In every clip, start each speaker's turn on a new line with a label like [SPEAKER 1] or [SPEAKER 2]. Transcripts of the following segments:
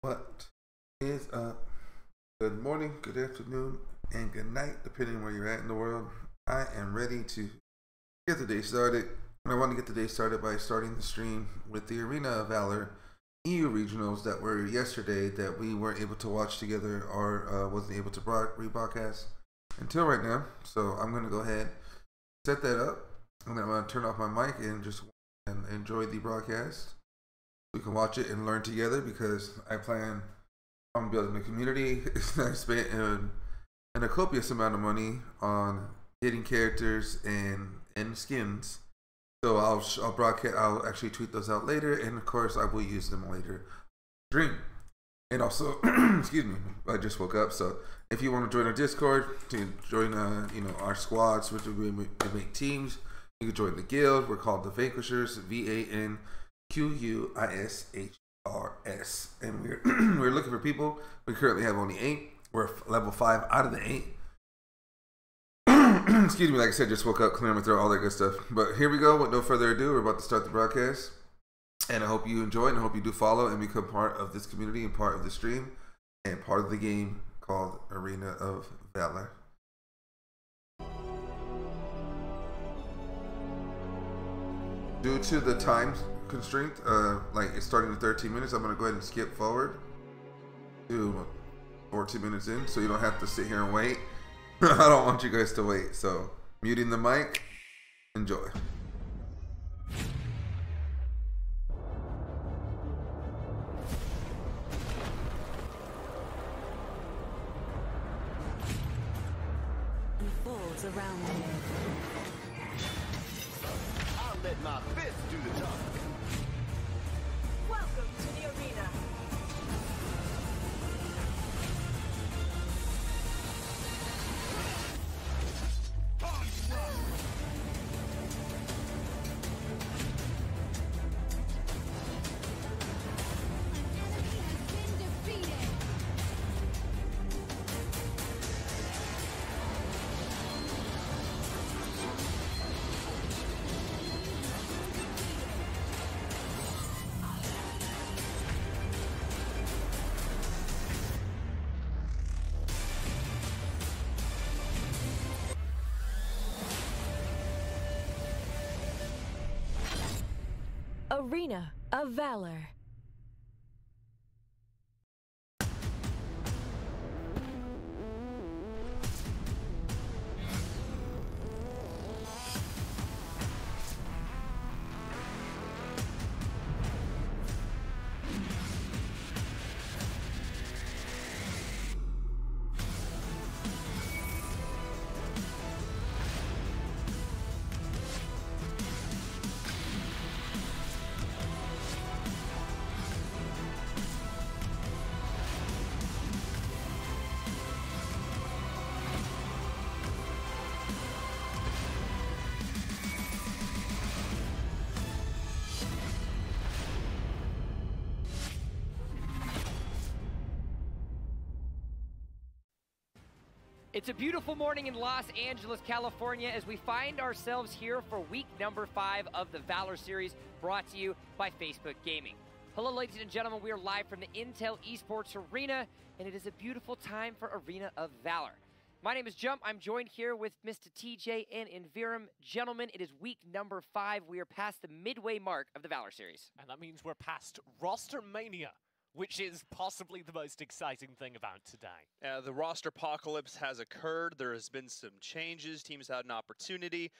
[SPEAKER 1] What is up? Good morning, good afternoon, and good night, depending on where you're at in the world. I am ready to get the day started. And I want to get the day started by starting the stream with the Arena of Valor EU regionals that were yesterday that we weren't able to watch together or wasn't able to rebroadcast until right now. So I'm going to go ahead, set that up, and then I'm going to turn off my mic and just enjoy the broadcast. We can watch it and learn together because I plan on building a community. I spent a copious amount of money on getting characters and skins. So I'll broadcast. I'll actually tweet those out later, and of course I will use them later. Stream. And also, excuse me, I just woke up. So if you want to join our Discord, to join our squads, which we make teams, you can join the guild. We're called the Vanquishers. VANQUISHRS, and we're looking for people. We currently have only 8. We're level 5 out of the 8. Excuse me, like I said, just woke up, clearing my throat, all that good stuff. But here we go. With no further ado, we're about to start the broadcast, and I hope you enjoy it, and I hope you do follow and become part of this community and part of the stream and part of the game called Arena of Valor. Due to the time constraint, like it's starting in 13 minutes, I'm going to go ahead and skip forward to 14 minutes in so you don't have to sit here and wait. I don't want you guys to wait, so muting the mic, enjoy.
[SPEAKER 2] Unfolds around me.
[SPEAKER 3] I'll let my fist do the talking.
[SPEAKER 2] Welcome to the arena. Arena of Valor.
[SPEAKER 4] It's a beautiful morning in Los Angeles, California, as we find ourselves here for week number 5 of the Valor Series, brought to you by Facebook Gaming. Hello, ladies and gentlemen. We are live from the Intel Esports Arena, and it is a beautiful time for Arena of Valor. My name is Jump. I'm joined here with Mr. TJ and Invirum. Gentlemen, it is week number 5. We are past the midway mark of the Valor Series.
[SPEAKER 5] And that means we're past Roster Mania, which is possibly the most exciting thing about today.
[SPEAKER 6] The roster apocalypse has occurred. There has been some changes. Teams had an opportunity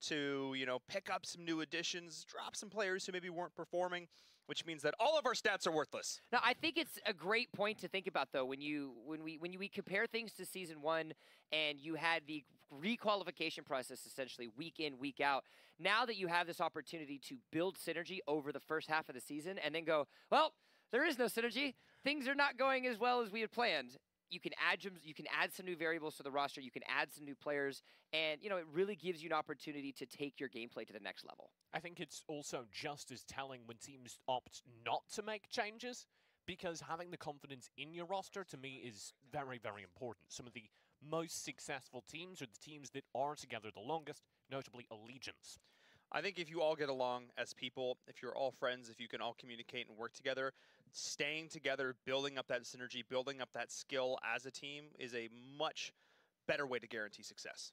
[SPEAKER 6] to, pick up some new additions, drop some players who maybe weren't performing, which means that all of our stats are worthless.
[SPEAKER 4] Now, I think it's a great point to think about, though, when we compare things to Season 1 and you had the requalification process essentially week in, week out. Now that you have this opportunity to build synergy over the first half of the season and then go, well, there is no synergy. Things are not going as well as we had planned. You can add some new variables to the roster. You can add some new players, and it really gives you an opportunity to take your gameplay to the next level.
[SPEAKER 5] I think it's also just as telling when teams opt not to make changes, because having the confidence in your roster to me is very, very important. Some of the most successful teams are the teams that are together the longest, notably Allegiance.
[SPEAKER 6] I think if you all get along as people, if you're all friends, if you can all communicate and work together, staying together, building up that synergy, building up that skill as a team is a much better way to guarantee success.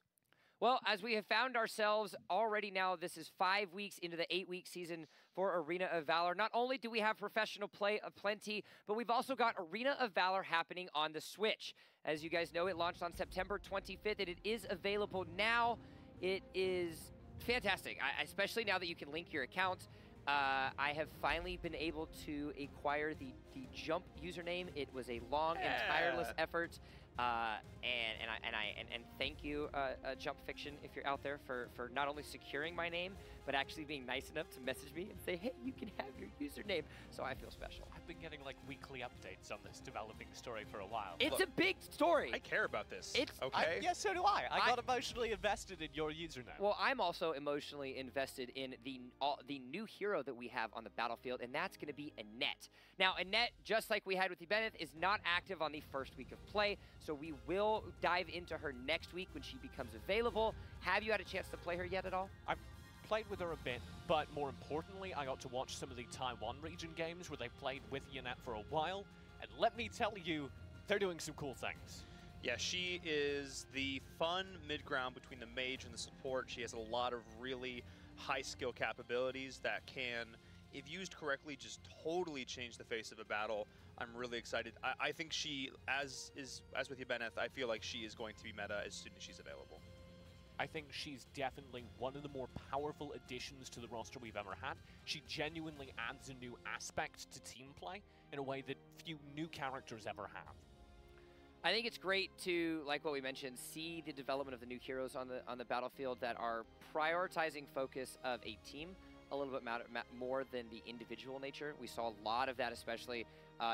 [SPEAKER 4] Well, as we have found ourselves already now, this is 5 weeks into the 8-week season for Arena of Valor. Not only do we have professional play aplenty, but we've also got Arena of Valor happening on the Switch. As you guys know, it launched on September 25th, and it is available now. It is fantastic, especially now that you can link your account. I have finally been able to acquire the Jump username. It was a long and tireless effort. And thank you, Jump Fiction, if you're out there, for not only securing my name, but actually being nice enough to message me and say, hey, you can have your username. So I feel special.
[SPEAKER 5] I've been getting like weekly updates on this developing story for a while.
[SPEAKER 4] It's a big story.
[SPEAKER 6] I care about this.
[SPEAKER 4] It's
[SPEAKER 6] okay.
[SPEAKER 5] Yes, so do I. I got emotionally invested in your username.
[SPEAKER 4] Well, I'm also emotionally invested in the new hero that we have on the battlefield, and that's going to be Annette. Now, Annette, just like we had with Ibeneth, is not active on the first week of play, so we will dive into her next week when she becomes available. Have you had a chance to play her yet at all?
[SPEAKER 5] I've played with her a bit, but more importantly, I got to watch some of the Taiwan region games where they played with Annette for a while, and let me tell you, they're doing some cool things.
[SPEAKER 6] Yeah, she is the fun mid-ground between the mage and the support. She has a lot of really high skill capabilities that can, if used correctly, just totally change the face of a battle. I'm really excited. I think she, as with Ibeneth, I feel like she is going to be meta as soon as she's available.
[SPEAKER 5] I think she's definitely one of the more powerful additions to the roster we've ever had. She genuinely adds a new aspect to team play in a way that few new characters ever have.
[SPEAKER 4] I think it's great to, like what we mentioned, see the development of the new heroes on the battlefield that are prioritizing focus of a team a little bit more than the individual nature. We saw a lot of that, especially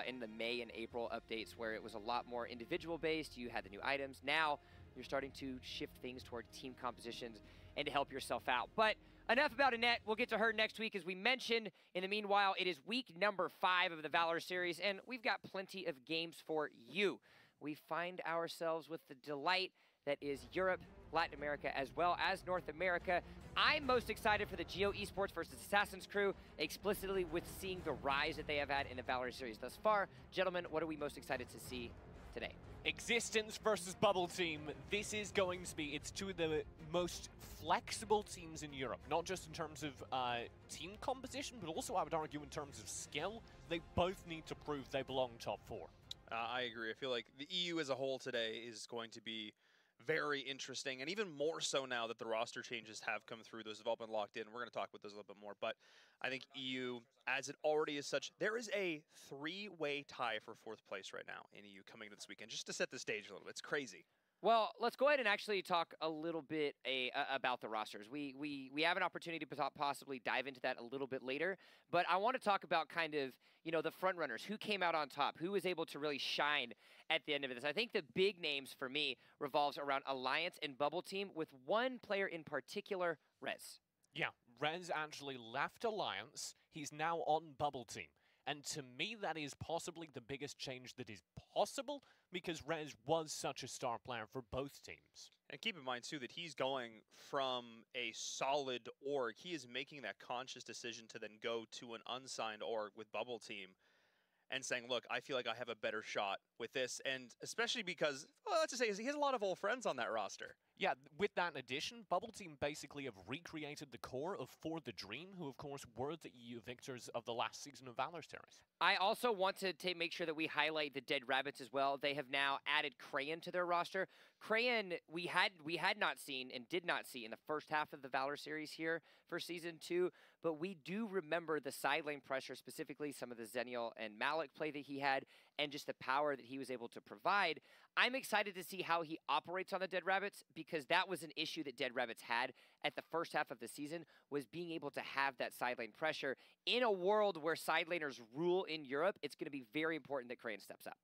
[SPEAKER 4] in the May and April updates, where it was a lot more individual based. You had the new items. Now you're starting to shift things toward team compositions and to help yourself out. But enough about Annette. We'll get to her next week, as we mentioned. In the meanwhile, it is week number 5 of the Valor series, and we've got plenty of games for you. We find ourselves with the delight that is Europe, Latin America, as well as North America. I'm most excited for the Geo Esports versus Assassin's Crew, explicitly with seeing the rise that they have had in the Valor series thus far. Gentlemen, what are we most excited to see today?
[SPEAKER 5] Existence versus Bubble Team. This is going to be, it's two of the most flexible teams in Europe, not just in terms of team composition, but also I would argue in terms of skill. They both need to prove they belong top 4.
[SPEAKER 6] I agree. I feel like the EU as a whole today is going to be very interesting, and even more so now that the roster changes have come through. Those have all been locked in. We're going to talk about those a little bit more, but I think EU, as it already is such, there is a 3-way tie for 4th place right now in EU coming into this weekend, just to set the stage a little bit. It's crazy.
[SPEAKER 4] Well, let's go ahead and actually talk a little bit about the rosters. We have an opportunity to possibly dive into that a little bit later, but I want to talk about kind of, you know, the front runners, who came out on top, who was able to really shine at the end of this. I think the big names for me revolves around Alliance and Bubble Team, with one player in particular, Rez.
[SPEAKER 5] Yeah, Rez actually left Alliance. He's now on Bubble Team. And to me, that is possibly the biggest change that is possible, because Rez was such a star player for both teams.
[SPEAKER 6] And keep in mind, too, that he's going from a solid org. He is making that conscious decision to then go to an unsigned org with Bubble Team and saying, look, I feel like I have a better shot with this. And especially because, well, let's just say, he has a lot of old friends on that roster.
[SPEAKER 5] Yeah, with that addition, Bubble Team basically have recreated the core of For the Dream, who of course were the EU victors of the last season of Valor series.
[SPEAKER 4] I also want to make sure that we highlight the Dead Rabbits as well. They have now added Crayon to their roster. Crayon, we had not seen and did not see in the first half of the Valor series here for Season 2, but we do remember the side lane pressure, specifically some of the Zenial and Malik play that he had, and just the power that he was able to provide. I'm excited to see how he operates on the Dead Rabbits, because that was an issue that Dead Rabbits had at the first half of the season, was being able to have that side lane pressure. In a world where side laners rule in Europe, it's going to be very important that Crayon steps up.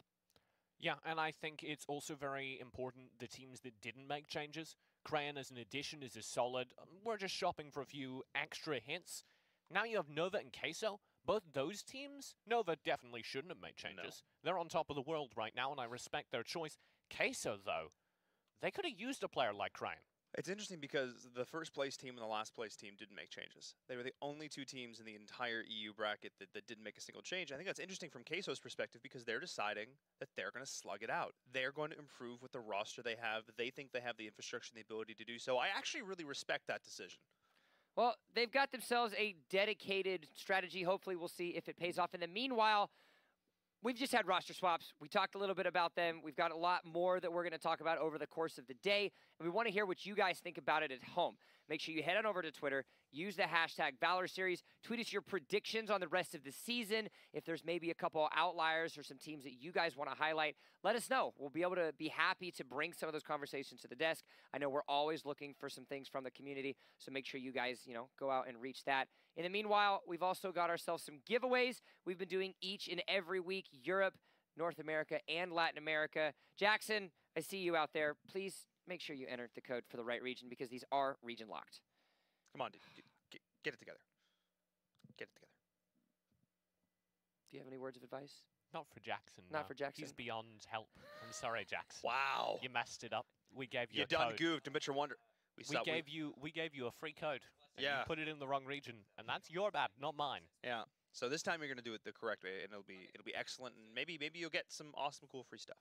[SPEAKER 5] Yeah, and I think it's also very important the teams that didn't make changes. Crayon as an addition is a solid. We're just shopping for a few extra hints. Now you have Nova and Queso. Both those teams, Nova definitely shouldn't have made changes. No. They're on top of the world right now, and I respect their choice. Queso, though, they could have used a player like Crayon.
[SPEAKER 6] It's interesting because the first place team and the last place team didn't make changes. They were the only two teams in the entire EU bracket that didn't make a single change. I think that's interesting from Queso's perspective because they're deciding that they're going to slug it out. They're going to improve with the roster they have. They think they have the infrastructure and the ability to do so. I actually really respect that decision.
[SPEAKER 4] Well, they've got themselves a dedicated strategy. Hopefully, we'll see if it pays off. In the meanwhile, we've just had roster swaps. We talked a little bit about them. We've got a lot more that we're going to talk about over the course of the day. And we want to hear what you guys think about it at home. Make sure you head on over to Twitter. Use the hashtag Valor Series. Tweet us your predictions on the rest of the season. If there's maybe a couple outliers or some teams that you guys want to highlight, let us know. We'll be able to be happy to bring some of those conversations to the desk. I know we're always looking for some things from the community, so make sure you guys, go out and reach that. In the meanwhile, we've also got ourselves some giveaways we've been doing each and every week, Europe, North America, and Latin America. Jackson, I see you out there. Please make sure you enter the code for the right region because these are region locked.
[SPEAKER 6] Come on, dude. Get it together. Get it together.
[SPEAKER 4] Do you have any words of advice?
[SPEAKER 5] Not for Jackson.
[SPEAKER 4] Not
[SPEAKER 5] no.
[SPEAKER 4] for Jackson?
[SPEAKER 5] He's beyond help. I'm sorry, Jackson.
[SPEAKER 6] Wow.
[SPEAKER 5] You messed it up. We gave you
[SPEAKER 6] You
[SPEAKER 5] a
[SPEAKER 6] done
[SPEAKER 5] code.
[SPEAKER 6] goofed. Admit your wonder. We
[SPEAKER 5] gave you a free code. And
[SPEAKER 6] Yeah.
[SPEAKER 5] You put it in the wrong region, and that's your bad, not mine.
[SPEAKER 6] Yeah. So this time you're going to do it the correct way, and it'll be excellent, and maybe you'll get some awesome, cool free stuff.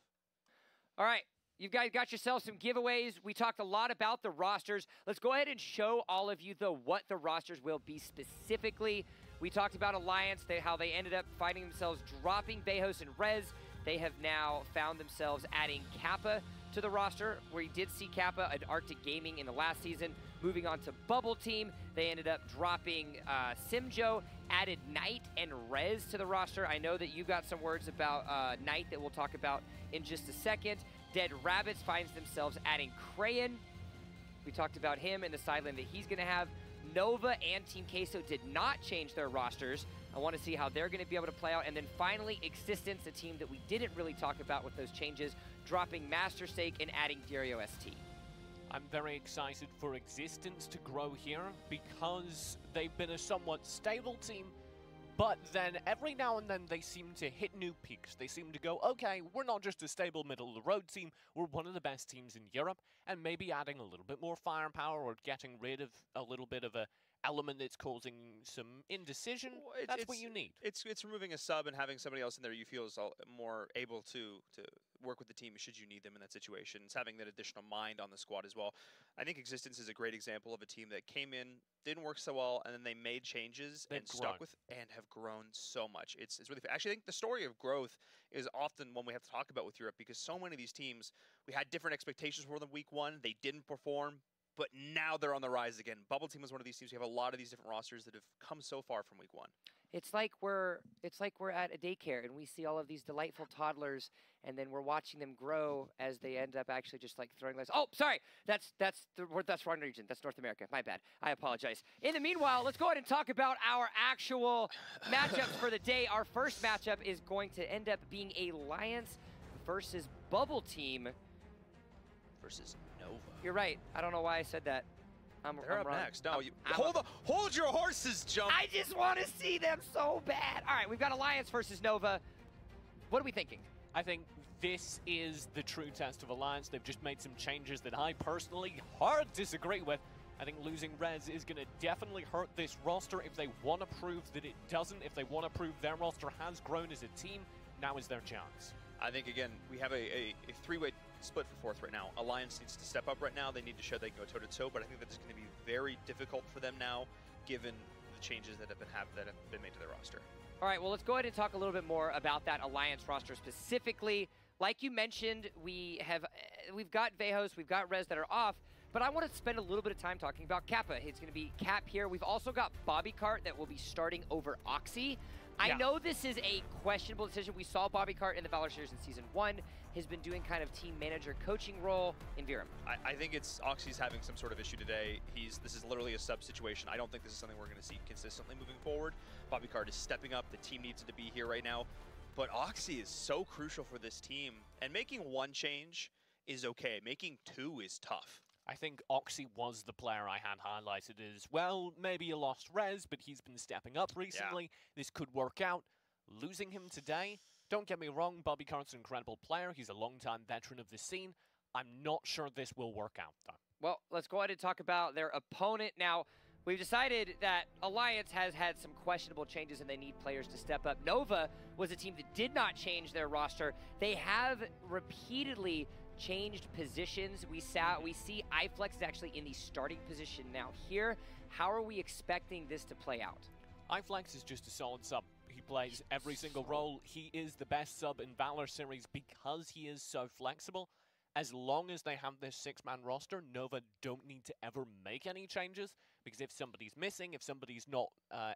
[SPEAKER 4] All right. You guys got yourselves some giveaways. We talked a lot about the rosters. Let's go ahead and show all of you, though, what the rosters will be specifically. We talked about Alliance, how they ended up finding themselves dropping Vejos and Rez. They have now found themselves adding Kappa to the roster, where you did see Kappa at Arctic Gaming in the last season. Moving on to Bubble Team, they ended up dropping Simjo, added Knight and Rez to the roster. I know that you got some words about Knight that we'll talk about in just a second. Dead Rabbits finds themselves adding Crayon. We talked about him and the sideline that he's going to have. Nova and Team Queso did not change their rosters. I want to see how they're going to be able to play out. And then finally, Existence, a team that we didn't really talk about with those changes, dropping Master Stake and adding Dario ST.
[SPEAKER 5] I'm very excited for Existence to grow here because they've been a somewhat stable team, but then every now and then they seem to hit new peaks. They seem to go, okay, we're not just a stable middle-of-the-road team, we're one of the best teams in Europe, and maybe adding a little bit more firepower or getting rid of a little bit of a element that's causing some indecision.
[SPEAKER 6] Well,
[SPEAKER 5] That's what you need.
[SPEAKER 6] It's removing a sub and having somebody else in there you feel is more able to work with the team should you need them in that situation. It's having that additional mind on the squad as well. I think Existence is a great example of a team that came in, didn't work so well, and then they made changes and stuck with and have grown so much. It's really actually, I think the story of growth is often one we have to talk about with Europe because so many of these teams, we had different expectations for them week one. They didn't perform, but now they're on the rise again. Bubble Team is one of these teams. We have a lot of these different rosters that have come so far from week one.
[SPEAKER 4] It's like we're at a daycare and we see all of these delightful toddlers, and then we're watching them grow as they end up actually just like throwing lights. Oh, sorry, that's wrong region. That's North America. My bad. I apologize. In the meanwhile, let's go ahead and talk about our actual matchups for the day. Our first matchup is going to end up being Alliance versus Bubble Team
[SPEAKER 6] Versus Nova.
[SPEAKER 4] You're right. I don't know why I said that.
[SPEAKER 6] They're up
[SPEAKER 4] wrong.
[SPEAKER 6] next. No, hold your horses, Jump.
[SPEAKER 4] I just want to see them so bad. All right, we've got Alliance versus Nova. What are we thinking?
[SPEAKER 5] I think this is the true test of Alliance. They've just made some changes that I personally hard disagree with. I think losing Rez is going to definitely hurt this roster if they want to prove that it doesn't. If they want to prove their roster has grown as a team, now is their chance.
[SPEAKER 6] I think, again, we have a three-way split for fourth right now. Alliance needs to step up right now. They need to show they can go toe-to-toe, but I think that is going to be very difficult for them now, given the changes that have been made to their roster.
[SPEAKER 4] All right, well, let's go ahead and talk a little bit more about that Alliance roster specifically. Like you mentioned, we've got Vejos, we've got Rez that are off, but I want to spend a little bit of time talking about Kappa. It's going to be Cap here. We've also got Bobby Cart that will be starting over Oxy. I know this is a questionable decision. We saw Bobby Cart in the Valor Series in Season 1. He's been doing kind of team manager coaching role in Virum.
[SPEAKER 6] I think it's Oxy's having some sort of issue today. This is literally a sub situation. I don't think this is something we're going to see consistently moving forward. Bobby Cart is stepping up. The team needs him to be here right now. But Oxy is so crucial for this team. And making one change is okay. Making two is tough.
[SPEAKER 5] I think Oxy was the player I had highlighted as, well, maybe a lost Rez, but he's been stepping up recently. Yeah. This could work out. Losing him today, don't get me wrong, Bobby Cart's an incredible player. He's a long-time veteran of the scene. I'm not sure this will work out, though.
[SPEAKER 4] Well, let's go ahead and talk about their opponent. Now, we've decided that Alliance has had some questionable changes and they need players to step up. Nova was a team that did not change their roster. They have repeatedly changed positions. We see iFlex is actually in the starting position now here. How are we expecting this to play out?
[SPEAKER 5] iFlex is just a solid sub. He plays every single role. He is the best sub in Valor series because he is so flexible. As long as they have this 6-man roster, Nova don't need to ever make any changes, because if somebody's missing, if somebody's not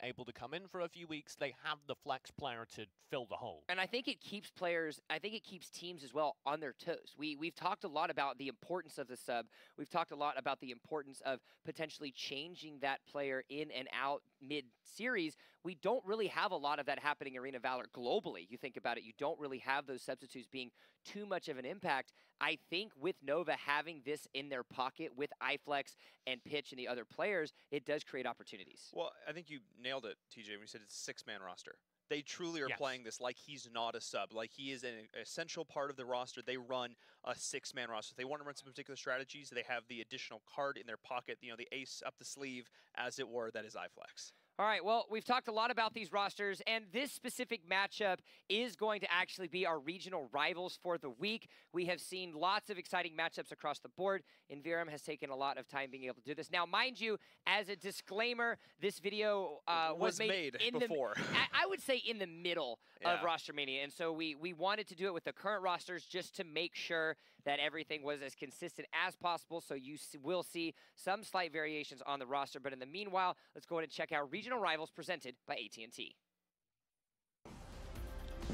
[SPEAKER 5] able to come in for a few weeks, they have the flex player to fill the hole.
[SPEAKER 4] And I think it keeps players, I think it keeps teams as well on their toes. We've talked a lot about the importance of the sub. We've talked a lot about the importance of potentially changing that player in and out mid-series. We don't really have a lot of that happening in Arena Valor globally. You think about it, you don't really have those substitutes being too much of an impact. I think with Nova having this in their pocket with iFlex and Pitch and the other players, it does create opportunities.
[SPEAKER 6] Well, I think you nailed it, TJ, when you said it's a 6-man roster. They truly are playing this like he's not a sub, like he is an essential part of the roster. They run a 6-man roster. If they want to run some particular strategies, they have the additional card in their pocket, you know, the ace up the sleeve, as it were, that is iFlex.
[SPEAKER 4] All right, well, we've talked a lot about these rosters, and this specific matchup is going to actually be our regional rivals for the week. We have seen lots of exciting matchups across the board. Invirum has taken a lot of time being able to do this. Now, mind you, as a disclaimer, this video was made in
[SPEAKER 6] before.
[SPEAKER 4] I would say in the middle of Roster Mania, and so we wanted to do it with the current rosters just to make sure that everything was as consistent as possible, so you will see some slight variations on the roster. But in the meanwhile, let's go ahead and check out regional rivals presented by AT&T.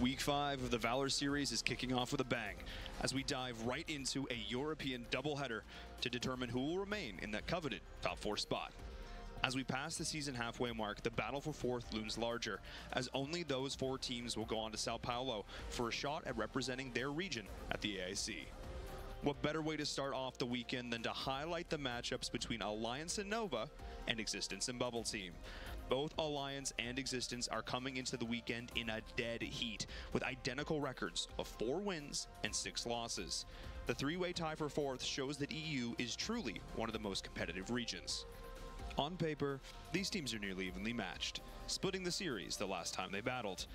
[SPEAKER 7] Week 5 of the Valor Series is kicking off with a bang as we dive right into a European doubleheader to determine who will remain in that coveted top 4 spot. As we pass the season halfway mark, the battle for 4th looms larger, as only those 4 teams will go on to Sao Paulo for a shot at representing their region at the AIC. What better way to start off the weekend than to highlight the matchups between Alliance and Nova and Existence and Bubble Team. Both Alliance and Existence are coming into the weekend in a dead heat with identical records of 4 wins and 6 losses. The 3-way tie for 4th shows that EU is truly one of the most competitive regions. On paper, these teams are nearly evenly matched, splitting the series the last time they battled.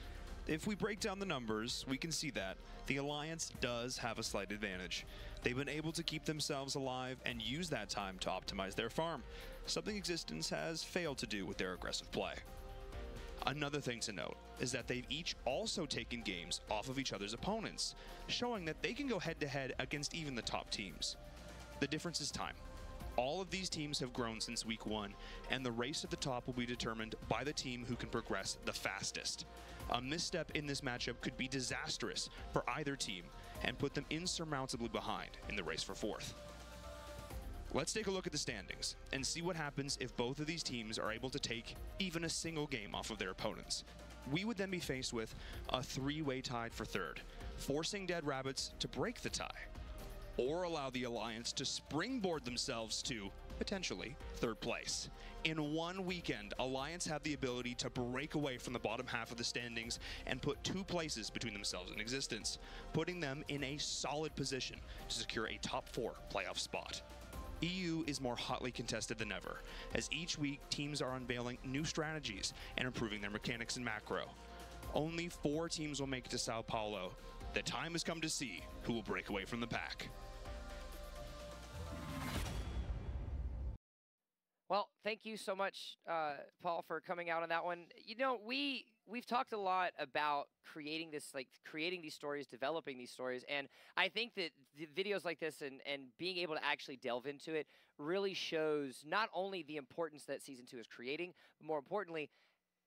[SPEAKER 7] If we break down the numbers, we can see that the Alliance does have a slight advantage. They've been able to keep themselves alive and use that time to optimize their farm, something Existence has failed to do with their aggressive play. Another thing to note is that they've each also taken games off of each other's opponents, showing that they can go head-to-head against even the top teams. The difference is time. All of these teams have grown since week 1, and the race at the top will be determined by the team who can progress the fastest. A misstep in this matchup could be disastrous for either team and put them insurmountably behind in the race for 4th. Let's take a look at the standings and see what happens if both of these teams are able to take even a single game off of their opponents. We would then be faced with a 3-way tie for 3rd, forcing Dead Rabbits to break the tie, or allow the Alliance to springboard themselves to, potentially, 3rd place. In one weekend, Alliance have the ability to break away from the bottom half of the standings and put 2 places between themselves and Existence, putting them in a solid position to secure a top 4 playoff spot. EU is more hotly contested than ever, as each week teams are unveiling new strategies and improving their mechanics and macro. Only 4 teams will make it to Sao Paulo. The time has come to see who will break away from the pack.
[SPEAKER 4] Well, thank you so much, Paul, for coming out on that one. You know, we've talked a lot about creating these stories, developing these stories, and I think that the videos like this and being able to actually delve into it really shows not only the importance that Season 2 is creating, but more importantly,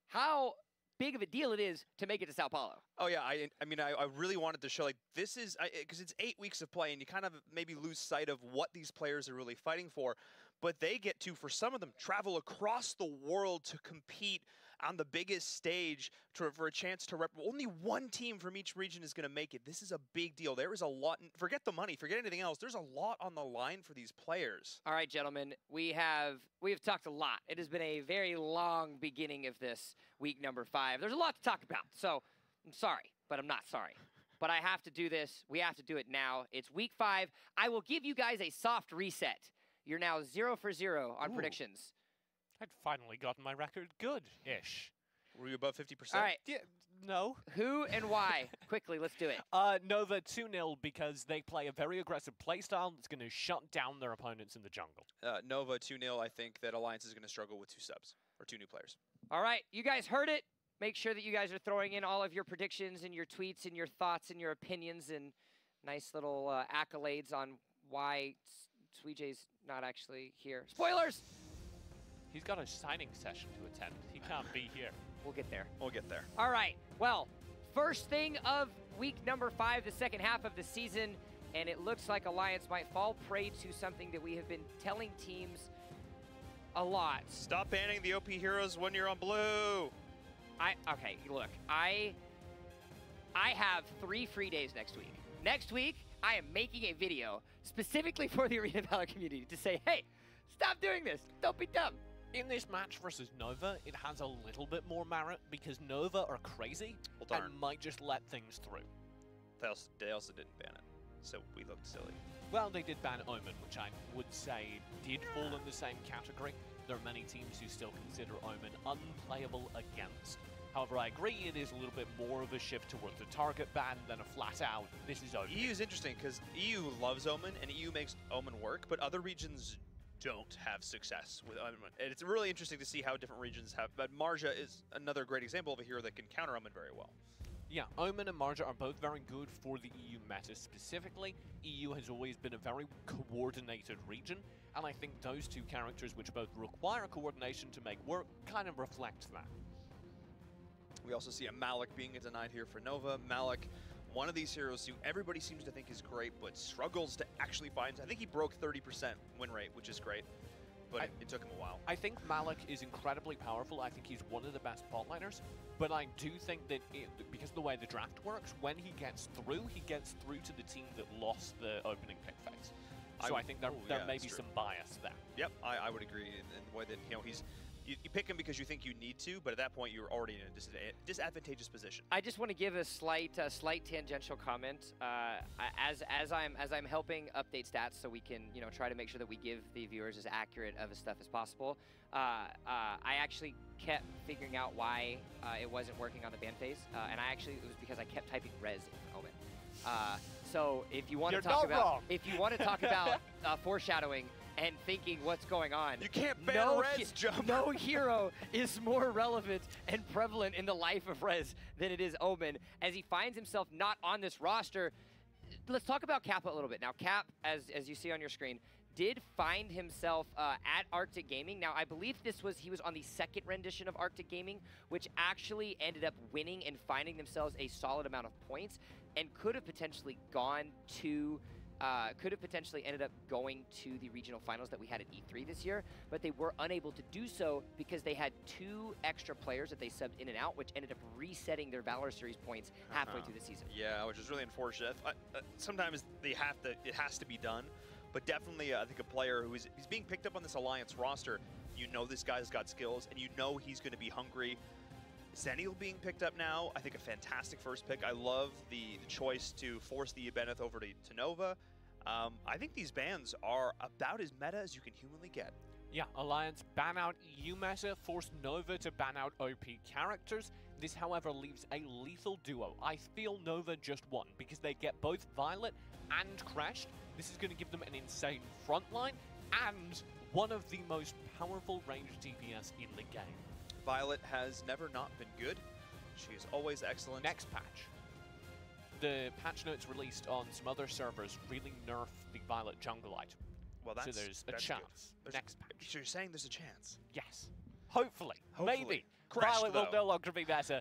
[SPEAKER 4] how big of a deal it is to make it to Sao Paulo.
[SPEAKER 6] Oh yeah, I mean, I really wanted to show, like, this is, because it's 8 weeks of play, and you kind of maybe lose sight of what these players are really fighting for, but they get to, for some of them, travel across the world to compete on the biggest stage for a chance to only one team from each region is going to make it. This is a big deal. There is a lot, forget the money, forget anything else, there's a lot on the line for these players.
[SPEAKER 4] All right, gentlemen, we have talked a lot. It has been a very long beginning of this week number 5. There's a lot to talk about, so I'm sorry, but I'm not sorry. But I have to do this. We have to do it now. It's week 5. I will give you guys a soft reset. You're now 0 for 0 on
[SPEAKER 5] Ooh.
[SPEAKER 4] predictions.
[SPEAKER 5] I'd finally gotten my record good-ish.
[SPEAKER 6] Were you above 50%?
[SPEAKER 4] All right,
[SPEAKER 5] Yeah, no.
[SPEAKER 4] who and why? Quickly, let's do it.
[SPEAKER 5] Nova 2-0 because they play a very aggressive playstyle that's going to shut down their opponents in the jungle.
[SPEAKER 6] Nova 2-0. I think that Alliance is going to struggle with 2 subs or 2 new players.
[SPEAKER 4] All right, you guys heard it. Make sure that you guys are throwing in all of your predictions and your tweets and your thoughts and your opinions and nice little accolades on why Sweejay's not actually here. Spoilers!
[SPEAKER 5] He's got a signing session to attend. He can't be here.
[SPEAKER 4] We'll get there.
[SPEAKER 6] We'll get there.
[SPEAKER 4] All right, well, first thing of week number 5, the second half of the season, and it looks like Alliance might fall prey to something that we have been telling teams a lot.
[SPEAKER 6] Stop banning the OP heroes when you're on blue.
[SPEAKER 4] Okay, look, I have 3 free days next week. Next week, I am making a video specifically for the Arena Valor community to say, hey, stop doing this. Don't be dumb.
[SPEAKER 5] In this match versus Nova, it has a little bit more merit because Nova are crazy
[SPEAKER 6] Well, darn.
[SPEAKER 5] and might just let things through.
[SPEAKER 6] They also didn't ban it, so we looked silly.
[SPEAKER 5] Well, they did ban Omen, which I would say did fall in the same category. There are many teams who still consider Omen unplayable against. However, I agree it is a little bit more of a shift towards a target ban than a flat-out, this is Omen.
[SPEAKER 6] EU is interesting because EU loves Omen and EU makes Omen work, but other regions don't have success with Omen. And it's really interesting to see how different regions have, but Marja is another great example of a hero that can counter Omen very well.
[SPEAKER 5] Yeah, Omen and Marja are both very good for the EU meta specifically. EU has always been a very coordinated region, and I think those 2 characters, which both require coordination to make work, kind of reflect that.
[SPEAKER 6] We also see a Malik being denied here for Nova. Malik, one of these heroes who everybody seems to think is great, but struggles to actually find. I think he broke 30% win rate, which is great, but it took him a while.
[SPEAKER 5] I think Malik is incredibly powerful. I think he's one of the best bot liners, but I do think that because of the way the draft works, when he gets through to the team that lost the opening pick phase. So I think there may be some bias there.
[SPEAKER 6] Yep, I would agree in the way that, you know, you pick him because you think you need to, but at that point you're already in a disadvantageous position.
[SPEAKER 4] I just want to give a slight tangential comment. As I'm helping update stats, so we can try to make sure that we give the viewers as accurate of a stuff as possible. I actually kept figuring out why it wasn't working on the ban phase, and it was because I kept typing res in Omen. So if you want to talk about foreshadowing and thinking what's going on.
[SPEAKER 6] You can't ban Rez, Jump.
[SPEAKER 4] No hero is more relevant and prevalent in the life of Rez than it is Omen, as he finds himself not on this roster. Let's talk about Cap a little bit. Now, Cap, as you see on your screen, did find himself at Arctic Gaming. Now, I believe he was on the 2nd rendition of Arctic Gaming, which actually ended up winning and finding themselves a solid amount of points, and could have potentially ended up going to the regional finals that we had at E3 this year, but they were unable to do so because they had 2 extra players that they subbed in and out, which ended up resetting their Valor Series points halfway through the season.
[SPEAKER 6] Yeah, which is really unfortunate. Sometimes it has to be done, but definitely I think a player he's being picked up on this Alliance roster, you know this guy's got skills, and you know he's going to be hungry. Zenial being picked up now, I think a fantastic first pick. I love the choice to force the Ibeneth over to Nova. I think these bans are about as meta as you can humanly get.
[SPEAKER 5] Yeah, Alliance ban out EU meta, force Nova to ban out OP characters. This, however, leaves a lethal duo. I feel Nova just won because they get both Violet and Crashed. This is going to give them an insane frontline and one of the most powerful ranged DPS in the game.
[SPEAKER 6] Violet has never not been good. She is always excellent.
[SPEAKER 5] Next patch. The patch notes released on some other servers really nerf the Violet Jungleite.
[SPEAKER 6] Well,
[SPEAKER 5] so there's a chance. Next patch.
[SPEAKER 6] So you're saying there's a chance?
[SPEAKER 5] Yes. Hopefully. Maybe.
[SPEAKER 6] Crest,
[SPEAKER 5] Violet will no longer be meta.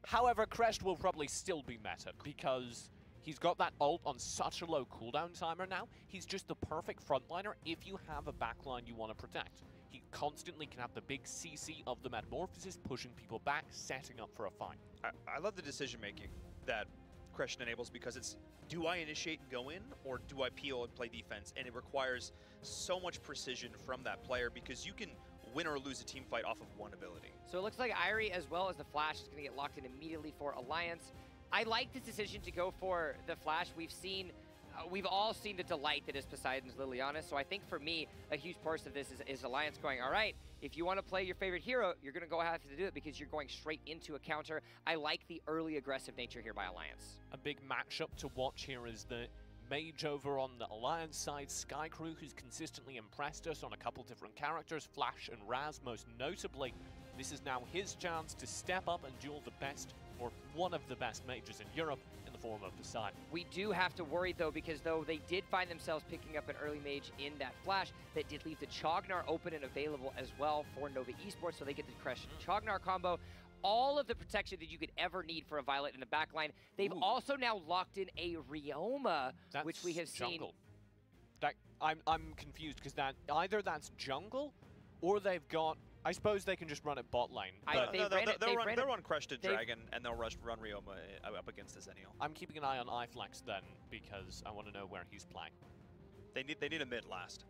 [SPEAKER 5] However, Crest will probably still be meta because he's got that ult on such a low cooldown timer now. He's just the perfect frontliner if you have a backline you want to protect. He constantly can have the big CC of the Metamorphosis, pushing people back, setting up for a fight.
[SPEAKER 6] I love the decision making that Crest enables because it's, do I initiate and go in, or do I peel and play defense? And it requires so much precision from that player because you can win or lose a team fight off of one ability.
[SPEAKER 4] So it looks like Irie, as well as the Flash, is going to get locked in immediately for Alliance. I like this decision to go for the Flash. We've seen we've all seen the delight that is Poseidon's Liliana, so I think for me, a huge portion of this is Alliance going, all right, if you want to play your favorite hero, you're going to go have to do it because you're going straight into a counter. I like the early aggressive nature here by Alliance.
[SPEAKER 5] A big matchup to watch here is the Mage over on the Alliance side, Skycrew, who's consistently impressed us on a couple different characters, Flash and Raz most notably. This is now his chance to step up and duel the best, or one of the best mages in Europe, in the form of Poseidon.
[SPEAKER 4] We do have to worry, though, because though they did find themselves picking up an early mage in that Flash, that did leave the Chognar open and available as well for Nova Esports, so they get the Crush Chognar combo. All of the protection that you could ever need for a Violet in the backline. They've also now locked in a Ryoma, which we have
[SPEAKER 5] jungle.
[SPEAKER 4] seen.
[SPEAKER 5] I'm confused because either that's jungle, or they've got. I suppose they can just run it bot lane.
[SPEAKER 6] They'll run Crested Dragon and they'll run Ryoma up against the Zennial.
[SPEAKER 5] I'm keeping an eye on iFlex then because I want to know where he's playing.
[SPEAKER 6] They need a mid last.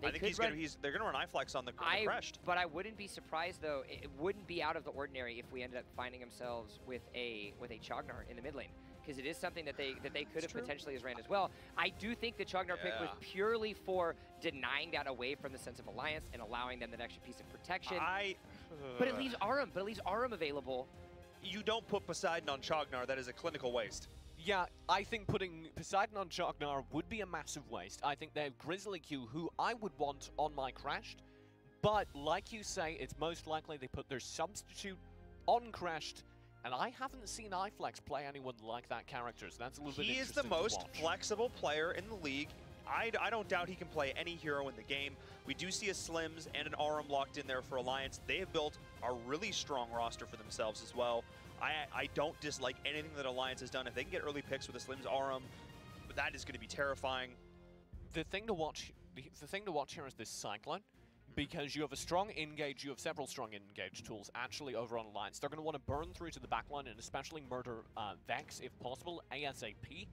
[SPEAKER 4] They
[SPEAKER 6] I think they're gonna run iFlex on the Crest.
[SPEAKER 4] But I wouldn't be surprised though. It wouldn't be out of the ordinary if we ended up finding ourselves with a Chognar in the mid lane, because it is something that they could have potentially has ran as well. I do think the Chognar pick was purely for denying that away from the sense of Alliance and allowing them that extra piece of protection. But it leaves Aram available.
[SPEAKER 6] You don't put Poseidon on Chognar. That is a clinical waste.
[SPEAKER 5] Yeah, I think putting Poseidon on Chognar would be a massive waste. I think they have Grizzly Q, who I would want on my Crashed, but like you say, it's most likely they put their substitute on Crashed, and I haven't seen iFlex play anyone like that character, so that's a little bit interesting to watch.
[SPEAKER 6] He is the most flexible player in the league. I don't doubt he can play any hero in the game. We do see a Slims and an Aram locked in there for Alliance. They have built a really strong roster for themselves as well. I don't dislike anything that Alliance has done. If they can get early picks with a Slims Aram, that is going to be terrifying.
[SPEAKER 5] The thing to watch here is this Cyclone, because you have a strong engage, you have several strong engage tools actually over on Alliance. They're going to want to burn through to the backline and especially murder Vex if possible, ASAP.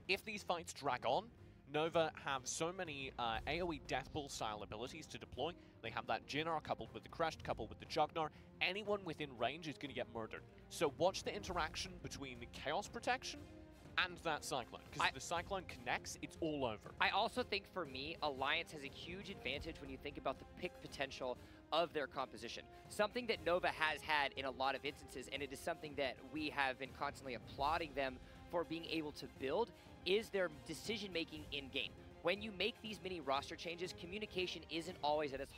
[SPEAKER 5] If these fights drag on, Nova have so many AoE Deathball style abilities to deploy. They have that Jinnar coupled with the Crest, coupled with the Chognar. Anyone within range is going to get murdered. So watch the interaction between Chaos Protection and that Cyclone, because if the Cyclone connects, it's all over.
[SPEAKER 4] I also think for me, Alliance has a huge advantage when you think about the pick potential of their composition. Something that Nova has had in a lot of instances, and it is something that we have been constantly applauding them for being able to build, is their decision-making in-game. When you make these mini roster changes, communication isn't always at its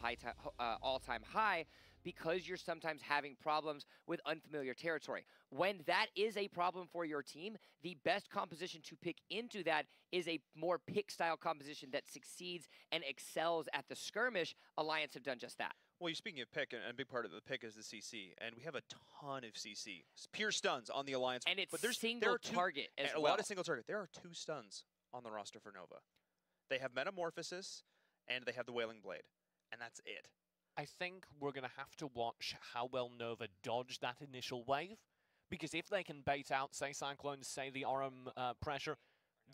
[SPEAKER 4] all-time high because you're sometimes having problems with unfamiliar territory. When that is a problem for your team, the best composition to pick into that is a more pick-style composition that succeeds and excels at the skirmish. Alliance have done just that.
[SPEAKER 6] Well, you're speaking of pick, and a big part of the pick is the CC, and we have a ton of CC. Pure stuns on the Alliance.
[SPEAKER 4] And it's
[SPEAKER 6] but
[SPEAKER 4] single target as well.
[SPEAKER 6] A lot of single target. There are 2 stuns on the roster for Nova. They have Metamorphosis, and they have the Wailing Blade, and that's it.
[SPEAKER 5] I think we're going to have to watch how well Nova dodge that initial wave, because if they can bait out, say, Cyclones, say, the Aram pressure,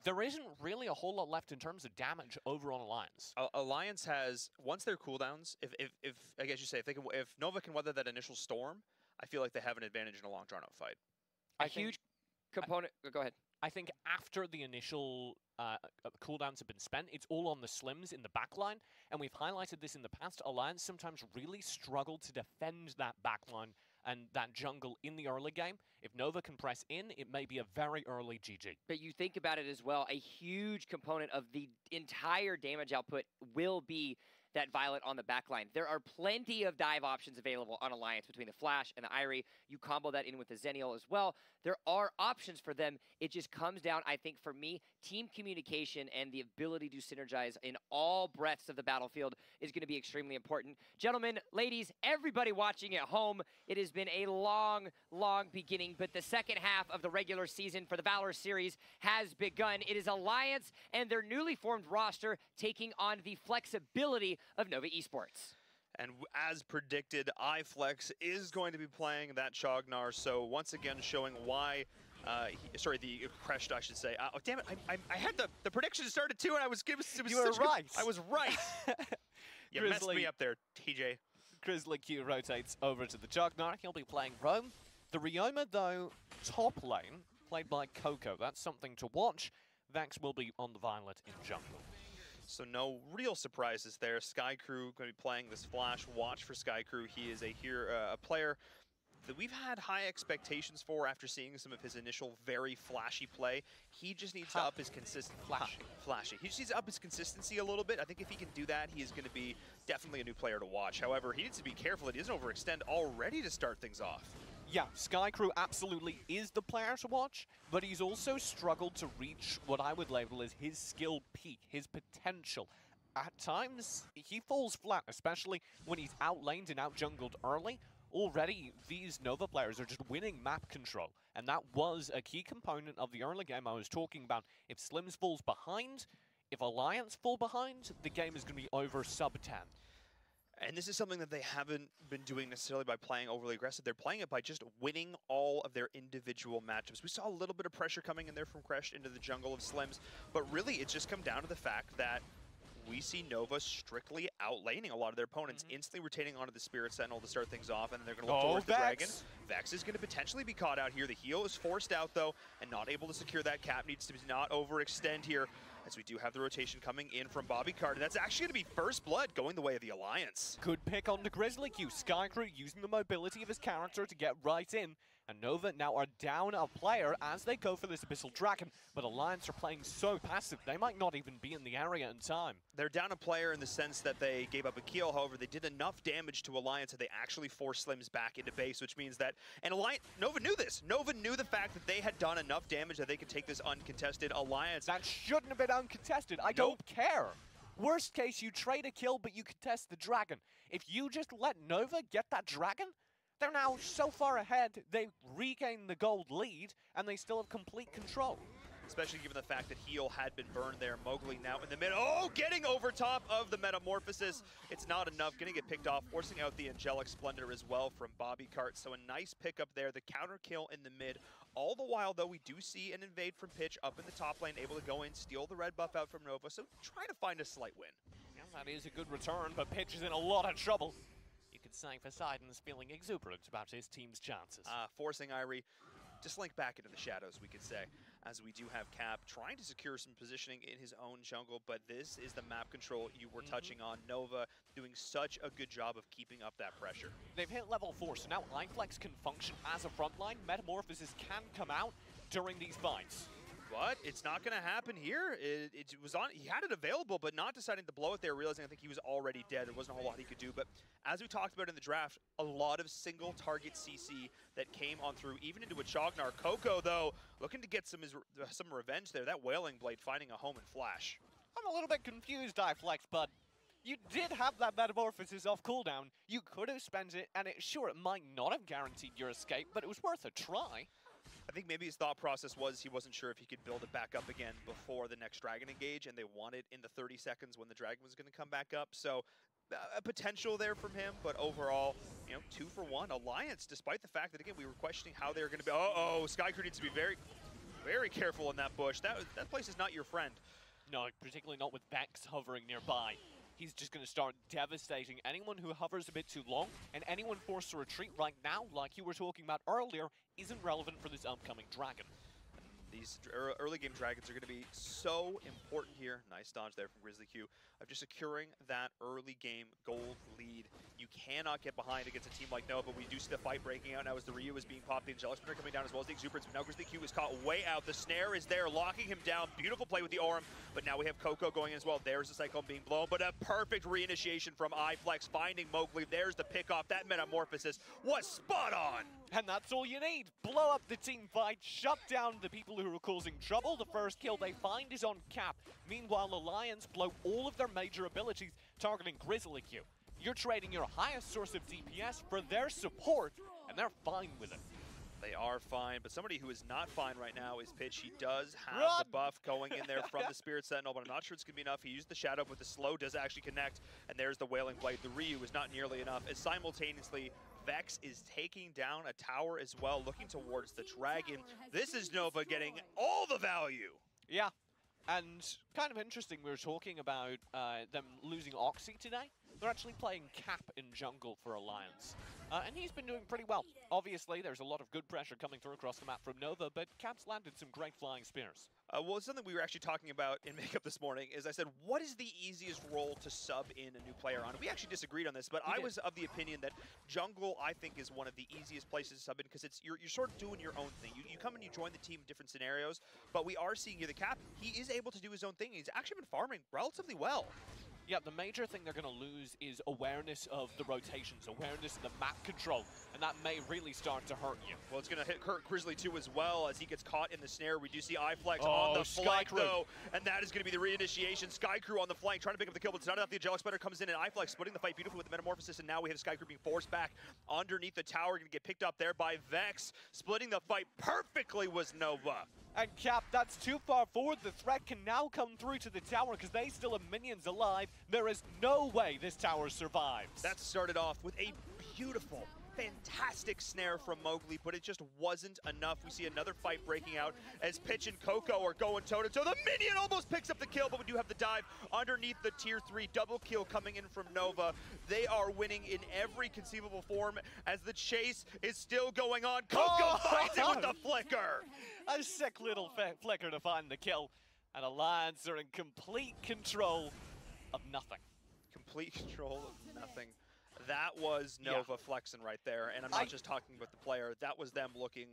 [SPEAKER 5] there isn't really a whole lot left in terms of damage over on Alliance.
[SPEAKER 6] Alliance has, once their cooldowns, if I guess you say, if Nova can weather that initial storm, I feel like they have an advantage in a long drawn-out fight.
[SPEAKER 4] A huge component. Go ahead.
[SPEAKER 5] I think after the initial cooldowns have been spent, it's all on the Slims in the backline, and we've highlighted this in the past. Alliance sometimes really struggle to defend that backline and that jungle in the early game. If Nova can press in, it may be a very early GG.
[SPEAKER 4] But you think about it as well, a huge component of the entire damage output will be that Violet on the backline. There are plenty of dive options available on Alliance between the Flash and the Irie. You combo that in with the Zennial as well. There are options for them. It just comes down, I think, for me, team communication and the ability to synergize in all breadths of the battlefield is going to be extremely important. Gentlemen, ladies, everybody watching at home, it has been a long, long beginning, but the second half of the regular season for the Valor Series has begun. It is Alliance and their newly formed roster taking on the flexibility of Nova Esports.
[SPEAKER 6] And as predicted, iFlex is going to be playing that Chognar, so once again showing why, the Crest, I should say. Oh, damn it, I had the prediction started too, and I was
[SPEAKER 5] you were right.
[SPEAKER 6] I was right. You messed me up there, TJ.
[SPEAKER 5] Grizzly Q rotates over to the Chognar. He'll be playing Roam. The Ryoma, though, top lane, played by Coco. That's something to watch. Vex will be on the Violet in jungle.
[SPEAKER 6] So no real surprises there. Sky Crew going to be playing this Flash. Watch for Sky Crew. He is a player that we've had high expectations for after seeing some of his initial very flashy play. He just needs to up his consistency. Flashy. He just needs to up his consistency a little bit. I think if he can do that, he is going to be definitely a new player to watch. However, he needs to be careful that he doesn't overextend already to start things off.
[SPEAKER 5] Yeah, Sky Crew absolutely is the player to watch, but he's also struggled to reach what I would label as his skill peak, his potential. At times, he falls flat, especially when he's outlaned and outjungled early. Already, these Nova players are just winning map control, and that was a key component of the early game I was talking about. If Slims falls behind, if Alliance fall behind, the game is going to be over sub-10.
[SPEAKER 6] And this is something that they haven't been doing necessarily by playing overly aggressive. They're playing it by just winning all of their individual matchups. We saw a little bit of pressure coming in there from Kresh into the jungle of Slims, but really it's just come down to the fact that we see Nova strictly outlaning a lot of their opponents, instantly retaining onto the Spirit Sentinel to start things off, and then they're going to look towards the Dragon. Vex is going to potentially be caught out here. The heal is forced out, though, and not able to secure that cap. Needs to not overextend here, as we do have the rotation coming in from Bobby Card. That's actually going to be First Blood going the way of the Alliance.
[SPEAKER 5] Good pick on the Grizzly Q. Sky Crew using the mobility of his character to get right in. And Nova now are down a player as they go for this Abyssal Dragon, but Alliance are playing so passive, they might not even be in the area in time.
[SPEAKER 6] They're down a player in the sense that they gave up a kill, however, they did enough damage to Alliance that they actually forced Slims back into base, which means that, and Nova knew this. Nova knew the fact that they had done enough damage that they could take this uncontested Alliance.
[SPEAKER 5] That shouldn't have been uncontested, I don't care. Worst case, you trade a kill, but you contest the Dragon. If you just let Nova get that Dragon, they're now so far ahead, they regain the gold lead, and they still have complete control.
[SPEAKER 6] Especially given the fact that heal had been burned there. Mowgli now in the mid. Oh, getting over top of the Metamorphosis. It's not enough. Going to get picked off, forcing out the Angelic Splendor as well from Bobby Cart. So a nice pickup there. The counter kill in the mid. All the while, though, we do see an invade from Pitch up in the top lane, able to go in, steal the red buff out from Nova. So trying to find a slight win.
[SPEAKER 5] Yeah, that is a good return, but Pitch is in a lot of trouble. You could say Poseidon's feeling exuberant about his team's chances.
[SPEAKER 6] Forcing Irie to slink back into the shadows, we could say, as we do have Cap trying to secure some positioning in his own jungle, but this is the map control you were touching on. Nova doing such a good job of keeping up that pressure.
[SPEAKER 5] They've hit level 4, so now iFlex can function as a frontline. Metamorphosis can come out during these fights.
[SPEAKER 6] But it's not going to happen here. It was on. He had it available, but not deciding to blow it there, realizing I think he was already dead. There wasn't a whole lot he could do. But as we talked about in the draft, a lot of single target CC that came on through, even into a Chognar. Coco, though, looking to get some revenge there. That Wailing Blade finding a home in Flash.
[SPEAKER 5] I'm a little bit confused, iFlex, but you did have that Metamorphosis off cooldown. You could have spent it, and sure, it might not have guaranteed your escape, but it was worth a try.
[SPEAKER 6] I think maybe his thought process was he wasn't sure if he could build it back up again before the next Dragon engage, and they wanted in the 30 seconds when the Dragon was going to come back up. So a potential there from him, but overall, 2 for 1. Alliance, despite the fact that, again, we were questioning how they were going to be. Uh-oh, Sky Crew needs to be very, very careful in that bush. That place is not your friend.
[SPEAKER 5] No, particularly not with Vex hovering nearby. He's just going to start devastating anyone who hovers a bit too long, and anyone forced to retreat right now, like you were talking about earlier, isn't relevant for this upcoming Dragon.
[SPEAKER 6] These early game Dragons are going to be so important here. Nice dodge there from Grizzly Q of just securing that early game gold lead. You cannot get behind against a team like Nova, but we do see the fight breaking out now as the Ryu is being popped. The Angelic Splinter coming down as well as the Exuberance, but now Grizzly Q is caught way out. The snare is there, locking him down. Beautiful play with the Orym, but now we have Coco going in as well. There's the Cyclone being blown, but a perfect reinitiation from iFlex, finding Mowgli. There's the pick off. That Metamorphosis was spot on.
[SPEAKER 5] And that's all you need. Blow up the team fight, shut down the people who are causing trouble. The first kill they find is on Cap. Meanwhile, Alliance blow all of their major abilities, targeting Grizzly Q. You're trading your highest source of DPS for their support, and they're fine with it.
[SPEAKER 6] They are fine, but somebody who is not fine right now is Pitch. He does have the buff going in there from the Spirit Sentinel, but I'm not sure it's going to be enough. He used the Shadow, but the slow does actually connect, and there's the Wailing Blade. The Ryu is not nearly enough, as simultaneously Vex is taking down a tower as well, looking towards the Dragon. This is Nova getting all the value.
[SPEAKER 5] Yeah, and kind of interesting, we were talking about them losing Oxy today. They're actually playing Cap in jungle for Alliance. And he's been doing pretty well. Obviously, there's a lot of good pressure coming through across the map from Nova, but Cap's landed some great flying spears.
[SPEAKER 6] Well, something we were actually talking about in makeup this morning is I said, what is the easiest role to sub in a new player on? We actually disagreed on this, but I was of the opinion that jungle, I think, is one of the easiest places to sub in because it's you're sort of doing your own thing. You come and you join the team in different scenarios, but we are seeing here the Cap, he is able to do his own thing. He's actually been farming relatively well.
[SPEAKER 5] Yeah, the major thing they're going to lose is awareness of the rotations, awareness of the map control, and that may really start to hurt you.
[SPEAKER 6] Well, it's going to hurt Grizzly too as well as he gets caught in the snare. We do see iFlex on the flank though, and that is going to be the reinitiation. Skycrew on the flank trying to pick up the kill, but it's not enough. The Angelic Spider comes in and iFlex splitting the fight beautifully with the Metamorphosis, and now we have Skycrew being forced back underneath the tower, going to get picked up there by Vex. Splitting the fight perfectly was Nova.
[SPEAKER 5] And Cap, that's too far forward. The threat can now come through to the tower because they still have minions alive. There is no way this tower survives.
[SPEAKER 6] That started off with a beautiful, fantastic snare from Mowgli, but it just wasn't enough. We see another fight breaking out as Pitch and Coco are going toe-to-toe. The minion almost picks up the kill, but we do have the dive underneath the tier 3 double kill coming in from Nova. They are winning in every conceivable form as the chase is still going on. Coco finds it with the flicker.
[SPEAKER 5] A sick little flicker to find the kill, and Alliance are in complete control of nothing.
[SPEAKER 6] Complete control of nothing. That was Nova flexing right there, and I'm not just talking about the player. That was them looking.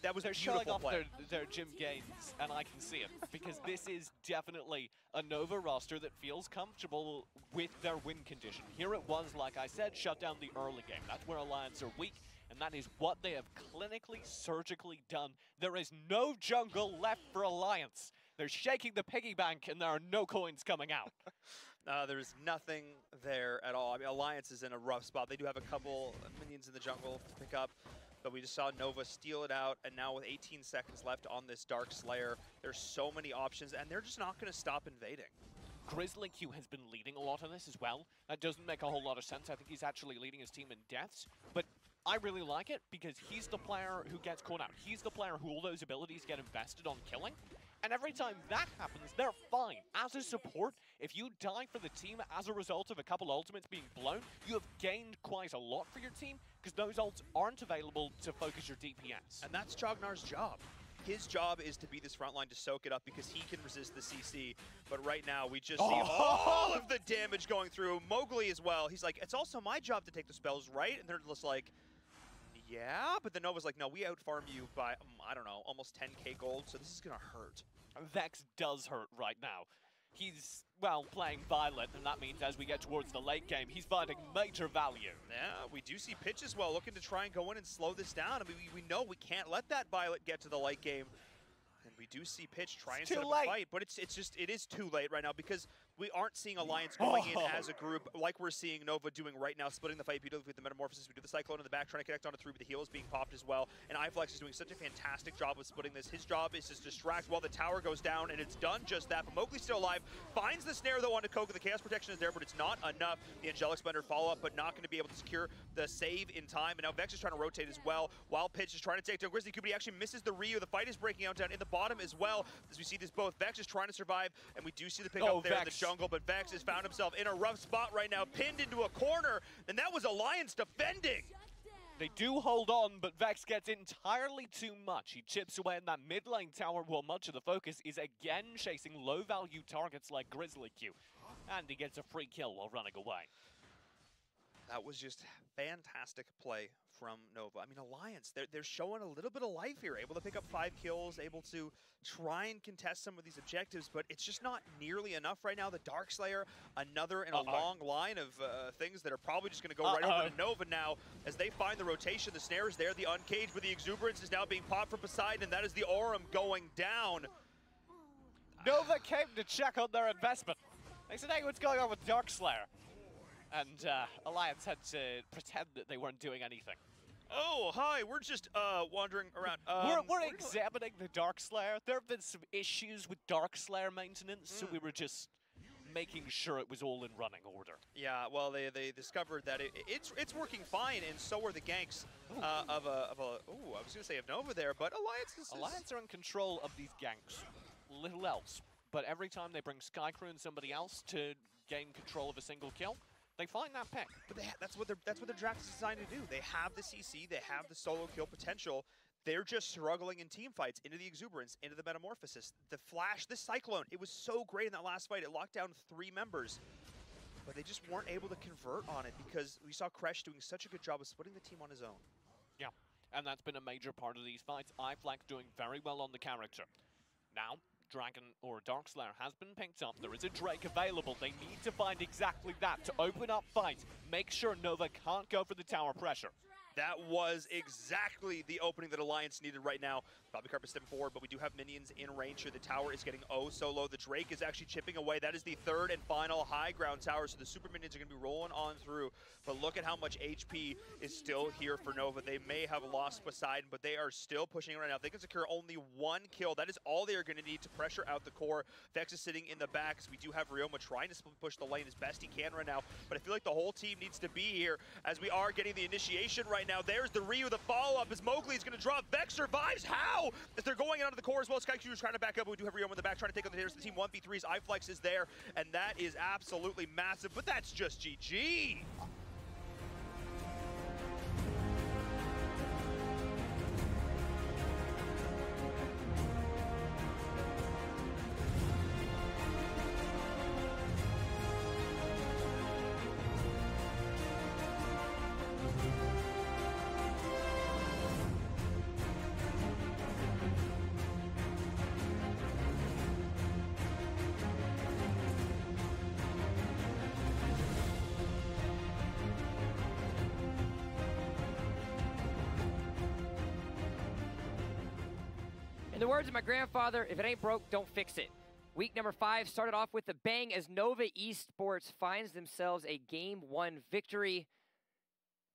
[SPEAKER 6] That was
[SPEAKER 5] They're
[SPEAKER 6] a
[SPEAKER 5] showing
[SPEAKER 6] beautiful
[SPEAKER 5] off
[SPEAKER 6] play.
[SPEAKER 5] their gym gains, and I can see it because this is definitely a Nova roster that feels comfortable with their win condition. Here it was, like I said, shut down the early game. That's where Alliance are weak, and that is what they have clinically, surgically done. There is no jungle left for Alliance. They're shaking the piggy bank, and there are no coins coming out.
[SPEAKER 6] There's nothing there at all. I mean, Alliance is in a rough spot. They do have a couple minions in the jungle to pick up, but we just saw Nova steal it out, and now with 18 seconds left on this Dark Slayer, there's so many options, and they're just not going to stop invading.
[SPEAKER 5] Grizzly Q has been leading a lot of this as well. That doesn't make a whole lot of sense. I think he's actually leading his team in deaths, but I really like it because he's the player who gets caught out. He's the player who all those abilities get invested on killing. And every time that happens, they're fine. As a support, if you die for the team as a result of a couple ultimates being blown, you have gained quite a lot for your team because those ults aren't available to focus your DPS.
[SPEAKER 6] And that's Chognar's job. His job is to be this front line to soak it up because he can resist the CC. But right now, we just see all of the damage going through. Mowgli as well. He's like, it's also my job to take the spells, right? And they're just like, yeah, but then Nova's like, no, we outfarm you by, I don't know, almost 10k gold, so this is going to hurt.
[SPEAKER 5] Vex does hurt right now. He's, well, playing Violet, and that means as we get towards the late game, he's finding major value.
[SPEAKER 6] Yeah, we do see Pitch as well, looking to try and go in and slow this down. I mean, we know we can't let that Violet get to the late game. And we do see Pitch try and set up a fight, but it is too late right now because we aren't seeing Alliance going in as a group like we're seeing Nova doing right now, splitting the fight beautifully with the Metamorphosis. We do the Cyclone in the back, trying to connect onto 3, but the heal is being popped as well. And iFlex is doing such a fantastic job with splitting this. His job is to distract while the tower goes down, and it's done just that. But Mowgli's still alive, finds the snare though onto Coco. The Chaos Protection is there, but it's not enough. The Angelic Splendor follow-up, but not going to be able to secure the save in time. And now Vex is trying to rotate as well, while Pitch is trying to take down Grizzly Q, but he actually misses the Ryu. The fight is breaking out down in the bottom as well. As we see this both, Vex is trying to survive, and we do see the pick up there in the jungle, but Vex has found himself in a rough spot right now, pinned into a corner, and that was Alliance defending.
[SPEAKER 5] They do hold on, but Vex gets entirely too much. He chips away in that mid lane tower while much of the focus is again chasing low-value targets like Grizzly Q. And he gets a free kill while running away.
[SPEAKER 6] That was just fantastic play from Nova. I mean, Alliance, they're showing a little bit of life here, able to pick up 5 kills, able to try and contest some of these objectives, but it's just not nearly enough right now. The Darkslayer, another in a long line of things that are probably just going to go right over to Nova now as they find the rotation. The snare is there, the Uncaged with the Exuberance is now being popped from Poseidon, and that is the Aurum going down.
[SPEAKER 5] Nova came to check on their investment. They said, hey, what's going on with Darkslayer? And Alliance had to pretend that they weren't doing anything.
[SPEAKER 6] Oh, hi, we're just wandering around.
[SPEAKER 5] We're examining the Darkslayer. There have been some issues with Darkslayer maintenance, so we were just making sure it was all in running order.
[SPEAKER 6] Yeah, well, they discovered that it's working fine, and so are the ganks I was gonna say of Nova there, but
[SPEAKER 5] Alliance are in control of these ganks. Little else, but every time they bring Skycrew and somebody else to gain control of a single kill, They find that pick.
[SPEAKER 6] But that's what their draft is designed to do. They have the CC, they have the solo kill potential. They're just struggling in team fights, into the Exuberance, into the Metamorphosis. The Flash, the Cyclone, it was so great in that last fight. It locked down 3 members. But they just weren't able to convert on it because we saw Kresh doing such a good job of splitting the team on his own.
[SPEAKER 5] Yeah, and that's been a major part of these fights. iFlex doing very well on the character. Now, Dragon or Darkslayer has been picked up. There is a Drake available. They need to find exactly that to open up fights. Make sure Nova can't go for the tower pressure.
[SPEAKER 6] That was exactly the opening that Alliance needed right now. Bobby Carp is stepping forward, but we do have minions in range here. The tower is getting oh so low. The Drake is actually chipping away. That is the 3rd and final high ground tower, so the super minions are going to be rolling on through. But look at how much HP is still here for Nova. They may have lost Poseidon, but they are still pushing right now. If they can secure only 1 kill, that is all they are going to need to pressure out the core. Vex is sitting in the back, so we do have Ryoma trying to push the lane as best he can right now. But I feel like the whole team needs to be here as we are getting the initiation right now. There's the Ryu, the follow-up as Mowgli is going to drop. Vex survives. How? As they're going out of the core as well. SkyQ is trying to back up. We do have Ryoma in the back trying to take on the team 1v3s. iFlex is there, and that is absolutely massive, but that's just GG.
[SPEAKER 4] In the words of my grandfather, if it ain't broke, don't fix it. Week number 5 started off with a bang as Nova Esports finds themselves a Game 1 victory.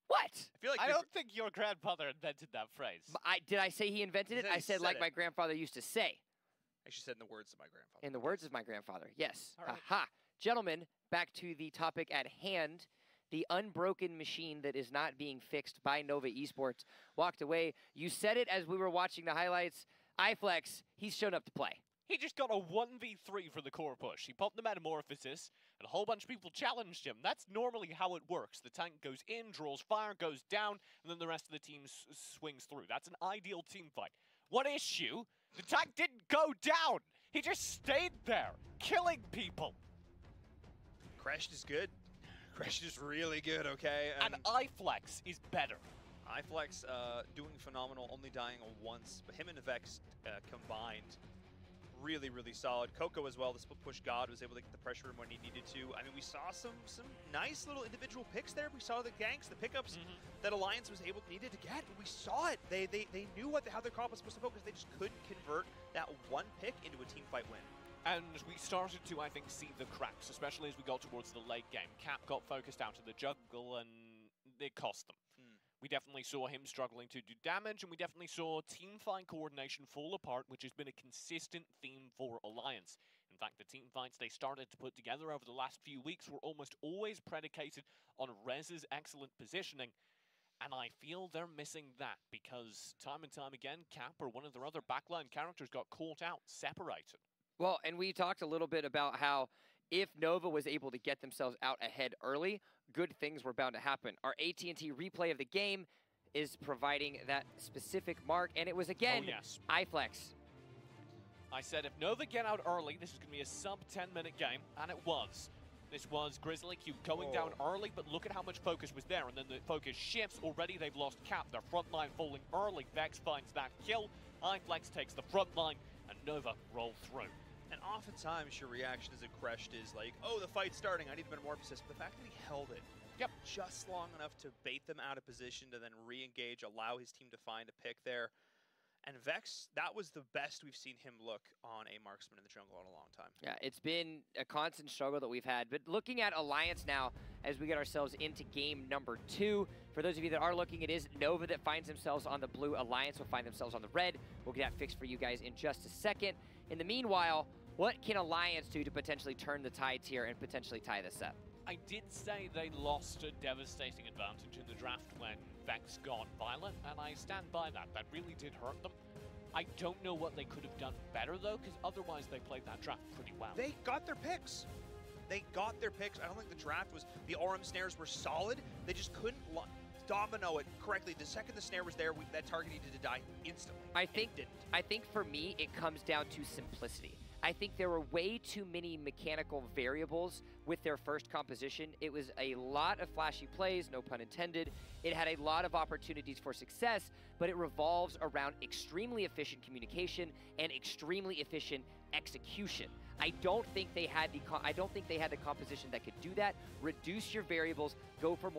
[SPEAKER 4] What?
[SPEAKER 6] I feel like
[SPEAKER 5] I don't think your grandfather invented that phrase.
[SPEAKER 4] Did I say he invented it?
[SPEAKER 6] He
[SPEAKER 4] I said
[SPEAKER 6] said
[SPEAKER 4] like
[SPEAKER 6] it.
[SPEAKER 4] my grandfather used to say.
[SPEAKER 6] I actually said in the words of my grandfather.
[SPEAKER 4] In the words of my grandfather, yes.
[SPEAKER 5] All right.
[SPEAKER 4] Aha. Gentlemen, back to the topic at hand. The unbroken machine that is not being fixed by Nova Esports walked away. You said it as we were watching the highlights. iFlex, he's shown up to play.
[SPEAKER 5] He just got a 1v3 for the core push. He popped the Metamorphosis, and a whole bunch of people challenged him. That's normally how it works. The tank goes in, draws fire, goes down, and then the rest of the team swings through. That's an ideal team fight. One issue, the tank didn't go down. He just stayed there, killing people.
[SPEAKER 6] Kresh is good. Kresh is really good, okay?
[SPEAKER 5] And iFlex is better.
[SPEAKER 6] iFlex doing phenomenal, only dying once, but him and Vex combined, really, really solid. Coco as well, the split push god, was able to get the pressure in when he needed to. I mean, we saw some nice little individual picks there. We saw the ganks, the pickups that Alliance was needed to get. We saw it. They knew how their comp was supposed to focus. They just couldn't convert that one pick into a team fight win.
[SPEAKER 5] And we started to, I think, see the cracks, especially as we got towards the late game. Cap got focused out of the jungle, and it cost them. We definitely saw him struggling to do damage, and we definitely saw team fight coordination fall apart, which has been a consistent theme for Alliance. In fact, the team fights they started to put together over the last few weeks were almost always predicated on Rez's excellent positioning, and I feel they're missing that because time and time again, Cap or one of their other backline characters got caught out, separated.
[SPEAKER 4] Well, and we talked a little bit about how if Nova was able to get themselves out ahead early, good things were bound to happen. Our AT&T replay of the game is providing that specific mark, and it was again iFlex.
[SPEAKER 5] I said if Nova get out early, this is going to be a sub-10-minute game, and it was. This was Grizzly Q going down early, but look at how much focus was there, and then the focus shifts. Already they've lost Cap, their front line falling early. Vex finds that kill, iFlex takes the front line, and Nova roll through.
[SPEAKER 6] And oftentimes your reaction as a Kresh is like, oh, the fight's starting, I need a Metamorphosis. But the fact that he held it just long enough to bait them out of position to then re-engage, allow his team to find a pick there. And Vex, that was the best we've seen him look on a marksman in the jungle in a long time.
[SPEAKER 4] Yeah, it's been a constant struggle that we've had. But looking at Alliance now, as we get ourselves into game number 2, for those of you that are looking, it is Nova that finds themselves on the blue. Alliance will find themselves on the red. We'll get that fixed for you guys in just a second. In the meanwhile, what can Alliance do to potentially turn the tides here and potentially tie this up?
[SPEAKER 5] I did say they lost a devastating advantage in the draft when Vex got Violet, and I stand by that. That really did hurt them. I don't know what they could have done better, though, because otherwise they played that draft pretty well.
[SPEAKER 6] They got their picks. They got their picks. I don't think the draft was, the RM snares were solid. They just couldn't domino it correctly. The second the snare was there, that target needed to die instantly.
[SPEAKER 4] I think for me, it comes down to simplicity. I think there were way too many mechanical variables with their first composition. It was a lot of flashy plays, no pun intended. It had a lot of opportunities for success, but it revolves around extremely efficient communication and extremely efficient execution. I don't think they had the composition that could do that. Reduce your variables, go for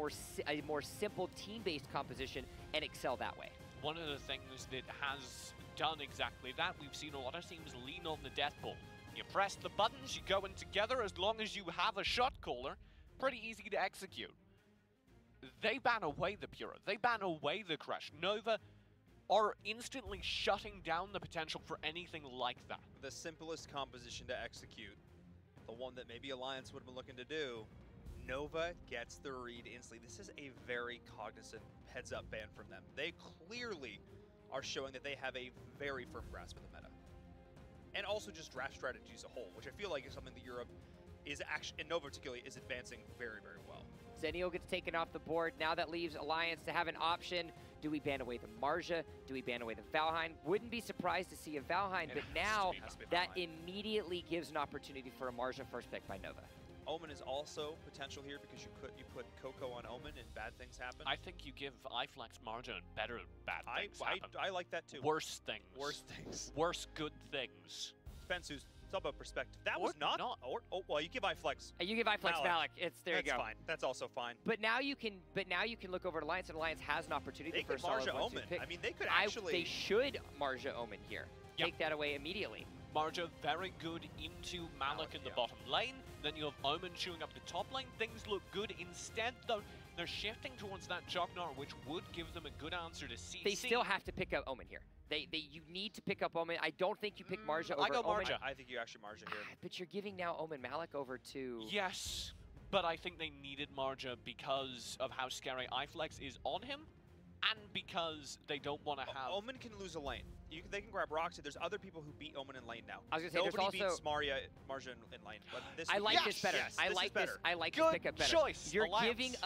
[SPEAKER 4] a more simple team-based composition, and excel that way.
[SPEAKER 5] One of the things that has done exactly that, we've seen a lot of teams lean on the death ball. You press the buttons, you go in together, as long as you have a shot caller, pretty easy to execute. They ban away the Pura, they ban away the Crash. Nova are instantly shutting down the potential for anything like that.
[SPEAKER 6] The simplest composition to execute, the one that maybe Alliance would have been looking to do, Nova gets the read instantly. This is a very cognizant heads-up ban from them. They clearly are showing that they have a very firm grasp of the meta. And also just draft strategy as a whole, which I feel like is something that Europe is actually, and Nova particularly, is advancing very, very well.
[SPEAKER 4] Zenio gets taken off the board. Now that leaves Alliance to have an option. Do we ban away the Marja? Do we ban away the Valheim? Wouldn't be surprised to see a Valheim, but now that immediately gives an opportunity for a Marja first pick by Nova.
[SPEAKER 6] Omen is also potential here because you put Coco on Omen and bad things happen.
[SPEAKER 5] I think you give iFlex Marja and better bad things happen.
[SPEAKER 6] I like that too.
[SPEAKER 5] Worse things.
[SPEAKER 6] Worse things.
[SPEAKER 5] Worse good things.
[SPEAKER 6] Depends it's all about perspective. That was not. Oh, well, you give iFlex.
[SPEAKER 4] You give iFlex Malik. There you go.
[SPEAKER 6] That's fine. That's also fine.
[SPEAKER 4] But now you can look over at Alliance, and Alliance has an opportunity for a solid
[SPEAKER 6] Marja Omen.
[SPEAKER 4] pick.
[SPEAKER 6] I mean, they could actually.
[SPEAKER 4] They should Marja Omen here.
[SPEAKER 5] Yep.
[SPEAKER 4] Take that away immediately.
[SPEAKER 5] Marja very good into Malik in the bottom lane. Then you have Omen chewing up the top lane. Things look good. Instead, though, they're shifting towards that Jognar, which would give them a good answer to CC.
[SPEAKER 4] They still have to pick up Omen here. You need to pick up Omen. I don't think you pick Marja over
[SPEAKER 5] I go
[SPEAKER 4] Omen.
[SPEAKER 5] Marja.
[SPEAKER 6] I think you actually Marja here.
[SPEAKER 4] But you're giving now Omen Malik over to...
[SPEAKER 5] Yes, but I think they needed Marja because of how scary iFlex is on him, and because they don't want to have...
[SPEAKER 6] Omen can lose a lane. They can grab Roxy. There's other people who beat Omen in lane now.
[SPEAKER 4] I was gonna say,
[SPEAKER 6] nobody
[SPEAKER 4] there's also...
[SPEAKER 6] beats Marja in lane. But this
[SPEAKER 4] I like this better.
[SPEAKER 6] Yes,
[SPEAKER 4] I like this. I like this
[SPEAKER 5] good
[SPEAKER 4] pickup better.
[SPEAKER 5] choice.
[SPEAKER 4] You're
[SPEAKER 5] Alliance.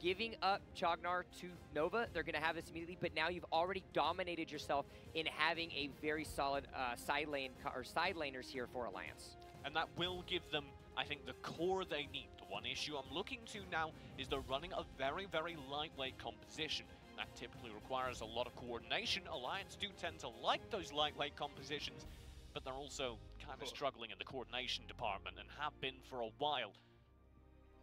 [SPEAKER 4] giving up Jognar to Nova. They're gonna have this immediately, but now you've already dominated yourself in having a very solid side laners here for Alliance.
[SPEAKER 5] And that will give them, I think, the core they need. The one issue I'm looking to now is they're running a very, very lightweight composition. That typically requires a lot of coordination. Alliance do tend to like those lightweight compositions, but they're also kind of struggling in the coordination department and have been for a while.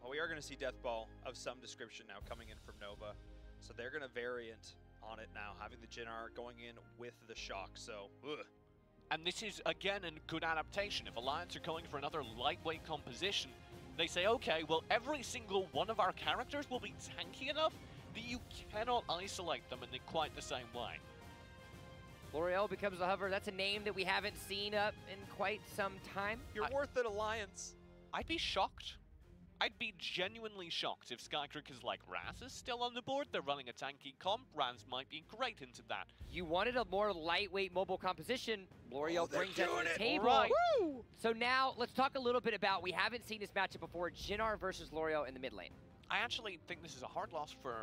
[SPEAKER 6] Well, we are going to see Death Ball of some description now coming in from Nova. So they're going to variant on it now, having the Jhinnar going in with the Shock. So, ugh.
[SPEAKER 5] And this is, again, a good adaptation. If Alliance are going for another lightweight composition, they say, okay, well, every single one of our characters will be tanky enough that you cannot isolate them in quite the same way.
[SPEAKER 4] L'Oreal becomes the hover. That's a name that we haven't seen up in quite some time.
[SPEAKER 6] You're worth it, Alliance.
[SPEAKER 5] I'd be shocked. I'd be genuinely shocked if Skycrookers like Raz is still on the board. They're running a tanky comp. Raz might be great into that.
[SPEAKER 4] You wanted a more lightweight mobile composition. L'Oreal brings that to the table.
[SPEAKER 5] Right.
[SPEAKER 4] Woo! So now let's talk a little bit about, we haven't seen this matchup before, Jhinnar versus L'Oreal in the mid lane.
[SPEAKER 5] I actually think this is a hard loss for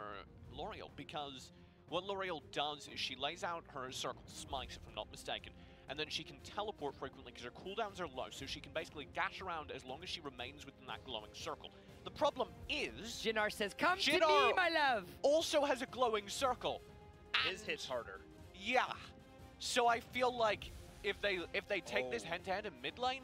[SPEAKER 5] L'Oreal because what L'Oreal does is she lays out her circle, Smite if I'm not mistaken, and then she can teleport frequently because her cooldowns are low, so she can basically dash around as long as she remains within that glowing circle. The problem is...
[SPEAKER 4] Jhinnar says, come to me,
[SPEAKER 5] Jhinnar
[SPEAKER 4] my love!
[SPEAKER 5] also has a glowing circle.
[SPEAKER 6] His hits harder.
[SPEAKER 5] Yeah. So I feel like if they take this hand-to-hand in mid lane,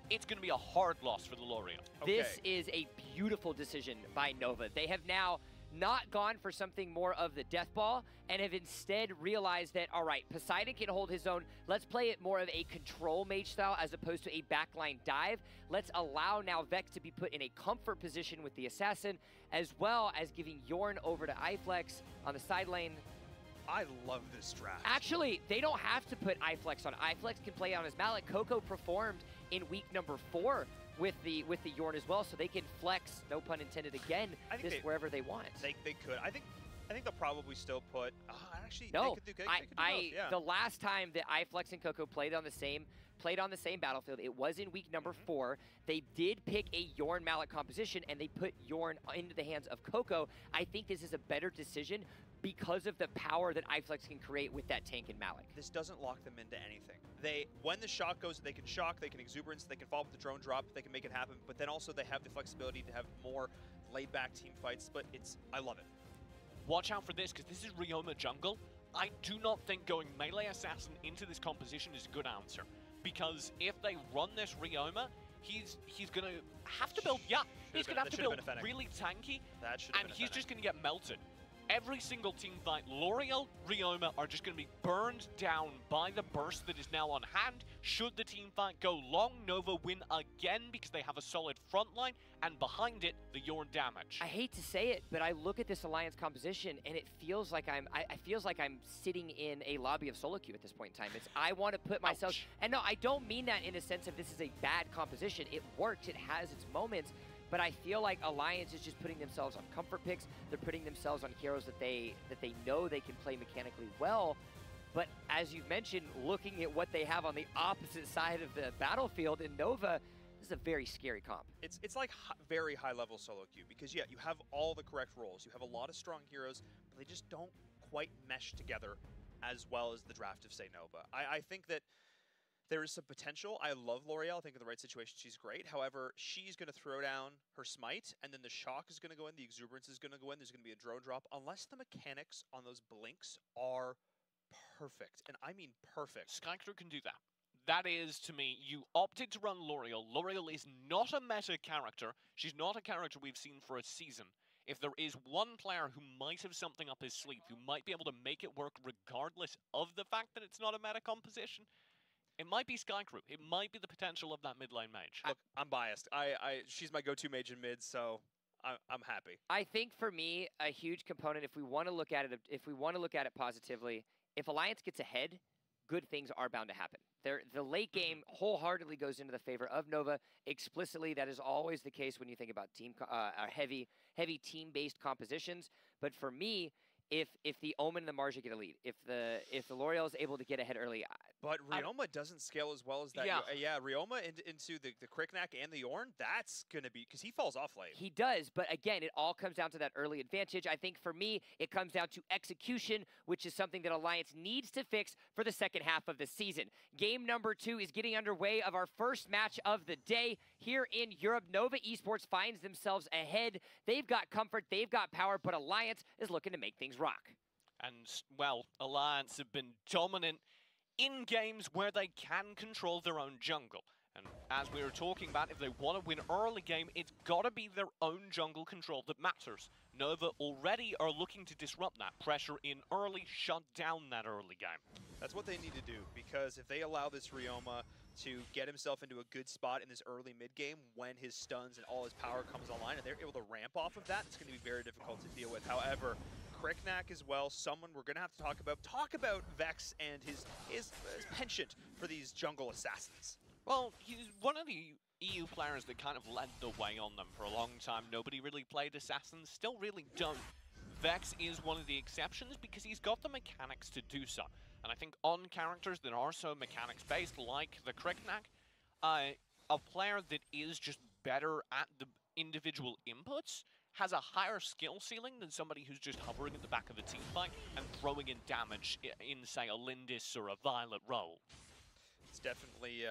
[SPEAKER 5] it's going to be a hard loss for the L'Oreal.
[SPEAKER 4] This is a beautiful decision by Nova. They have now not gone for something more of the death ball and have instead realized that, all right, Poseidon can hold his own. Let's play it more of a control mage style as opposed to a backline dive. Let's allow now Vex to be put in a comfort position with the assassin, as well as giving Yorn over to iFlex on the side lane.
[SPEAKER 6] I love this draft.
[SPEAKER 4] Actually, they don't have to put iFlex on. iFlex can play on his Malik. Coco performed in week number 4 with the Yorn as well, so they can flex, no pun intended again, this wherever they want.
[SPEAKER 6] They could. I think they'll probably still put. Actually,
[SPEAKER 4] no.
[SPEAKER 6] they could do both, yeah.
[SPEAKER 4] The last time that iFlex and Coco played on the same played on the same battlefield. It was in week number 4. They did pick a Yorn Malik composition, and they put Yorn into the hands of Coco. I think this is a better decision because of the power that iFlex can create with that tank and Malik.
[SPEAKER 6] This doesn't lock them into anything. When the shock goes, they can shock, they can exuberance, they can follow up with the drone drop, they can make it happen, but then also they have the flexibility to have more laid-back team fights, but I love it.
[SPEAKER 5] Watch out for this, because this is Ryoma jungle. I do not think going melee assassin into this composition is a good answer, because if they run this Ryoma, he's gonna have to build, he's gonna have to build really tanky, and he's just gonna get melted. Every single team fight, L'Oreal, Ryoma are just going to be burned down by the burst that is now on hand. Should the team fight go long, Nova win again because they have a solid front line, and behind it, the Yorn damage.
[SPEAKER 4] I hate to say it, but I look at this Alliance composition, and it feels like I'm sitting in a lobby of solo queue at this point in time. I want to put myself, and no, I don't mean that in a sense of this is a bad composition. It works, it has its moments. But I feel like Alliance is just putting themselves on comfort picks. They're putting themselves on heroes that they know they can play mechanically well. But as you've mentioned, looking at what they have on the opposite side of the battlefield in Nova, this is a very scary comp.
[SPEAKER 6] It's like very high-level solo queue because, yeah, you have all the correct roles. You have a lot of strong heroes, but they just don't quite mesh together as well as the draft of, say, Nova. I think that there is some potential. I love L'Oreal. I think in the right situation, she's great. However, she's going to throw down her smite, and then the shock is going to go in, the exuberance is going to go in, there's going to be a drone drop. Unless the mechanics on those blinks are perfect, and I mean perfect.
[SPEAKER 5] SkyCrew can do that. That is, to me, you opted to run L'Oreal. L'Oreal is not a meta character. She's not a character we've seen for a season. If there is one player who might have something up his sleeve, who might be able to make it work regardless of the fact that it's not a meta composition, it might be SkyCrew. It might be the potential of that mid lane mage.
[SPEAKER 6] Look, I'm biased. She's my go-to mage in mid, so I'm happy.
[SPEAKER 4] I think for me, a huge component, if we want to look at it, positively, if Alliance gets ahead, good things are bound to happen. The late game wholeheartedly goes into the favor of Nova. Explicitly, that is always the case when you think about heavy team-based compositions. But for me, if the Omen and the Marja get a lead, if the L'Oreal is able to get ahead early.
[SPEAKER 6] But Ryoma doesn't scale as well as that.
[SPEAKER 5] Yeah,
[SPEAKER 6] Ryoma into the Kriknak and the Yorn, that's going to be, because he falls off late.
[SPEAKER 4] He does, but again, it all comes down to that early advantage. I think for me, it comes down to execution, which is something that Alliance needs to fix for the second half of the season. Game number 2 is getting underway of our first match of the day here in Europe. Nova Esports finds themselves ahead. They've got comfort, they've got power, but Alliance is looking to make things rock.
[SPEAKER 5] And, well, Alliance have been dominant in games where they can control their own jungle. And as we were talking about, if they want to win early game, it's got to be their own jungle control that matters. Nova already are looking to disrupt that. Pressure in early, shut down that early game.
[SPEAKER 6] That's what they need to do, because if they allow this Ryoma to get himself into a good spot in this early mid-game when his stuns and all his power comes online and they're able to ramp off of that, it's going to be very difficult to deal with. However, Kriknak as well, someone we're going to have to talk about Vex and his penchant for these jungle assassins.
[SPEAKER 5] Well, he's one of the EU players that kind of led the way on them for a long time. Nobody really played assassins, still really don't. Vex is one of the exceptions because he's got the mechanics to do so. And I think on characters that are so mechanics-based, like the Kriknak, a player that is just better at the individual inputs has a higher skill ceiling than somebody who's just hovering at the back of a team fight and throwing in damage in, say, a Lindis or a Violet role.
[SPEAKER 6] It's definitely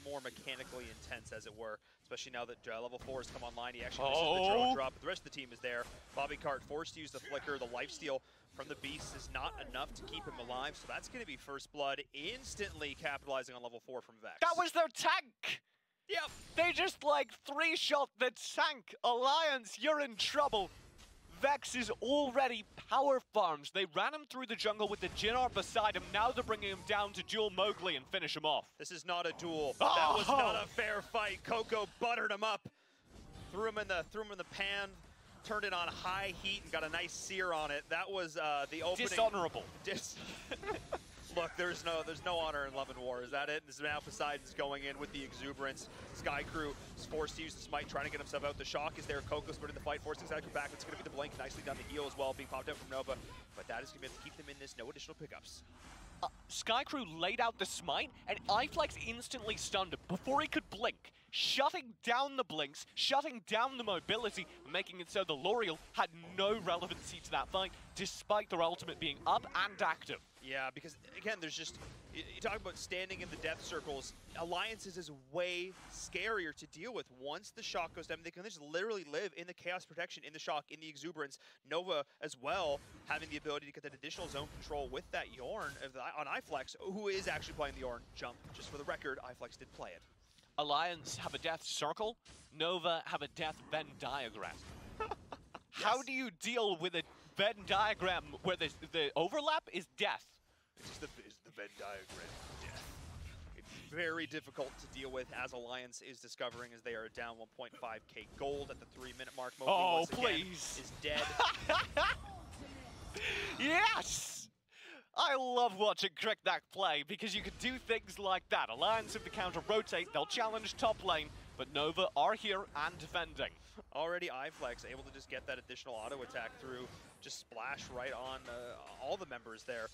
[SPEAKER 6] more mechanically intense, as it were, especially now that level 4 has come online. He actually misses the drone drop, but the rest of the team is there. Bobby Cart forced to use the flicker. The lifesteal from the Beast is not enough to keep him alive, so that's going to be first blood, instantly capitalizing on level 4 from Vex.
[SPEAKER 5] That was their tank!
[SPEAKER 6] Yep.
[SPEAKER 5] They just, like, 3-shot the tank. Alliance, you're in trouble. Vex is already power farms. They ran him through the jungle with the Jinnar beside him. Now they're bringing him down to duel Mowgli and finish him off.
[SPEAKER 6] This is not a duel. That was not a fair fight. Coco buttered him up, threw him in the pan, turned it on high heat and got a nice sear on it. That was the opening.
[SPEAKER 5] Dishonorable.
[SPEAKER 6] Look, there's no honor in Love and War. Is that it? This is now Poseidon's going in with the exuberance. SkyCrew is forced to use the smite, trying to get himself out. The shock is there. Coco's putting the fight, forcing SkyCrew back. It's going to be the blink, nicely done. The heal as well, being popped out from Nova. But that is going to be able to keep them in this. No additional pickups.
[SPEAKER 5] Skycrew laid out the smite, and iFlex instantly stunned him before he could blink, shutting down the blinks, shutting down the mobility, making it so the L'Oreal had no relevancy to that fight, despite their ultimate being up and active.
[SPEAKER 6] Yeah, because again, there's just, you talk about standing in the death circles, Alliances is way scarier to deal with. Once the shock goes down, they can just literally live in the chaos protection, in the shock, in the exuberance. Nova as well, having the ability to get that additional zone control with that Yorn on iFlex, who is actually playing the Yorn jump. Just for the record, iFlex did play it.
[SPEAKER 5] Alliance have a death circle, Nova have a death Venn diagram. How do you deal with a Venn diagram where the overlap is death?
[SPEAKER 6] It's the Venn diagram of death. It's very difficult to deal with, as Alliance is discovering, as they are down 1.5k gold at the 3-minute mark. Mowgli once again
[SPEAKER 5] Please.
[SPEAKER 6] is dead.
[SPEAKER 5] Yes! I love watching Kriknak play because you can do things like that. Alliance, if the counter rotate, they'll challenge top lane, but Nova are here and defending.
[SPEAKER 6] Already iFlex able to just get that additional auto attack through, just splash right on all the members there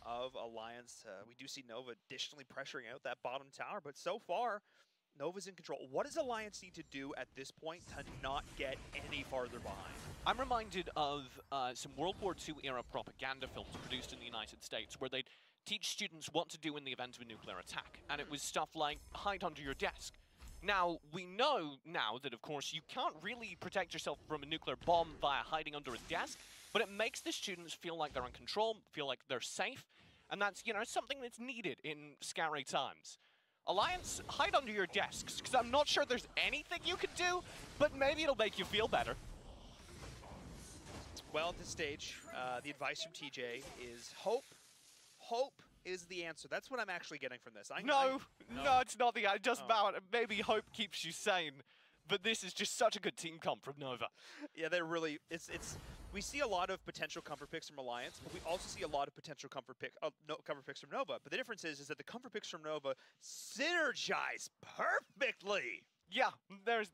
[SPEAKER 6] of Alliance. We do see Nova additionally pressuring out that bottom tower, but so far, Nova's in control. What does Alliance need to do at this point to not get any farther behind?
[SPEAKER 5] I'm reminded of some World War II era propaganda films produced in the United States where they'd teach students what to do in the event of a nuclear attack. And it was stuff like hide under your desk. Now, we know now that, of course, you can't really protect yourself from a nuclear bomb via hiding under a desk, but it makes the students feel like they're in control, feel like they're safe, and that's, you know, something that's needed in scary times. Alliance, hide under your desks, because I'm not sure there's anything you can do, but maybe it'll make you feel better.
[SPEAKER 6] Well, at this stage, the advice from TJ is hope. Hope is the answer. That's what I'm actually getting from this.
[SPEAKER 5] No, it's not the answer. Just about maybe hope keeps you sane. But this is just such a good team comp from Nova.
[SPEAKER 6] Yeah, they're really. We see a lot of potential comfort picks from Alliance, but we also see a lot of potential comfort picks from Nova. But the difference is that the comfort picks from Nova synergize perfectly.
[SPEAKER 5] Yeah,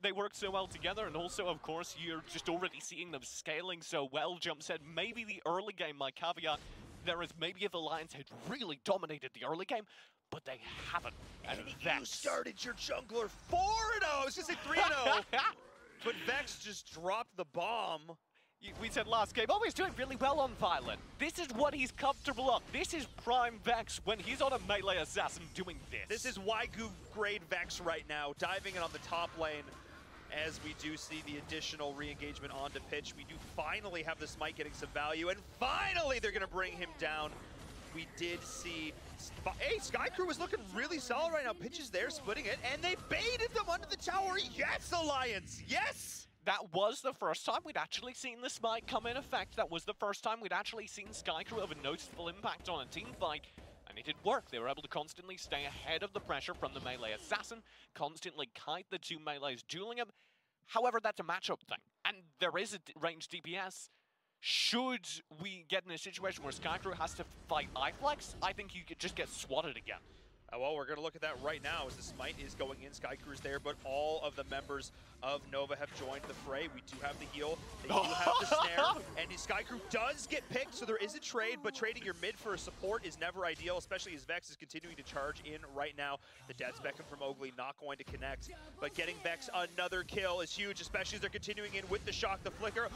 [SPEAKER 5] they work so well together, and also, of course, you're just already seeing them scaling so well. Jump said maybe the early game, my caveat, there is maybe if Alliance had really dominated the early game, but they haven't.
[SPEAKER 6] And you started your jungler 4-0. I was going to say 3-0. But Vex just dropped the bomb.
[SPEAKER 5] We said last game, oh, he's doing really well on Violet. This is what he's comfortable on. This is prime Vex when he's on a melee assassin doing this.
[SPEAKER 6] This is Waigu grade Vex right now, diving in on the top lane. As we do see the additional re-engagement onto pitch, we do finally have the smite getting some value, and finally they're going to bring him down. We did see, hey, Skycrew was looking really solid right now. Pitch is there, splitting it, and they baited them under the tower. Yes, Alliance, yes!
[SPEAKER 5] That was the first time we'd actually seen the smite come in effect. That was the first time we'd actually seen Skycrew have a noticeable impact on a team fight. And it did work. They were able to constantly stay ahead of the pressure from the melee assassin, constantly kite the two melees dueling him. However, that's a matchup thing. And there is a ranged DPS. Should we get in a situation where Skycrew has to fight iFlex, I think you could just get swatted again.
[SPEAKER 6] Well, we're going to look at that right now as the smite is going in. Skycrew's there, but all of the members of Nova have joined the fray. We do have the heal, they do have the snare, and Skycrew does get picked, so there is a trade, but trading your mid for a support is never ideal, especially as Vex is continuing to charge in right now. The Death's Beckon from Mowgli not going to connect, but getting Vex another kill is huge, especially as they're continuing in with the shock, the flicker.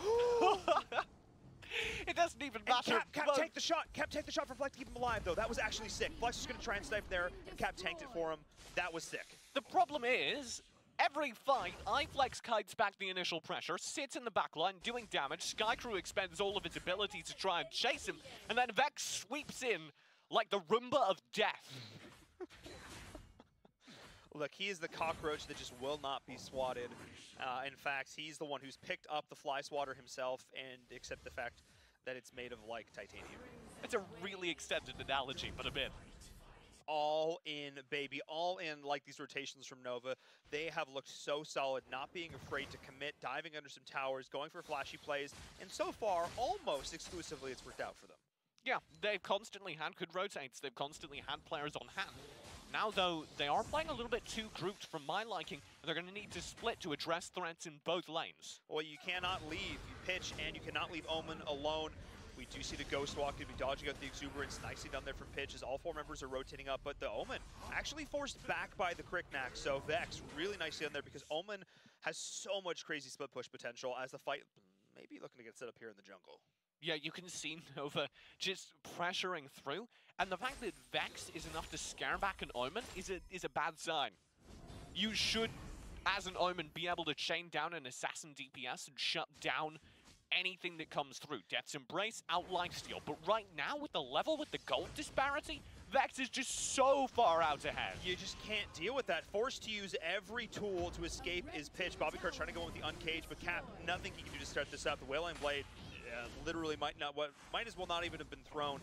[SPEAKER 5] It doesn't even matter.
[SPEAKER 6] Cap take the shot. Cap take the shot for Flex to keep him alive, though. That was actually sick. Flex was going to try and snipe there, and Cap tanked it for him. That was sick.
[SPEAKER 5] The problem is, every fight, iFlex kites back the initial pressure, sits in the backline doing damage. Skycrew expends all of its ability to try and chase him, and then Vex sweeps in like the Roomba of death.
[SPEAKER 6] Look, he is the cockroach that just will not be swatted. In fact, he's the one who's picked up the fly swatter himself, and accept the fact that it's made of, like, titanium.
[SPEAKER 5] It's a really extended analogy, but a bit.
[SPEAKER 6] All in, baby. All in, like these rotations from Nova. They have looked so solid, not being afraid to commit, diving under some towers, going for flashy plays, and so far, almost exclusively, it's worked out for them.
[SPEAKER 5] Yeah, they've constantly had good rotates. They've constantly had players on hand. Now, though, they are playing a little bit too grouped from my liking, and they're going to need to split to address threats in both lanes.
[SPEAKER 6] Well, you cannot leave Pitch, and you cannot leave Omen alone. We do see the Ghost Walk to be dodging out the Exuberance nicely down there from pitch as all 4 members are rotating up, but the Omen actually forced back by the Kriknak, so Vex really nicely on there because Omen has so much crazy split push potential as the fight may be looking to get set up here in the jungle.
[SPEAKER 5] Yeah, you can see Nova just pressuring through, and the fact that Vex is enough to scare back an Omen is a bad sign. You should, as an Omen, be able to chain down an Assassin DPS and shut down anything that comes through. Death's Embrace, out lifesteal, but right now with the level, with the gold disparity, Vex is just so far out ahead.
[SPEAKER 6] You just can't deal with that. Forced to use every tool to escape his pitch. Bobby Card trying to go with the Uncaged, but Cap, nothing he can do to start this up. The Wailing Blade literally might as well not even have been thrown.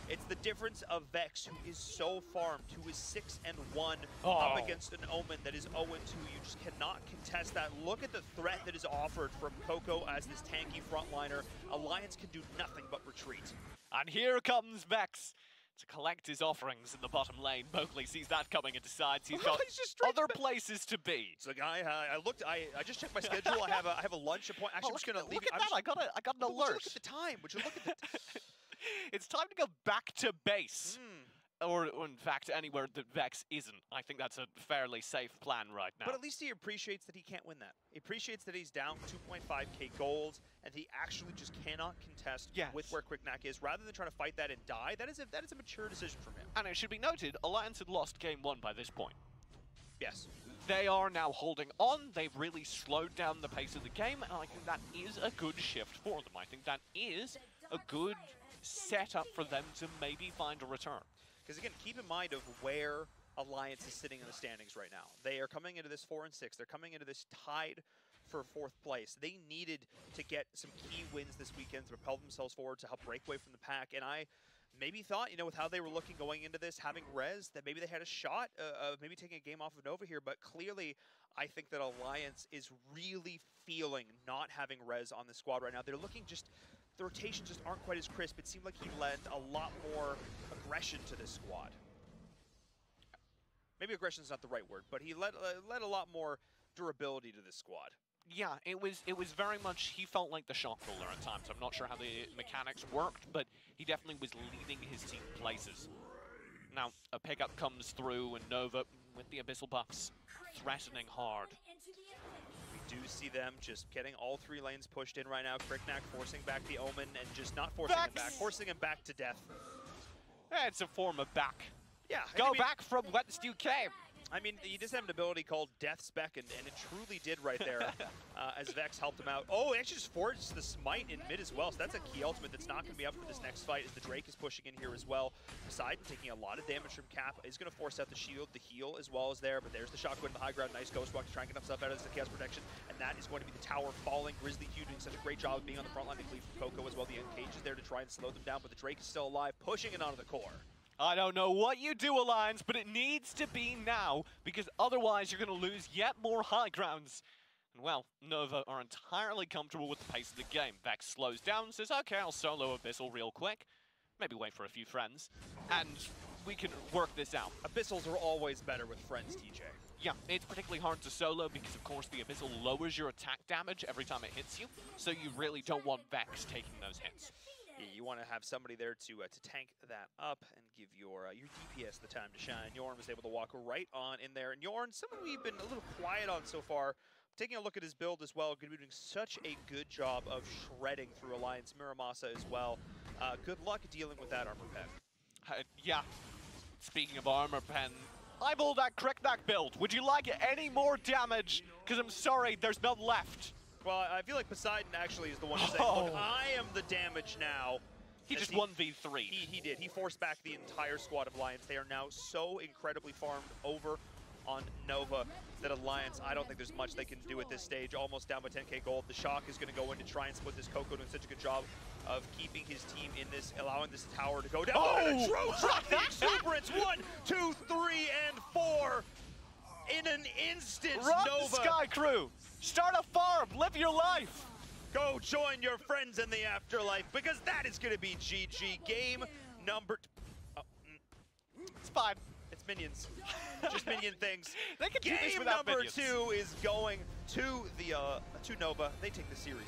[SPEAKER 6] It's the difference of Vex, who is so farmed, who is 6-1, up against an Omen that is 0-2. You just cannot contest that. Look at the threat that is offered from Coco as this tanky frontliner. Alliance can do nothing but retreat.
[SPEAKER 5] And here comes Vex to collect his offerings in the bottom lane. Mowgli sees that coming and decides he's got other places to be.
[SPEAKER 6] So, guy, I just checked my schedule. I have a lunch appointment. Actually, I'm just gonna leave.
[SPEAKER 5] Look at that! I got an alert.
[SPEAKER 6] Would you look at the time? Would you look at the?
[SPEAKER 5] It's time to go back to base. Or, in fact, anywhere that Vex isn't. I think that's a fairly safe plan right now.
[SPEAKER 6] But at least he appreciates that he can't win that. He appreciates that he's down 2.5k gold, and he actually just cannot contest with where Kriknak is. Rather than trying to fight that and die, that is a mature decision from him.
[SPEAKER 5] And it should be noted, Alliance had lost game 1 by this point.
[SPEAKER 6] Yes.
[SPEAKER 5] They are now holding on. They've really slowed down the pace of the game, and I think that is a good shift for them. I think that is a good setup for them to maybe find a return.
[SPEAKER 6] Because again, keep in mind of where Alliance is sitting in the standings right now. They are coming into this 4-6. They're coming into this tied for 4th place. They needed to get some key wins this weekend to propel themselves forward to help break away from the pack. And I maybe thought, you know, with how they were looking going into this, having Rez, that maybe they had a shot of maybe taking a game off of Nova here. But clearly, I think that Alliance is really feeling not having Rez on the squad right now. They're looking just... The rotations just aren't quite as crisp. It seemed like he lent a lot more aggression to this squad. Maybe aggression is not the right word, but he led a lot more durability to this squad.
[SPEAKER 5] Yeah, it was very much, he felt like the shot caller at times. I'm not sure how the mechanics worked, but he definitely was leading his team places. Now, a pickup comes through, and Nova, with the Abyssal buffs, threatening hard.
[SPEAKER 6] Do see them just getting all 3 lanes pushed in right now. Kriknak forcing back the Omen and just not forcing him back, forcing him back to death.
[SPEAKER 5] It's a form of back.
[SPEAKER 6] Yeah.
[SPEAKER 5] Go back from whence you came.
[SPEAKER 6] I mean, he does have an ability called Death Spec, and it truly did right there as Vex helped him out. Oh, it actually just forged the Smite in mid as well, so that's a key ultimate that's not going to be up for this next fight as the Drake is pushing in here as well. Poseidon taking a lot of damage from Cap is going to force out the shield, the heal as well as there, but there's the shotgun in the high ground. Nice Ghost Walk to try and get himself out of the Chaos Protection, and that is going to be the tower falling. Grizzly Q doing such a great job of being on the front line to cleave from Coco as well. The Uncaged is there to try and slow them down, but the Drake is still alive, pushing it onto the core.
[SPEAKER 5] I don't know what you do, Alliance, but it needs to be now, because otherwise you're going to lose yet more high grounds. And well, Nova are entirely comfortable with the pace of the game. Vex slows down, says, okay, I'll solo Abyssal real quick. Maybe wait for a few friends, and we can work this out.
[SPEAKER 6] Abyssals are always better with friends, TJ.
[SPEAKER 5] Yeah, it's particularly hard to solo because, of course, the Abyssal lowers your attack damage every time it hits you, so you really don't want Vex taking those hits.
[SPEAKER 6] Yeah, you want to have somebody there to tank that up and give your DPS the time to shine. Yorn was able to walk right on in there. And Yorn, someone we've been a little quiet on so far, taking a look at his build as well, going to be doing such a good job of shredding through Alliance. Miramasa as well. Good luck dealing with that armor pen.
[SPEAKER 5] Yeah, speaking of armor pen, eyeball that Kriknak build. Would you like any more damage? Because I'm sorry, there's none left.
[SPEAKER 6] Well, I feel like Poseidon actually is the one who's saying, look, I am the damage now.
[SPEAKER 5] He just 1v3.
[SPEAKER 6] He did. He forced back the entire squad of Alliance. They are now so incredibly farmed over on Nova that Alliance, I don't think there's much they can do at this stage. Almost down by 10k gold. The Shock is going to go in to try and split this. Coco doing such a good job of keeping his team in this, allowing this tower to go down. Oh, and a True Drop the Exuberance. 1, 2, 3, and 4. In an instant,
[SPEAKER 5] Run,
[SPEAKER 6] Nova.
[SPEAKER 5] Sky Crew! Start a farm! Live your life!
[SPEAKER 6] Go join your friends in the afterlife, because that is going to be GG. Game number...
[SPEAKER 5] It's fine.
[SPEAKER 6] It's minions. Just minion things.
[SPEAKER 5] They can do this without minions.
[SPEAKER 6] Game number 2 is going to the to Nova. They take the series 2-0.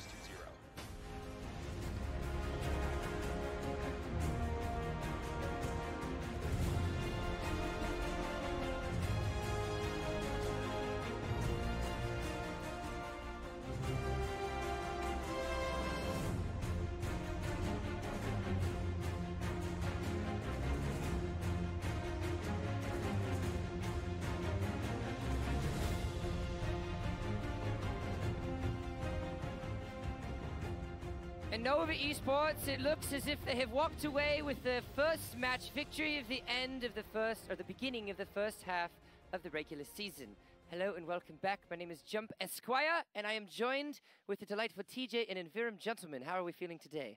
[SPEAKER 4] And Nova Esports, it looks as if they have walked away with the first match victory of the end of the the beginning of the first half of the regular season. Hello and welcome back. My name is Jump Esquire, and I am joined with the delightful TJ and Envirum. Gentlemen, how are we feeling today?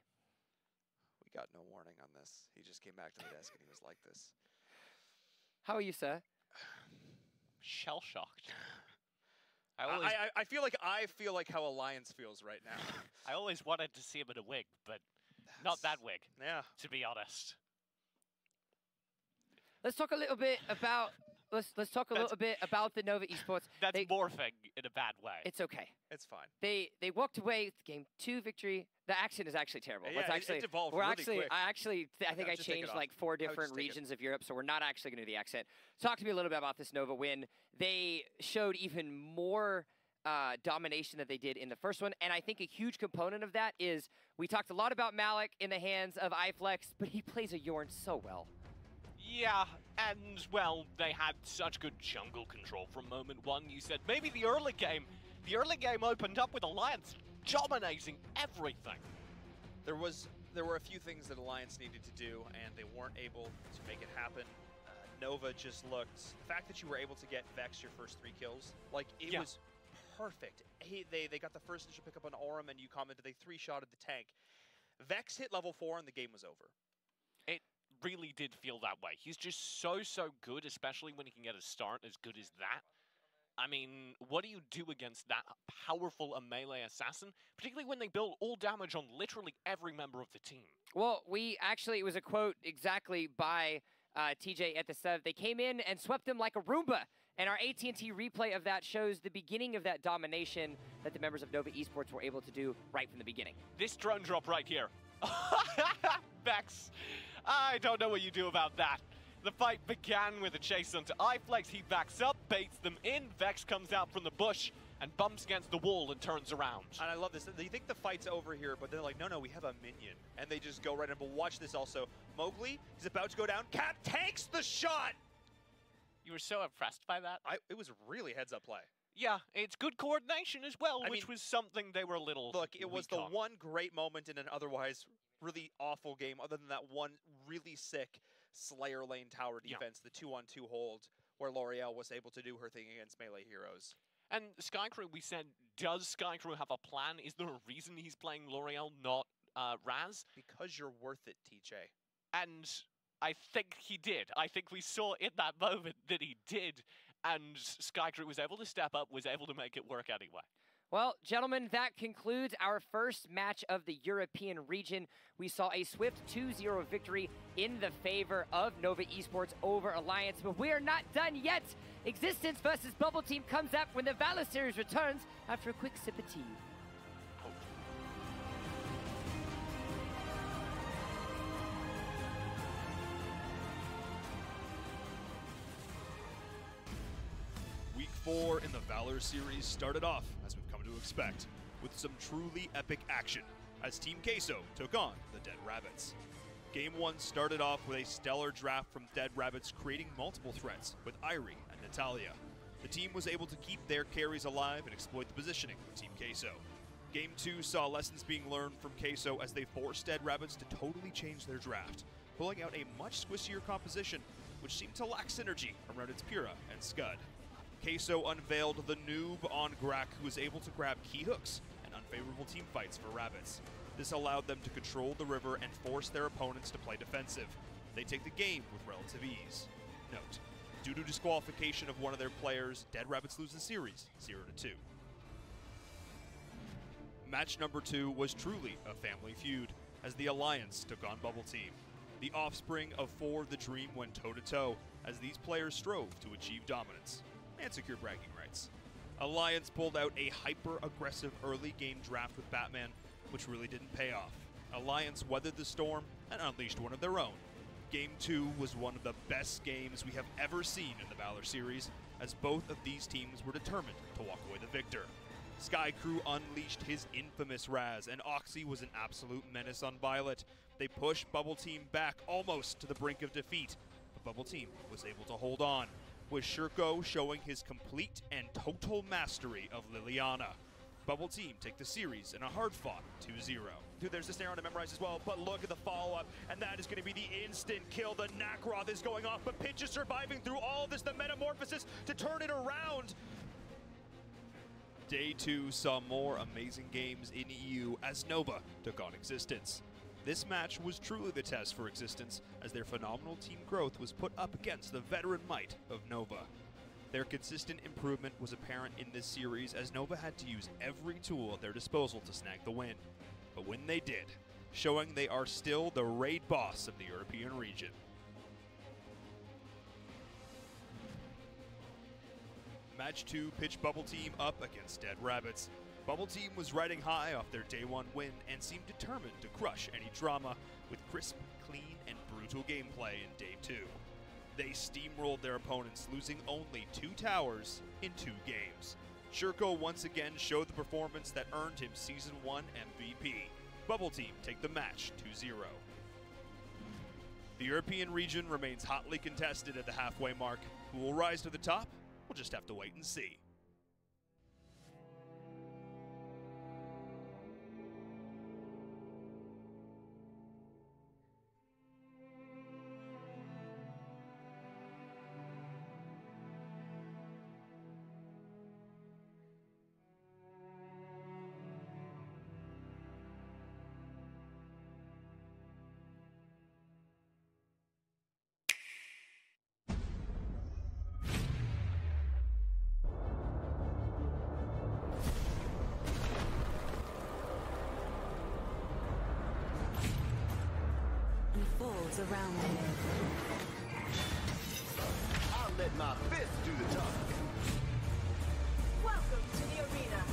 [SPEAKER 6] We got no warning on this. He just came back to the desk and he was like this.
[SPEAKER 4] How are you, sir?
[SPEAKER 5] Shell-shocked.
[SPEAKER 6] I feel like how Alliance feels right now.
[SPEAKER 5] I always wanted to see him in a wig, but not that wig,
[SPEAKER 6] Yeah.
[SPEAKER 5] to be honest.
[SPEAKER 4] Let's talk a little bit about let's talk a little bit about the Nova Esports.
[SPEAKER 5] That's morphing in a bad way.
[SPEAKER 4] It's okay.
[SPEAKER 6] It's fine.
[SPEAKER 4] They walked away with game 2 victory. The accent is actually terrible.
[SPEAKER 6] Yeah,
[SPEAKER 4] Let's actually,
[SPEAKER 6] it devolved
[SPEAKER 4] we're
[SPEAKER 6] really
[SPEAKER 4] actually,
[SPEAKER 6] quick.
[SPEAKER 4] I think I
[SPEAKER 6] just take it
[SPEAKER 4] changed
[SPEAKER 6] off.
[SPEAKER 4] like 4
[SPEAKER 6] just
[SPEAKER 4] different
[SPEAKER 6] take it.
[SPEAKER 4] regions of Europe, so we're not actually going to do the accent. Talk to me a little bit about this Nova win. They showed even more domination that they did in the first one, and I think a huge component of that is we talked a lot about Malik in the hands of iFlex, but he plays a Yorn so well.
[SPEAKER 5] Yeah, and, well, they had such good jungle control from moment 1. You said maybe the early game opened up with Alliance dominating everything.
[SPEAKER 6] There were a few things that Alliance needed to do, and they weren't able to make it happen. Nova just looked... The fact that you were able to get Vex your first 3 kills, like, it was perfect. They got the first initial pickup on Aurum, and you commented they 3-shotted the tank. Vex hit level 4, and the game was over.
[SPEAKER 5] It really did feel that way. He's just so good, especially when he can get a start as good as that. I mean, what do you do against that powerful a melee assassin, particularly when they build all damage on literally every member of the team?
[SPEAKER 4] Well, it was a quote exactly by TJ at the start. They came in and swept them like a Roomba, and our AT&T replay of that shows the beginning of that domination that the members of Nova Esports were able to do right from the beginning.
[SPEAKER 5] This drone drop right here. Vex, I don't know what you do about that. The fight began with a chase onto iFlex. He backs up, baits them in. Vex comes out from the bush and bumps against the wall and turns around.
[SPEAKER 6] And I love this. They think the fight's over here, but they're like, no, we have a minion. And they just go right in. But watch this also. Mowgli, he's about to go down. Cap takes the shot!
[SPEAKER 5] You were so impressed by that?
[SPEAKER 6] It was really heads-up play.
[SPEAKER 5] Yeah, it's good coordination as well,
[SPEAKER 6] I
[SPEAKER 5] which
[SPEAKER 6] mean,
[SPEAKER 5] was something they were a little
[SPEAKER 6] Look, it was
[SPEAKER 5] weak
[SPEAKER 6] the
[SPEAKER 5] on.
[SPEAKER 6] one great moment in an otherwise really awful game, other than that one really sick Slayer lane tower defense, the 2-on-2 hold, where L'Oreal was able to do her thing against melee heroes.
[SPEAKER 5] And Skycrew, we said, does Skycrew have a plan? Is there a reason he's playing L'Oreal, not Raz?
[SPEAKER 6] Because you're worth it, TJ.
[SPEAKER 5] And I think he did. I think we saw in that moment that he did, and Skycrew was able to step up, was able to make it work anyway.
[SPEAKER 4] Well, gentlemen, that concludes our first match of the European region. We saw a swift 2-0 victory in the favor of Nova Esports over Alliance, but we are not done yet. Existence versus Bubble Team comes up when the Valor Series returns after a quick sip of tea.
[SPEAKER 7] Week 4 in the Valor Series started off, as we've come to expect, with some truly epic action, as Team Queso took on the Dead Rabbits. Game 1 started off with a stellar draft from Dead Rabbits, creating multiple threats with Irie and Natalia. The team was able to keep their carries alive and exploit the positioning of Team Queso. Game 2 saw lessons being learned from Queso as they forced Dead Rabbits to totally change their draft, pulling out a much squissier composition, which seemed to lack synergy around its Pyrrha and Scud. Queso unveiled the noob on Grak, who was able to grab key hooks and unfavorable team fights for Rabbits. This allowed them to control the river and force their opponents to play defensive. They take the game with relative ease. Note, due to disqualification of one of their players, Dead Rabbits lose the series 0-2. Match number 2 was truly a family feud, as the Alliance took on Bubble Team. The offspring of 4 the Dream went toe-to-toe, as these players strove to achieve dominance and secure bragging rights. Alliance pulled out a hyper-aggressive early game draft with Batman, which really didn't pay off. Alliance weathered the storm and unleashed one of their own. Game 2 was one of the best games we have ever seen in the Valor Series, as both of these teams were determined to walk away the victor. Skycrew unleashed his infamous Raz, and Oxy was an absolute menace on Violet. They pushed Bubble Team back almost to the brink of defeat, but Bubble Team was able to hold on, with Shurko showing his complete and total mastery of Liliana. Bubble Team take the series in a hard-fought 2-0. who there's a snare on to memorize as well, but look at the follow-up, and that is going to be the instant kill. The Nakaroth is going off, but Pitch is surviving through all this, the Metamorphosis to turn it around. Day 2 saw more amazing games in EU as Nova took on Existence. This match was truly the test for Existence, as their phenomenal team growth was put up against the veteran might of Nova. Their consistent improvement was apparent in this series, as Nova had to use every tool at their disposal to snag the win. But when they did, showing they are still the raid boss of the European region. Match 2 pitched Bubble Team up against Dead Rabbits. Bubble Team was riding high off their Day 1 win and seemed determined to crush any drama with crisp, clean, and brutal gameplay in Day 2. They steamrolled their opponents, losing only 2 towers in 2 games. Shurko once again showed the performance that earned him Season 1 MVP. Bubble Team take the match 2-0. The European region remains hotly contested at the halfway mark. Who will rise to the top? We'll just have to wait and see.
[SPEAKER 2] Falls around me.
[SPEAKER 3] I'll let my fist do the talking.
[SPEAKER 2] Welcome to the arena.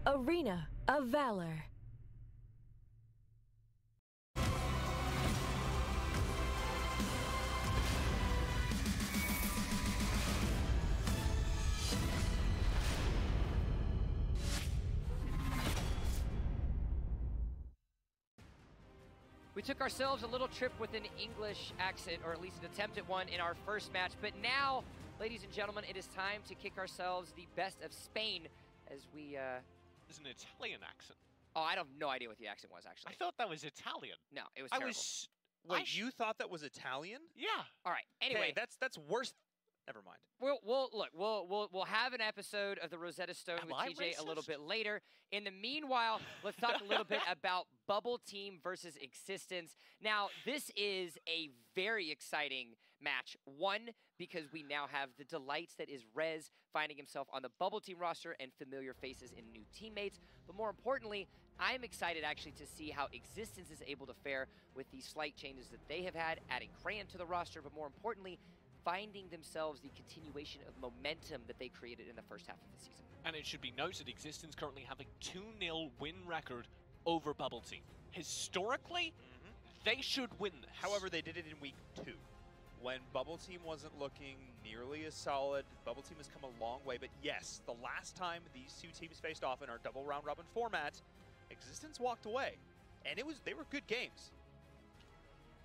[SPEAKER 2] Arena of Valor.
[SPEAKER 4] We took ourselves a little trip with an English accent, or at least an attempt at one, in our first match. But now, ladies and gentlemen, it is time to kick ourselves the best of Spain as we...
[SPEAKER 5] There's an Italian accent.
[SPEAKER 4] Oh, I have no idea what the accent was, actually.
[SPEAKER 5] I thought that was Italian.
[SPEAKER 4] No, it was terrible.
[SPEAKER 6] Wait, you thought that was Italian?
[SPEAKER 5] Yeah.
[SPEAKER 4] All right, anyway.
[SPEAKER 6] Hey, that's worse. Never mind.
[SPEAKER 4] We'll have an episode of the Rosetta Stone with TJ a little bit later. In the meanwhile, let's talk a little bit about Bubble Team versus Existence. Now, this is a very exciting match. One, because we now have the delights that is Rez finding himself on the Bubble Team roster and familiar faces and new teammates. But more importantly, I'm excited actually to see how Existence is able to fare with the slight changes that they have had, adding Crayon to the roster, but more importantly, finding themselves the continuation of momentum that they created in the first half of the season.
[SPEAKER 5] And it should be noted, Existence currently have a 2-0 win record over Bubble Team. Historically, they should win this.
[SPEAKER 6] However, they did it in week 2. When Bubble Team wasn't looking nearly as solid, Bubble Team has come a long way. But yes, the last time these two teams faced off in our double round-robin format, Existence walked away. And they were good games.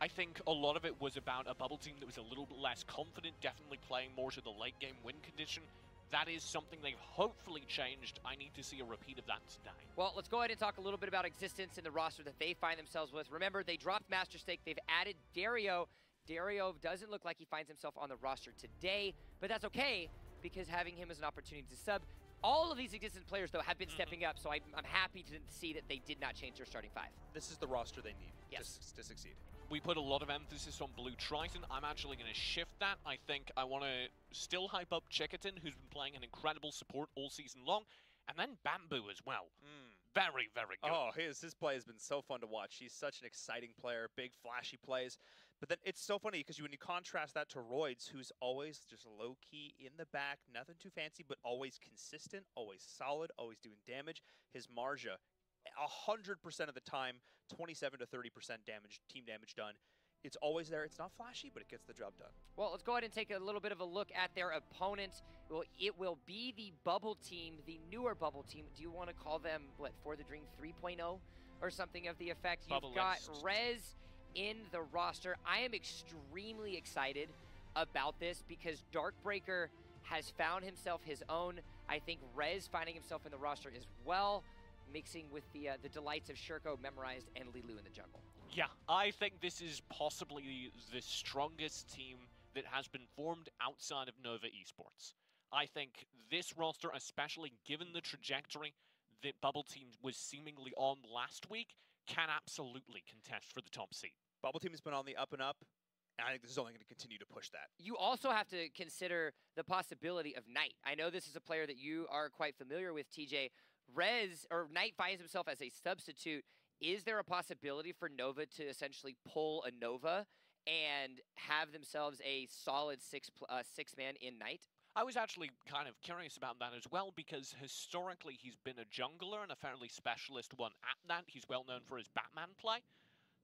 [SPEAKER 5] I think a lot of it was about a Bubble Team that was a little bit less confident, definitely playing more to the late game win condition. That is something they've hopefully changed. I need to see a repeat of that today.
[SPEAKER 4] Well, let's go ahead and talk a little bit about Existence and the roster that they find themselves with. Remember, they dropped Master Stake. They've added Dario. Dario doesn't look like he finds himself on the roster today, but that's okay because having him as an opportunity to sub. All of these Existence players, though, have been stepping up, so I'm happy to see that they did not change their starting 5.
[SPEAKER 6] This is the roster they need to succeed.
[SPEAKER 5] We put a lot of emphasis on Blue Triton. I'm actually going to shift that. I think I want to still hype up Chickaton, who's been playing an incredible support all season long, and then Bamboo as well. very, very good.
[SPEAKER 6] Oh, his play has been so fun to watch. He's such an exciting player, big flashy plays. But then it's so funny because when you contrast that to Royds, who's always just low-key in the back, nothing too fancy, but always consistent, always solid, always doing damage. His Marja, 100% of the time, 27 to 30% damage, team damage done. It's always there. It's not flashy, but it gets the job done.
[SPEAKER 4] Well, let's go ahead and take a little bit of a look at their opponent. Well, it will be the Bubble Team, the newer Bubble Team. Do you want to call them, what, For the Dream 3.0 or something of the effect? You've got Rez in the roster. I am extremely excited about this because Darkbreaker has found himself his own. I think Rez finding himself in the roster as well, mixing with the delights of Shurko, Memorized, and Lilu in the jungle.
[SPEAKER 5] Yeah, I think this is possibly the strongest team that has been formed outside of Nova Esports. I think this roster, especially given the trajectory that Bubble Team was seemingly on last week, can absolutely contest for the top seed.
[SPEAKER 6] Bubble Team has been on the up and up, and I think this is only going to continue to push that.
[SPEAKER 4] You also have to consider the possibility of Knight. I know this is a player that you are quite familiar with, TJ. Knight finds himself as a substitute. Is there a possibility for Nova to essentially pull a Nova and have themselves a solid six-man in Knight?
[SPEAKER 5] I was actually kind of curious about that as well because historically he's been a jungler and a fairly specialist one at that. He's well known for his Batman play.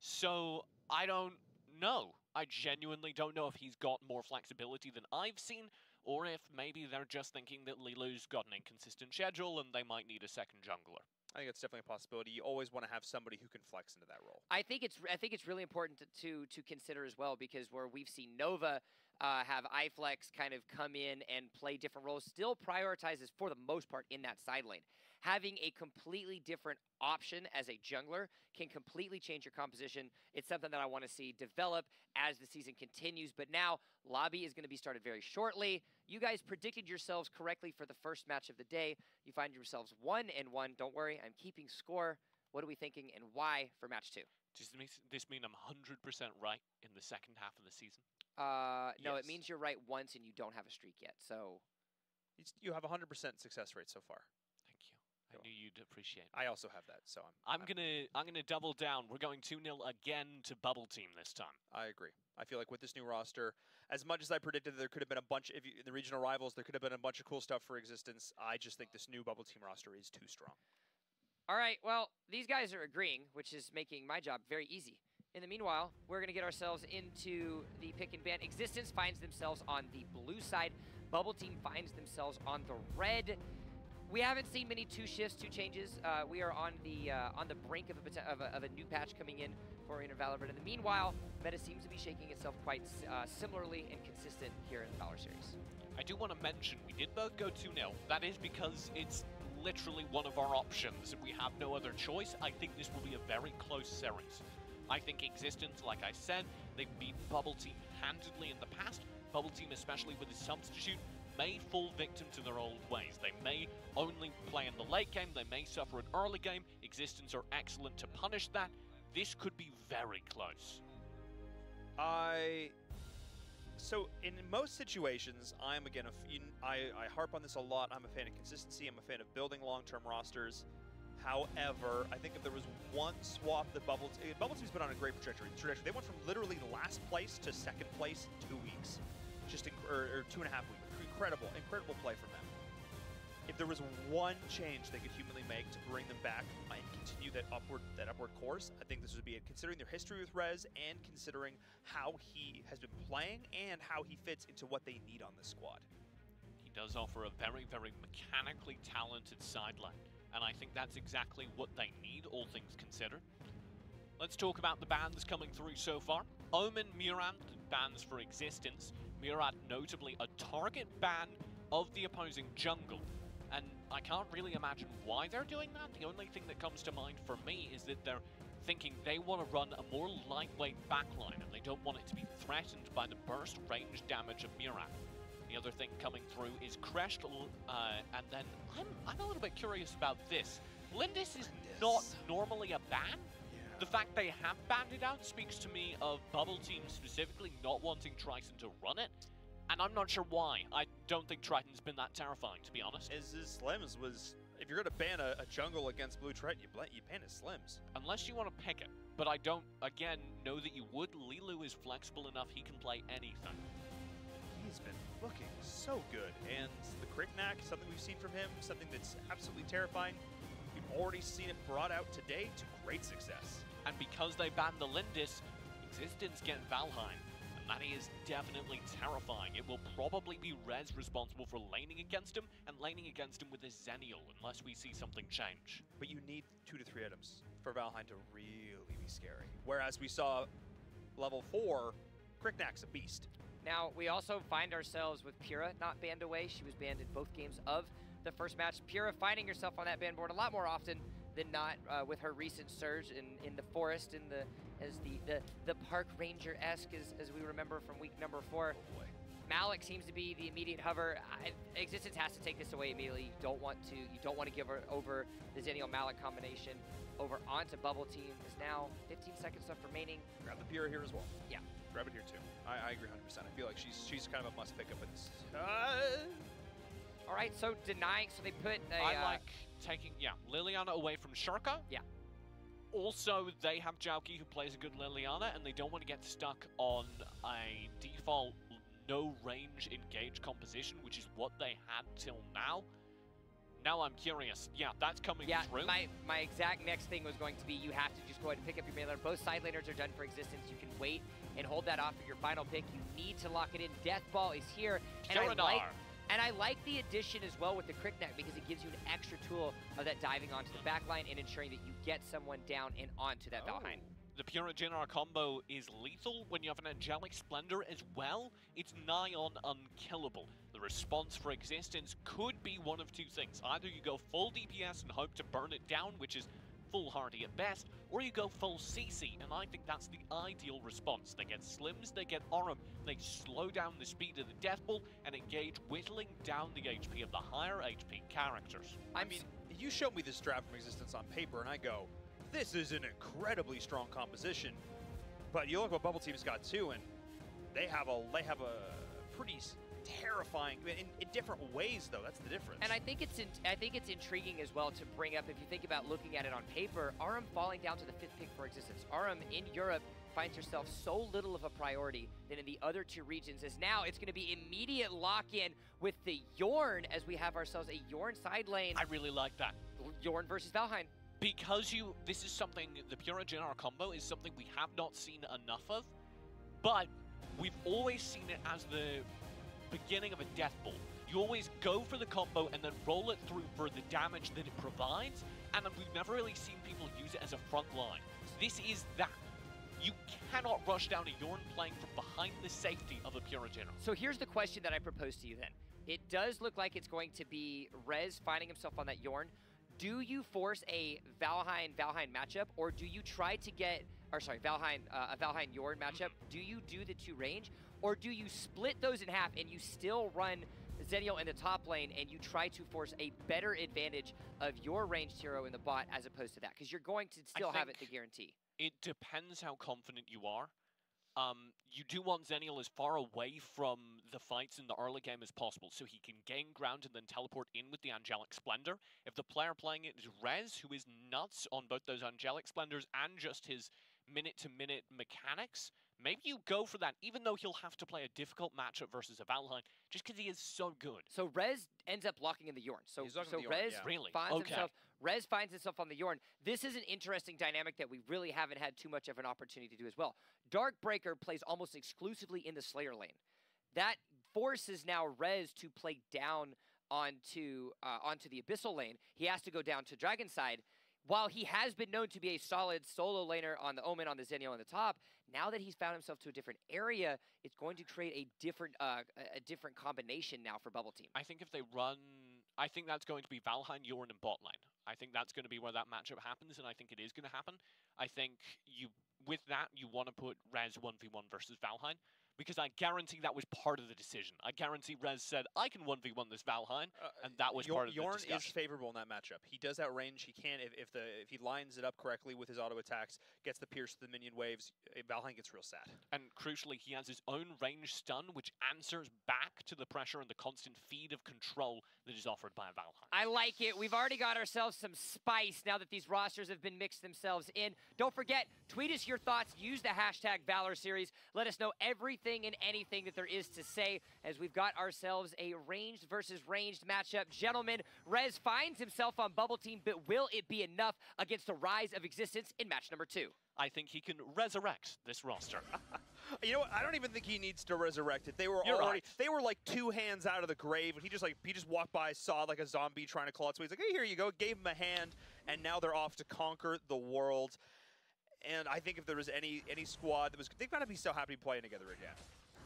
[SPEAKER 5] So I don't know. I genuinely don't know if he's got more flexibility than I've seen or if maybe they're just thinking that Lilu's got an inconsistent schedule and they might need a second jungler.
[SPEAKER 6] I think it's definitely a possibility. You always want to have somebody who can flex into that role.
[SPEAKER 4] I think it's really important to consider as well because where we've seen Nova have iFlex kind of come in and play different roles, still prioritizes for the most part in that side lane. Having a completely different option as a jungler can completely change your composition. It's something that I want to see develop as the season continues. But now, Lobby is going to be started very shortly. You guys predicted yourselves correctly for the first match of the day. You find yourselves 1-1. Don't worry, I'm keeping score. What are we thinking and why for match 2?
[SPEAKER 5] Does this mean I'm 100% right in the second half of the season?
[SPEAKER 4] No,
[SPEAKER 6] Yes.
[SPEAKER 4] it means you're right once and you don't have a streak yet. So
[SPEAKER 6] You have 100% success rate so far.
[SPEAKER 5] Thank you. I knew you'd appreciate it.
[SPEAKER 6] I also have that, so
[SPEAKER 5] I'm gonna double down. We're going 2-0 again to Bubble Team this time.
[SPEAKER 6] I agree. I feel like with this new roster, as much as I predicted there could have been a bunch, in the regional rivals, there could have been a bunch of cool stuff for Existence. I just think this new Bubble Team roster is too strong.
[SPEAKER 4] all right, well, these guys are agreeing, which is making my job very easy. In the meanwhile, we're going to get ourselves into the pick and ban. Existence finds themselves on the blue side. Bubble Team finds themselves on the red. We haven't seen many 2 shifts, 2 changes. We are on the brink of a new patch coming in for Arena Valorant. In the meanwhile, meta seems to be shaking itself quite similarly and consistent here in the Valor series.
[SPEAKER 5] I do want to mention we did both go 2-0. That is because it's literally one of our options and we have no other choice. I think this will be a very close series. I think Existence, like I said, they've beaten Bubble Team handedly in the past. Bubble Team, especially with a substitute, may fall victim to their old ways. They may only play in the late game, they may suffer an early game. Existence are excellent to punish that. This could be very close.
[SPEAKER 6] So in most situations, I'm again, I harp on this a lot. I'm a fan of consistency. I'm a fan of building long-term rosters. However, I think if there was one swap that Bubble Team's been on a great trajectory. They went from literally last place to second place in 2 weeks, or 2.5 weeks. Incredible play from them. If there was one change they could humanly make to bring them back and continue that upward course, I think this would be it. Considering their history with Rez and considering how he has been playing and how he fits into what they need on this squad.
[SPEAKER 5] He does offer a very, very mechanically talented sideline, and I think that's exactly what they need, all things considered. Let's talk about the bans coming through so far. Omen, Murad, bans for Existence. Murad notably a target ban of the opposing jungle. And I can't really imagine why they're doing that. The only thing that comes to mind for me is that they're thinking they want to run a more lightweight backline and they don't want it to be threatened by the burst range damage of Murad. The other thing coming through is Crest, and then I'm a little bit curious about this. Lindis is not normally a ban. The fact they have banned it out speaks to me of Bubble Team specifically not wanting Triton to run it, and I'm not sure why. I don't think Triton's been that terrifying, to be honest.
[SPEAKER 6] His Slims was if you're gonna ban a jungle against Blue Triton, you ban his Slims.
[SPEAKER 5] Unless you want to pick it. But I don't, again, know that you would. Lilu is flexible enough, he can play anything.
[SPEAKER 6] He's been looking so good, and the Cricknack, something we've seen from him, something that's absolutely terrifying. We've already seen it brought out today to great success.
[SPEAKER 5] And because they banned the Lindis, Existence get Valheim. And that is definitely terrifying. It will probably be Rez responsible for laning against him, and laning against him with a Zenial, unless we see something change.
[SPEAKER 6] But you need 2 to 3 items for Valheim to really be scary. Whereas we saw level 4, Cricknack's a beast.
[SPEAKER 4] Now, we also find ourselves with Pyrrha not banned away. She was banned in both games of the first match. Pyrrha finding herself on that ban board a lot more often than not with her recent surge in the forest, as the park ranger-esque as we remember from week number 4. Malik seems to be the immediate hover. Existence has to take this away immediately. You don't want to give her over the Zenial Malik combination over onto Bubble Team. Is now 15 seconds left remaining.
[SPEAKER 6] Grab the Pyrrha here as well.
[SPEAKER 4] Yeah.
[SPEAKER 6] Grab it here too. I agree 100%. I feel like she's kind of a must pick up in this.
[SPEAKER 4] All right, so denying, so they put a...
[SPEAKER 5] I like taking, Liliana away from Shurika.
[SPEAKER 4] Yeah.
[SPEAKER 5] Also, they have Jauki who plays a good Liliana, and they don't want to get stuck on a default no range engage composition, which is what they had till now. Now I'm curious. Yeah, that's coming through.
[SPEAKER 4] My exact next thing was going to be you have to just go ahead and pick up your mailer. Both side laners are done for Existence. You can wait and hold that off for your final pick. You need to lock it in. Death Ball is here. And I like the addition as well with the Cricknack because it gives you an extra tool of that diving onto the backline and ensuring that you get someone down and onto that Valheim.
[SPEAKER 5] The Pyrrha Jinnar combo is lethal. When you have an Angelic Splendor as well, it's nigh on unkillable. The response for Existence could be one of two things. Either you go full DPS and hope to burn it down, which is foolhardy at best, or you go full CC, and I think that's the ideal response. They get Slims, they get Aurum, they slow down the speed of the Death Ball and engage whittling down the HP of the higher HP characters.
[SPEAKER 6] I mean, you show me this draft from Existence on paper and I go, this is an incredibly strong composition, but you look what Bubble Team's got too, and they have a pretty terrifying in different ways though. That's the difference.
[SPEAKER 4] And I think it's intriguing as well to bring up, if you think about looking at it on paper, Aurum falling down to the 5th pick for Existence. Aurum in Europe finds herself so little of a priority than in the other two regions, as now it's going to be immediate lock-in with the Yorn, as we have ourselves a Yorn side lane.
[SPEAKER 5] I really like that.
[SPEAKER 4] Yorn versus Valheim.
[SPEAKER 5] Because this is something, the Pyrrha Jinnar combo is something we have not seen enough of, but we've always seen it as the beginning of a Death Ball. You always go for the combo and then roll it through for the damage that it provides, and we've never really seen people use it as a front line. This is that. You cannot rush down a Yorn playing from behind the safety of a Pyrrha Jinnar.
[SPEAKER 4] So here's the question that I propose to you then. It does look like it's going to be Rez finding himself on that Yorn. Do you force a Valheim matchup, or do you try to get, a Valheim Yorn matchup? Do you do the 2 range, or do you split those in half and you still run Zenial in the top lane and you try to force a better advantage of your ranged hero in the bot as opposed to that? Because you're going to still have it to guarantee.
[SPEAKER 5] It depends how confident you are. You do want Zenial as far away from the fights in the early game as possible, so he can gain ground and then teleport in with the Angelic Splendor. If the player playing it is Rez, who is nuts on both those Angelic Splendors and just his minute-to-minute mechanics, maybe you go for that, even though he'll have to play a difficult matchup versus a Valheim, just because he is so good.
[SPEAKER 4] So Rez ends up locking in the Yorn. So Rez Rez finds himself on the Yorn. This is an interesting dynamic that we really haven't had too much of an opportunity to do as well. Darkbreaker plays almost exclusively in the Slayer lane. That forces now Rez to play down onto the Abyssal lane. He has to go down to Dragon side. While he has been known to be a solid solo laner on the Omen, on the Zenial on the top, now that he's found himself to a different area, it's going to create a different combination now for Bubble Team.
[SPEAKER 5] I think if they run, I think that's going to be Valheim, Yorn, and bot lane. I think that's going to be where that matchup happens, and I think it is going to happen. I think with that, you want to put Rez 1v1 versus Valheim. because I guarantee that was part of the decision. I guarantee Rez said, I can 1v1 this Valheim, and that was part of the
[SPEAKER 6] Yorn
[SPEAKER 5] discussion.
[SPEAKER 6] is favorable in that matchup. He does outrange. He can, if he lines it up correctly with his auto attacks, gets the pierce to the minion waves, Valheim gets real sad.
[SPEAKER 5] And crucially, he has his own range stun, which answers back to the pressure and the constant feed of control that is offered by Valheim.
[SPEAKER 4] I like it. We've already got ourselves some spice now that these rosters have been mixed themselves in. Don't forget, tweet us your thoughts. Use the hashtag Valor Series. Let us know everything and anything that there is to say as we've got ourselves a ranged versus ranged matchup. Gentlemen, Rez finds himself on Bubble Team, but will it be enough against the Rise of Existence in match number 2?
[SPEAKER 5] I think he can resurrect this roster.
[SPEAKER 6] You know what? I don't even think he needs to resurrect it. They were
[SPEAKER 5] You're
[SPEAKER 6] already,
[SPEAKER 5] right.
[SPEAKER 6] they were like 2 hands out of the grave, and he just walked by, saw like a zombie trying to claw it, so he's like, hey, here you go, gave him a hand, and now they're off to conquer the world. And I think if there was any squad that was, they've got to be so happy playing together again.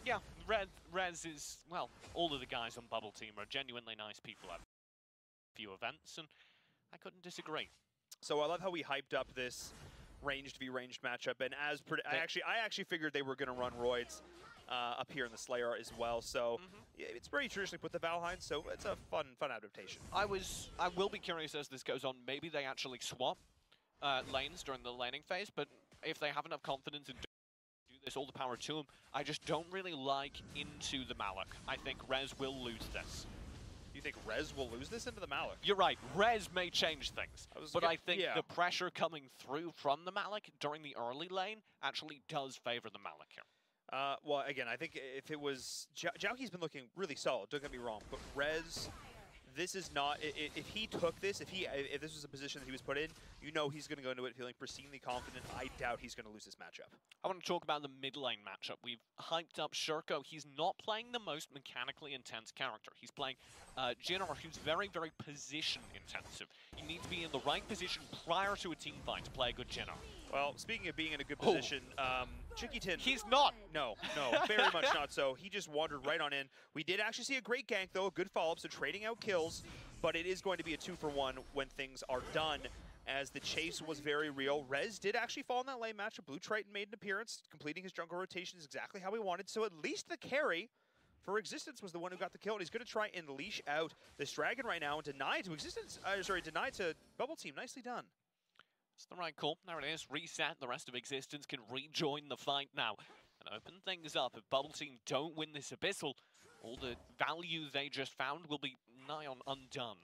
[SPEAKER 5] Yeah, Rez is, well, all of the guys on Bubble Team are genuinely nice people at a few events, and I couldn't disagree.
[SPEAKER 6] So I love how we hyped up this ranged v ranged matchup, and as I actually figured they were going to run Roids up here in the Slayer as well. So yeah, it's very traditionally put the Valheim, so it's a fun adaptation.
[SPEAKER 5] I will be curious as this goes on. Maybe they actually swap lanes during the laning phase, but if they have enough confidence in do this, all the power to them. I just don't really like into the Malik. I think Rez will lose this.
[SPEAKER 6] You think Rez will lose this into the Malik?
[SPEAKER 5] You're right. Rez may change things, but I think
[SPEAKER 6] yeah.
[SPEAKER 5] the pressure coming through from the Malik during the early lane actually does favor the Malik here.
[SPEAKER 6] Well, again, I think if it was... Jauki's been looking really solid, don't get me wrong, but Rez, this is not... If he took this, if this was a position that he was put in, you know he's going to go into it feeling pristinely confident. I doubt he's going to lose this matchup.
[SPEAKER 5] I want to talk about the mid lane matchup. We've hyped up Shurko. He's not playing the most mechanically intense character. He's playing Jinnar, who's very, very position intensive. You need to be in the right position prior to a team fight to play a good Jinnar.
[SPEAKER 6] Well, speaking of being in a good position, Chikitin...
[SPEAKER 5] He's not!
[SPEAKER 6] No, very much not so. He just wandered right on in. We did actually see a great gank, though, a good follow-up, so trading out kills, but it is going to be a 2-for-1 when things are done, as the chase was very real. Rez did actually fall in that lane matchup. Blue Triton made an appearance, completing his jungle rotations exactly how he wanted, so at least the carry for Existence was the one who got the kill, and he's going to try and leash out this dragon right now and deny to Existence, deny to Bubble Team. Nicely done.
[SPEAKER 5] It's the right call. There it is. Reset. The rest of Existence can rejoin the fight now and open things up. If Bubble Team don't win this Abyssal, all the value they just found will be nigh on undone.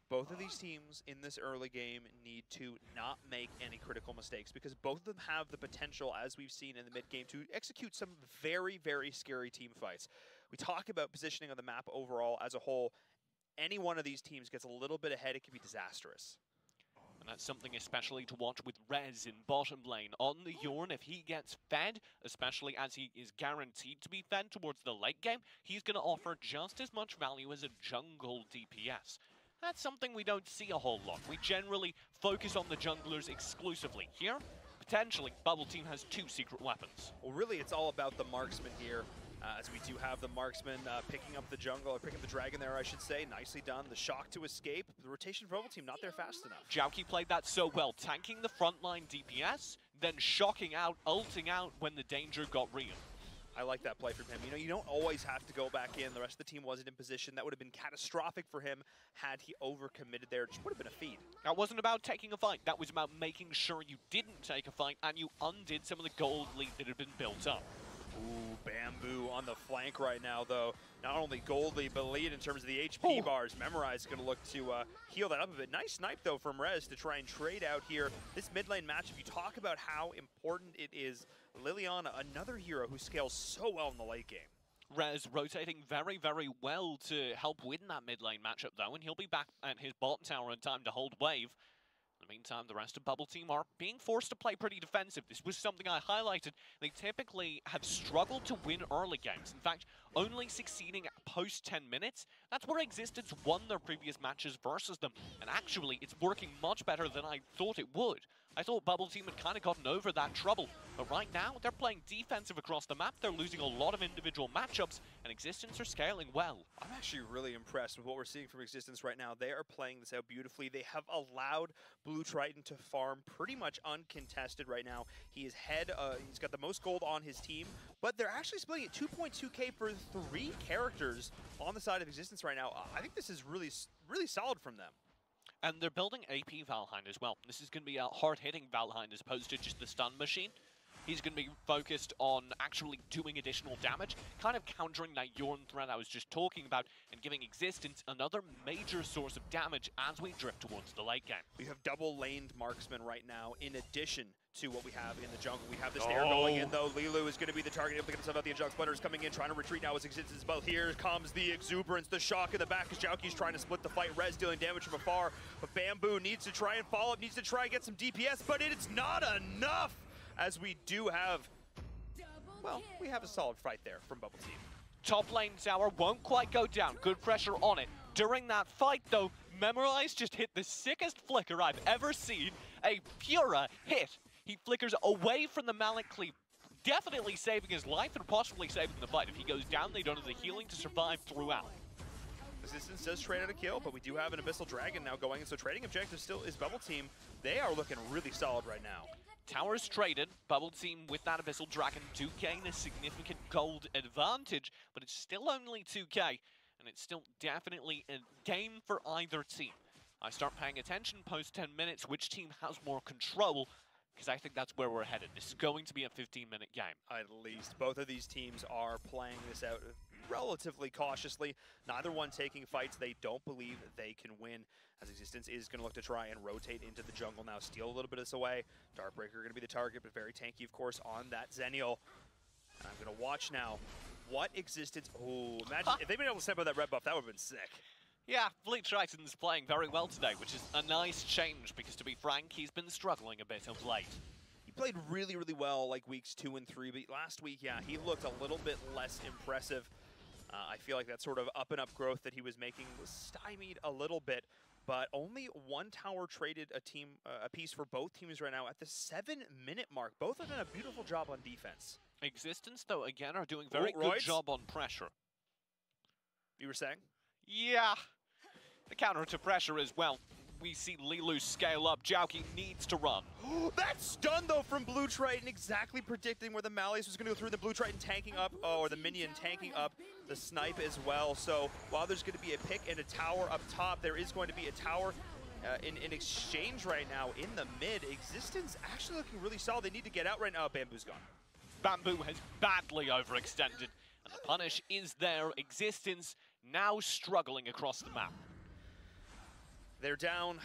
[SPEAKER 6] Both of these teams in this early game need to not make any critical mistakes, because both of them have the potential, as we've seen in the mid-game, to execute some very, very scary team fights. We talk about positioning on the map overall as a whole. Any one of these teams gets a little bit ahead, it can be disastrous.
[SPEAKER 5] And that's something especially to watch with Rez in bottom lane. On the Yorn, if he gets fed, especially as he is guaranteed to be fed towards the late game, he's going to offer just as much value as a jungle DPS. That's something we don't see a whole lot. We generally focus on the junglers exclusively. Here, potentially, Bubble Team has 2 secret weapons.
[SPEAKER 6] Well, really, it's all about the marksman here, as we do have the marksman picking up the jungle, or picking up the dragon there, I should say. Nicely done. The shock to escape. The rotation for Bubble Team not there fast enough.
[SPEAKER 5] Jauki played that so well, tanking the frontline DPS, then shocking out, ulting out when the danger got real.
[SPEAKER 6] I like that play from him. You know, you don't always have to go back in. The rest of the team wasn't in position. That would have been catastrophic for him had he overcommitted there. It just would have been a feed.
[SPEAKER 5] That wasn't about taking a fight. That was about making sure you didn't take a fight and you undid some of the gold lead that had been built up.
[SPEAKER 6] Ooh, Bamboo on the flank right now, though. Not only gold lead, but lead in terms of the HP bars. Memorize is going to look to heal that up a bit. Nice snipe, though, from Rez to try and trade out here. This mid lane matchup, you talk about how important it is. Liliana, another hero who scales so well in the late game.
[SPEAKER 5] Rez rotating very, very well to help win that mid lane matchup, though, and he'll be back at his bot tower in time to hold wave. In the meantime, the rest of Bubble Team are being forced to play pretty defensive. This was something I highlighted. They typically have struggled to win early games. In fact, only succeeding post 10 minutes. That's where Existence won their previous matches versus them. And actually, it's working much better than I thought it would. I thought Bubble Team had kind of gotten over that trouble, but right now they're playing defensive across the map. They're losing a lot of individual matchups, and Existence are scaling well.
[SPEAKER 6] I'm actually really impressed with what we're seeing from Existence right now. They are playing this out beautifully. They have allowed Blue Triton to farm pretty much uncontested right now. He is he's got the most gold on his team, but they're actually splitting it 2.2k for 3 characters on the side of Existence right now. I think this is really solid from them.
[SPEAKER 5] And they're building AP Valheim as well. This is going to be a hard-hitting Valheim as opposed to just the stun machine. He's going to be focused on actually doing additional damage, kind of countering that Yorn threat I was just talking about, and giving Existence another major source of damage as we drift towards the late game.
[SPEAKER 6] We have double-laned marksman right now, in addition to what we have in the jungle. We have the snare going in, though. Lilu is going to be the target, able to get himself out. The Injunct Splinter is coming in, trying to retreat now as Existence. But here comes the exuberance, the shock in the back as Jauki's trying to split the fight. Rez dealing damage from afar, but Bamboo needs to try and follow up, needs to try and get some DPS, but it's not enough, as we do have, well, we have a solid fight there from Bubble Team.
[SPEAKER 5] Top lane tower won't quite go down. Good pressure on it. During that fight, though, Memorize just hit the sickest flicker I've ever seen. A Pura hit. He flickers away from the Malik Cleave, definitely saving his life and possibly saving the fight. If he goes down, they don't have the healing to survive throughout.
[SPEAKER 6] Existence does trade out a kill, but we do have an Abyssal Dragon now going, and so trading objective still is Bubble Team. They are looking really solid right now.
[SPEAKER 5] Towers traded. Bubble Team with that Abyssal Dragon do gain a significant gold advantage, but it's still only 2k, and it's still definitely a game for either team. I start paying attention post 10 minutes, which team has more control, because I think that's where we're headed. This is going to be a 15-minute game.
[SPEAKER 6] At least. Both of these teams are playing this out relatively cautiously. Neither one taking fights they don't believe they can win, as Existence is going to look to try and rotate into the jungle now, steal a little bit of this away. Darkbreaker going to be the target, but very tanky, of course, on that Zenial. And I'm going to watch now what Existence... Oh, imagine if they'd been able to step out that red buff, that would have been sick.
[SPEAKER 5] Yeah, Blue Triton's playing very well today, which is a nice change, because to be frank, he's been struggling a bit of late.
[SPEAKER 6] He played really, really well like weeks 2 and 3, but last week, yeah, he looked a little bit less impressive. I feel like that sort of up-and-up growth that he was making was stymied a little bit, but only one tower traded a piece for both teams right now at the 7-minute mark. Both have done a beautiful job on defense.
[SPEAKER 5] Existence, though, again, are doing very good job on pressure.
[SPEAKER 6] You were saying?
[SPEAKER 5] Yeah, the counter to pressure as well. We see Lilu scale up. Jauki needs to run.
[SPEAKER 6] That stun, though, from Blue Triton, exactly predicting where the Malleus was going to go through. The Blue Triton tanking up, or the minion tanking up the snipe as well. So while there's going to be a pick and a tower up top, there is going to be a tower in exchange right now in the mid. Existence actually looking really solid. They need to get out right now. Bamboo's gone.
[SPEAKER 5] Bamboo has badly overextended, and the punish is there. Existence now struggling across the map.
[SPEAKER 6] They're down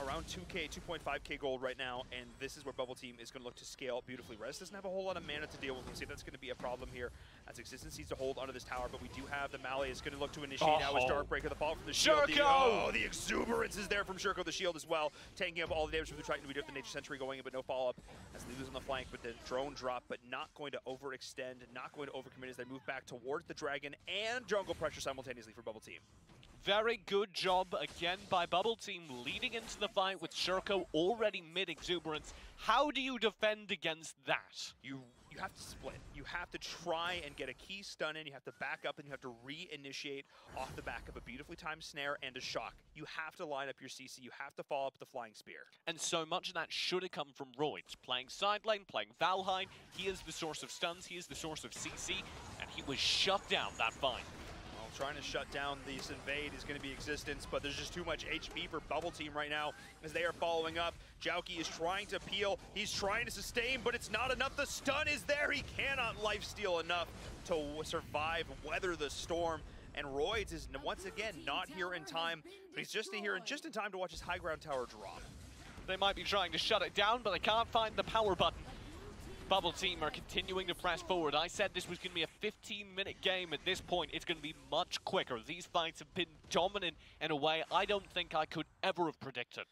[SPEAKER 6] around 2k, 2.5k gold right now, and this is where Bubble Team is going to look to scale beautifully. Rez doesn't have a whole lot of mana to deal with. We'll see if that's going to be a problem here, as Existence needs to hold onto this tower, but we do have the Mally is going to look to initiate now as Darkbreaker, the fall from the shield.
[SPEAKER 5] Shurko!
[SPEAKER 6] The exuberance is there from Shurko, the shield as well, tanking up all the damage from the Triton. We do have the Nature Sentry going in, but no follow-up as they lose on the flank, but the drone drop, but not going to overextend, not going to overcommit as they move back towards the Dragon and jungle pressure simultaneously for Bubble Team.
[SPEAKER 5] Very good job again by Bubble Team leading into the fight with Shurko already mid-exuberance. How do you defend against that?
[SPEAKER 6] You have to split. You have to try and get a key stun in. You have to back up and you have to re-initiate off the back of a beautifully timed snare and a shock. You have to line up your CC. You have to follow up with the Flying Spear.
[SPEAKER 5] And so much of that should have come from Roids. Playing side lane, playing Valheim. He is the source of stuns. He is the source of CC. And he was shut down that fight.
[SPEAKER 6] Trying to shut down this invade is going to be Existence, but there's just too much HP for Bubble Team right now as they are following up. Jauki is trying to peel, he's trying to sustain, but it's not enough. The stun is there, he cannot lifesteal enough to survive, weather the storm. And Roids is once again not here in time, but he's just here just in time to watch his high ground tower drop.
[SPEAKER 5] They might be trying to shut it down, but they can't find the power button. Bubble Team are continuing to press forward. I said this was going to be a 15-minute game. At this point, it's going to be much quicker. These fights have been dominant in a way I don't think I could ever have predicted.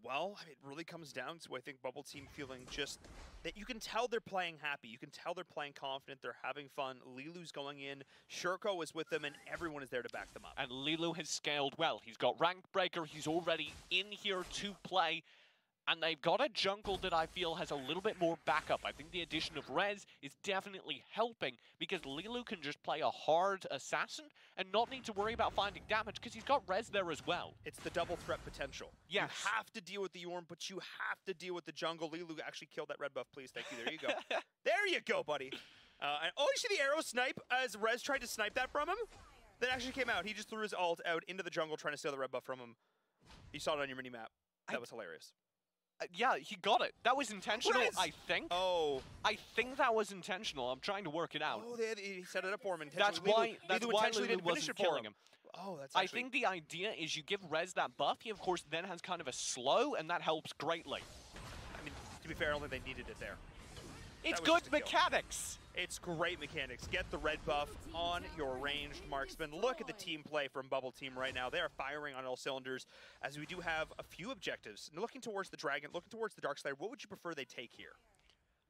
[SPEAKER 6] Well, it really comes down to, I think, Bubble Team feeling just that you can tell they're playing happy. You can tell they're playing confident. They're having fun. Lilu's going in. Shurko is with them, and everyone is there to back them up.
[SPEAKER 5] And Lilu has scaled well. He's got Rank Breaker. He's already in here to play. And they've got a jungle that I feel has a little bit more backup. I think the addition of Rez is definitely helping because Lilu can just play a hard assassin and not need to worry about finding damage because he's got Rez there as well.
[SPEAKER 6] It's the double threat potential.
[SPEAKER 5] Yes.
[SPEAKER 6] You have to deal with the Yorm, but you have to deal with the jungle. Lilu actually killed that red buff, please. Thank you. There you go. There you go, buddy. And, oh, you see the arrow snipe as Rez tried to snipe that from him? That actually came out. He just threw his ult out into the jungle trying to steal the red buff from him. You saw it on your mini-map. That was hilarious.
[SPEAKER 5] Yeah, he got it. That was intentional,
[SPEAKER 6] Rez!
[SPEAKER 5] I think.
[SPEAKER 6] Oh.
[SPEAKER 5] I think that was intentional. I'm trying to work it out.
[SPEAKER 6] Oh, he set it up for him
[SPEAKER 5] That's
[SPEAKER 6] intentionally.
[SPEAKER 5] why
[SPEAKER 6] Lilu intentionally
[SPEAKER 5] Lulu
[SPEAKER 6] didn't finish
[SPEAKER 5] wasn't
[SPEAKER 6] it for
[SPEAKER 5] killing him.
[SPEAKER 6] Oh, that's
[SPEAKER 5] I
[SPEAKER 6] actually...
[SPEAKER 5] think the idea is you give Rez that buff. He, of course, then has kind of a slow, and that helps greatly.
[SPEAKER 6] I mean, to be fair, I don't think they needed it there.
[SPEAKER 5] It's
[SPEAKER 6] was
[SPEAKER 5] good
[SPEAKER 6] just a kill.
[SPEAKER 5] mechanics.
[SPEAKER 6] It's great mechanics. Get the red buff on your ranged marksman. Look at the team play from Bubble Team right now. They are firing on all cylinders as we do have a few objectives. Looking towards the Dragon, looking towards the Darkslayer, what would you prefer they take here?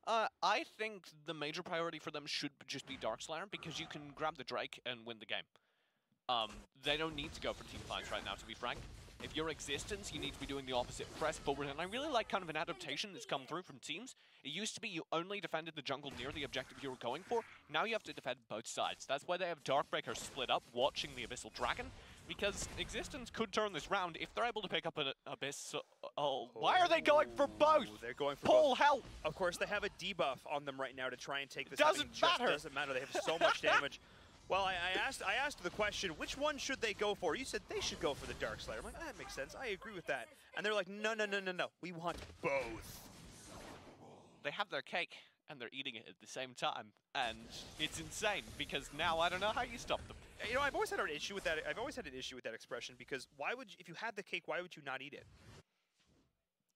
[SPEAKER 5] I think the major priority for them should just be Darkslayer because you can grab the Drake and win the game. They don't need to go for team fights right now, to be frank. If you're Existence, you need to be doing the opposite, press forward, and I really like kind of an adaptation that's come through from teams. It used to be you only defended the jungle near the objective you were going for. Now you have to defend both sides. That's why they have Darkbreaker split up, watching the Abyssal Dragon, because Existence could turn this round if they're able to pick up an Abyss. Why are they going for both?
[SPEAKER 6] They're going for
[SPEAKER 5] Paul,
[SPEAKER 6] both.
[SPEAKER 5] help!
[SPEAKER 6] Of course, they have a debuff on them right now to try and take this.
[SPEAKER 5] Doesn't matter.
[SPEAKER 6] Doesn't matter. They have so much damage. Well, I asked the question, which one should they go for? You said they should go for the Darkslayer. I'm like, that makes sense. I agree with that. And they're like, no. We want both.
[SPEAKER 5] They have their cake, and they're eating it at the same time. And it's insane, because now I don't know how you stop them.
[SPEAKER 6] You know, I've always had an issue with that. I've always had an issue with that expression, because why would you, if you had the cake, why would you not eat it?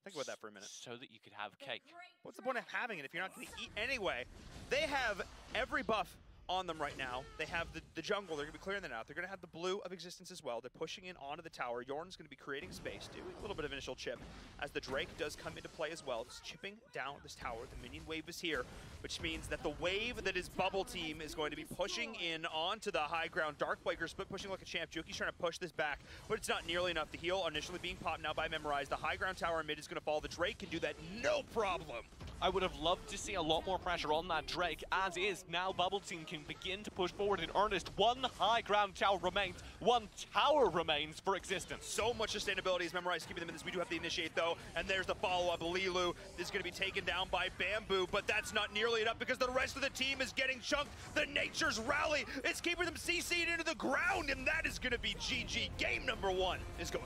[SPEAKER 6] Think about that for a minute.
[SPEAKER 5] So that you could have cake.
[SPEAKER 6] What's the point of having it if you're not going to eat anyway? They have every buff on them right now. They have the jungle. They're going to be clearing that out. They're going to have the blue of Existence as well. They're pushing in onto the tower. Yorn's going to be creating space, doing a little bit of initial chip as the Drake does come into play as well. Just chipping down this tower. The minion wave is here, which means that the wave that is Bubble Team is going to be pushing in onto the high ground. Darkbreaker split pushing like a champ. Juki's trying to push this back, but it's not nearly enough. The heal initially being popped now by Memorize. The high ground tower mid is going to fall. The Drake can do that no problem.
[SPEAKER 5] I would have loved to see a lot more pressure on that Drake. As is, now Bubble Team can begin to push forward in earnest. One high ground tower remains. One tower remains for Existence.
[SPEAKER 6] So much sustainability is Memorized keeping them in this. We do have the initiate though, and there's the follow-up. Lilu is going to be taken down by Bamboo, but that's not nearly enough because the rest of the team is getting chunked. The Nature's Rally is keeping them CC'd into the ground, and that is going to be GG. Game number 1 is going.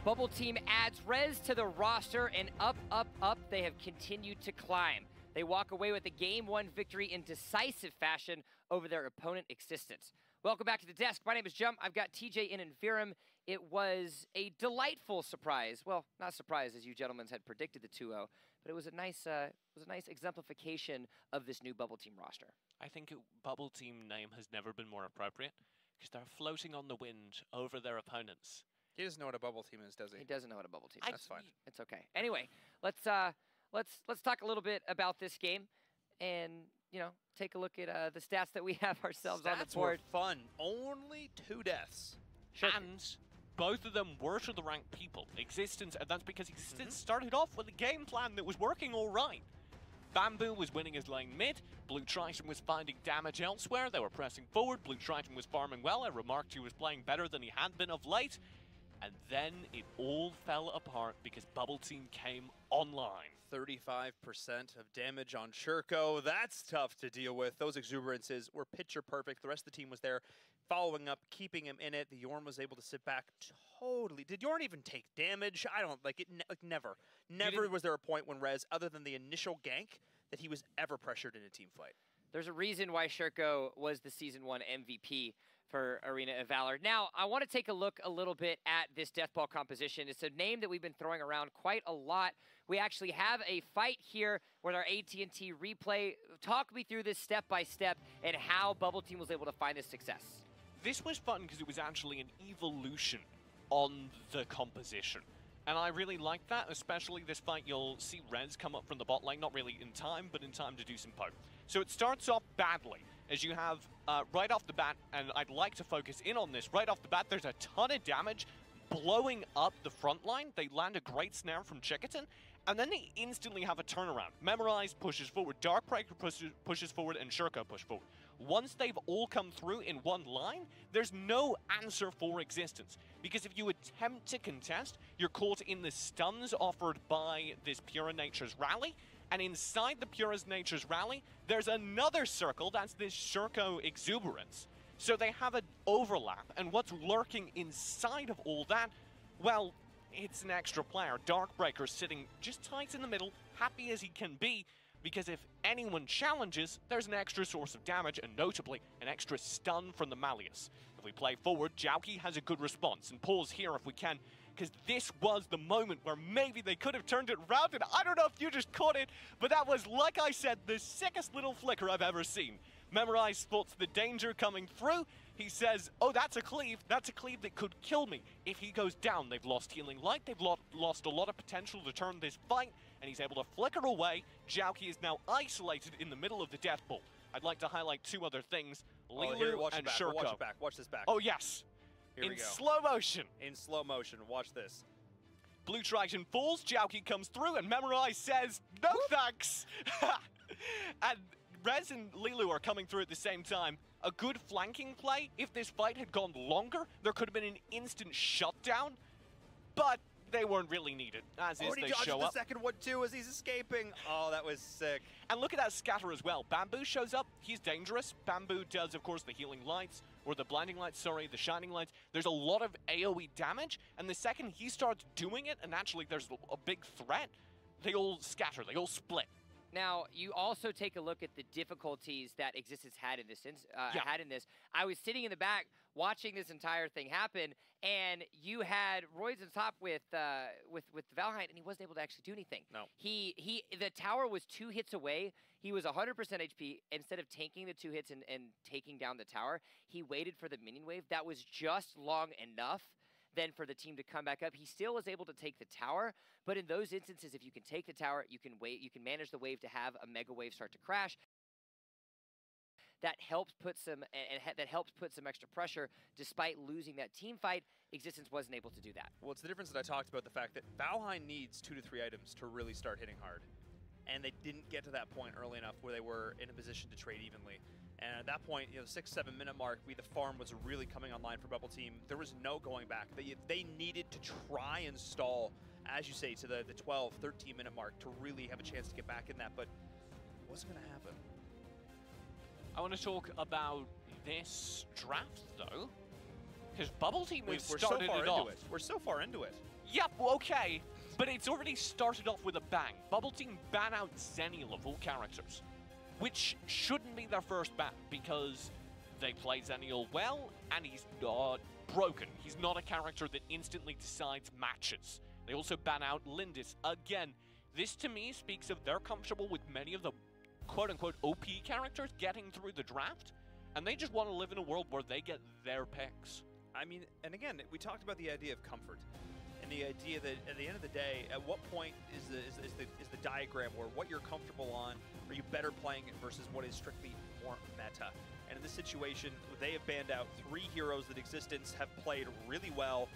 [SPEAKER 4] Bubble Team adds Rez to the roster, and up, they have continued to climb. They walk away with a Game 1 victory in decisive fashion over their opponent, Existence. Welcome back to the desk. My name is Jump. I've got TJ in Inferium. It was a delightful surprise. Well, not surprise, as you gentlemen had predicted the 2-0, but it was a nice exemplification of this new Bubble Team roster.
[SPEAKER 5] I think Bubble Team name has never been more appropriate because they're floating on the wind over their opponents.
[SPEAKER 6] He doesn't know what a Bubble Team is, does he?
[SPEAKER 4] He doesn't know what a Bubble Team is.
[SPEAKER 6] That's fine.
[SPEAKER 4] It's okay. Anyway, let's talk a little bit about this game, and take a look at the stats that we have ourselves on the board.
[SPEAKER 6] Were fun. Only 2 deaths.
[SPEAKER 5] And both of them were to the ranked people. Existence, and that's because Existence started off with a game plan that was working all right. Bamboo was winning his lane mid. Blue Triton was finding damage elsewhere. They were pressing forward. Blue Triton was farming well. I remarked he was playing better than he had been of late. And then it all fell apart because Bubble Team came online.
[SPEAKER 6] 35% of damage on Shurko. That's tough to deal with. Those exuberances were picture perfect. The rest of the team was there following up, keeping him in it. The Yorn was able to sit back totally. Did Yorn even take damage? I don't like it. Never. Never was there a point when Rez, other than the initial gank, that he was ever pressured in a team fight.
[SPEAKER 4] There's a reason why Shurko was the Season 1 MVP for Arena of Valor. Now, I want to take a look a little bit at this Deathball composition. It's a name that we've been throwing around quite a lot. We actually have a fight here with our AT&T replay. Talk me through this step by step and how Bubble Team was able to find this success.
[SPEAKER 5] This was fun because it was actually an evolution on the composition. And I really like that, especially this fight. You'll see Rez come up from the bot lane, not really in time, but in time to do some poke. So it starts off badly, as you have right off the bat, and I'd like to focus in on this. Right off the bat, there's a ton of damage blowing up the front line. They land a great snare from Chickaton, and then they instantly have a turnaround. Memorize pushes forward, Darkbreaker pushes forward, and Shuriko push forward. Once they've all come through in one line, there's no answer for Existence. Because if you attempt to contest, you're caught in the stuns offered by this Pure Nature's Rally, and inside the Pure Nature's Rally, there's another circle, that's this Shuriko Exuberance. So they have an overlap, and what's lurking inside of all that, well, it's an extra player. Darkbreaker sitting just tight in the middle, happy as he can be, because if anyone challenges, there's an extra source of damage, and notably, an extra stun from the Malleus. If we play forward, Jauki has a good response, and pause here if we can, because this was the moment where maybe they could have turned it around, and I don't know if you just caught it, but that was, like I said, the sickest little flicker I've ever seen. Memorize spots the danger coming through. He says, oh, that's a cleave that could kill me. If he goes down, they've lost Healing Light, they've lost a lot of potential to turn this fight, and he's able to flicker away. Jauki is now isolated in the middle of the Death Ball. I'd like to highlight two other things, Lilu and Shuriko.
[SPEAKER 6] Watch it back, watch this back.
[SPEAKER 5] Oh, yes.
[SPEAKER 6] Here we
[SPEAKER 5] in
[SPEAKER 6] go.
[SPEAKER 5] slow motion.
[SPEAKER 6] In slow motion, watch this.
[SPEAKER 5] Blue Triton falls, Jauki comes through, and Memorize says, no thanks! And Rez and Lilu are coming through at the same time. A good flanking play. If this fight had gone longer, there could have been an instant shutdown, but they weren't really needed, as is they show
[SPEAKER 6] the
[SPEAKER 5] up.
[SPEAKER 6] second one too as he's escaping. Oh, that was sick.
[SPEAKER 5] And look at that scatter as well. Bamboo shows up, he's dangerous. Bamboo does, of course, the healing lights, or the blinding lights, sorry, the shining lights. There's a lot of AoE damage, and the second he starts doing it, and actually there's a big threat, they all scatter, they all split.
[SPEAKER 4] Now, you also take a look at the difficulties that Existence had in this. I was sitting in the back watching this entire thing happen, and you had Roy's on top with Valheim, and he wasn't able to actually do anything.
[SPEAKER 6] No.
[SPEAKER 4] The tower was 2 hits away. He was 100% HP. Instead of tanking the 2 hits and taking down the tower, he waited for the minion wave. That was just long enough then for the team to come back up. He still was able to take the tower, but in those instances, if you can take the tower, you can manage the wave to have a mega wave start to crash. That helps put some extra pressure. Despite losing that team fight, Existence wasn't able to do that.
[SPEAKER 6] Well, it's the difference that I talked about, the fact that Valheim needs 2 to 3 items to really start hitting hard. And they didn't get to that point early enough where they were in a position to trade evenly. And at that point, 6-7 minute mark, the farm was really coming online for Bubble Team. There was no going back. They needed to try and stall, as you say, to the 12, 13 minute mark to really have a chance to get back in that, but it wasn't going to happen.
[SPEAKER 5] I want to talk about this draft, though, because Bubble Team has started it off.
[SPEAKER 6] We're so far into it.
[SPEAKER 5] Yep, okay, but it's already started off with a bang. Bubble Team ban out Zenial of all characters, which shouldn't be their first ban, because they play Zenial well, and he's not broken. He's not a character that instantly decides matches. They also ban out Lindis. Again, this to me speaks of they're comfortable with many of the quote-unquote OP characters getting through the draft, and they just want to live in a world where they get their picks.
[SPEAKER 6] I mean, and again, we talked about the idea of comfort, and the idea that at the end of the day, at what point is the diagram where what you're comfortable on, are you better playing it versus what is strictly more meta? And in this situation, they have banned out 3 heroes that Existence have played really well.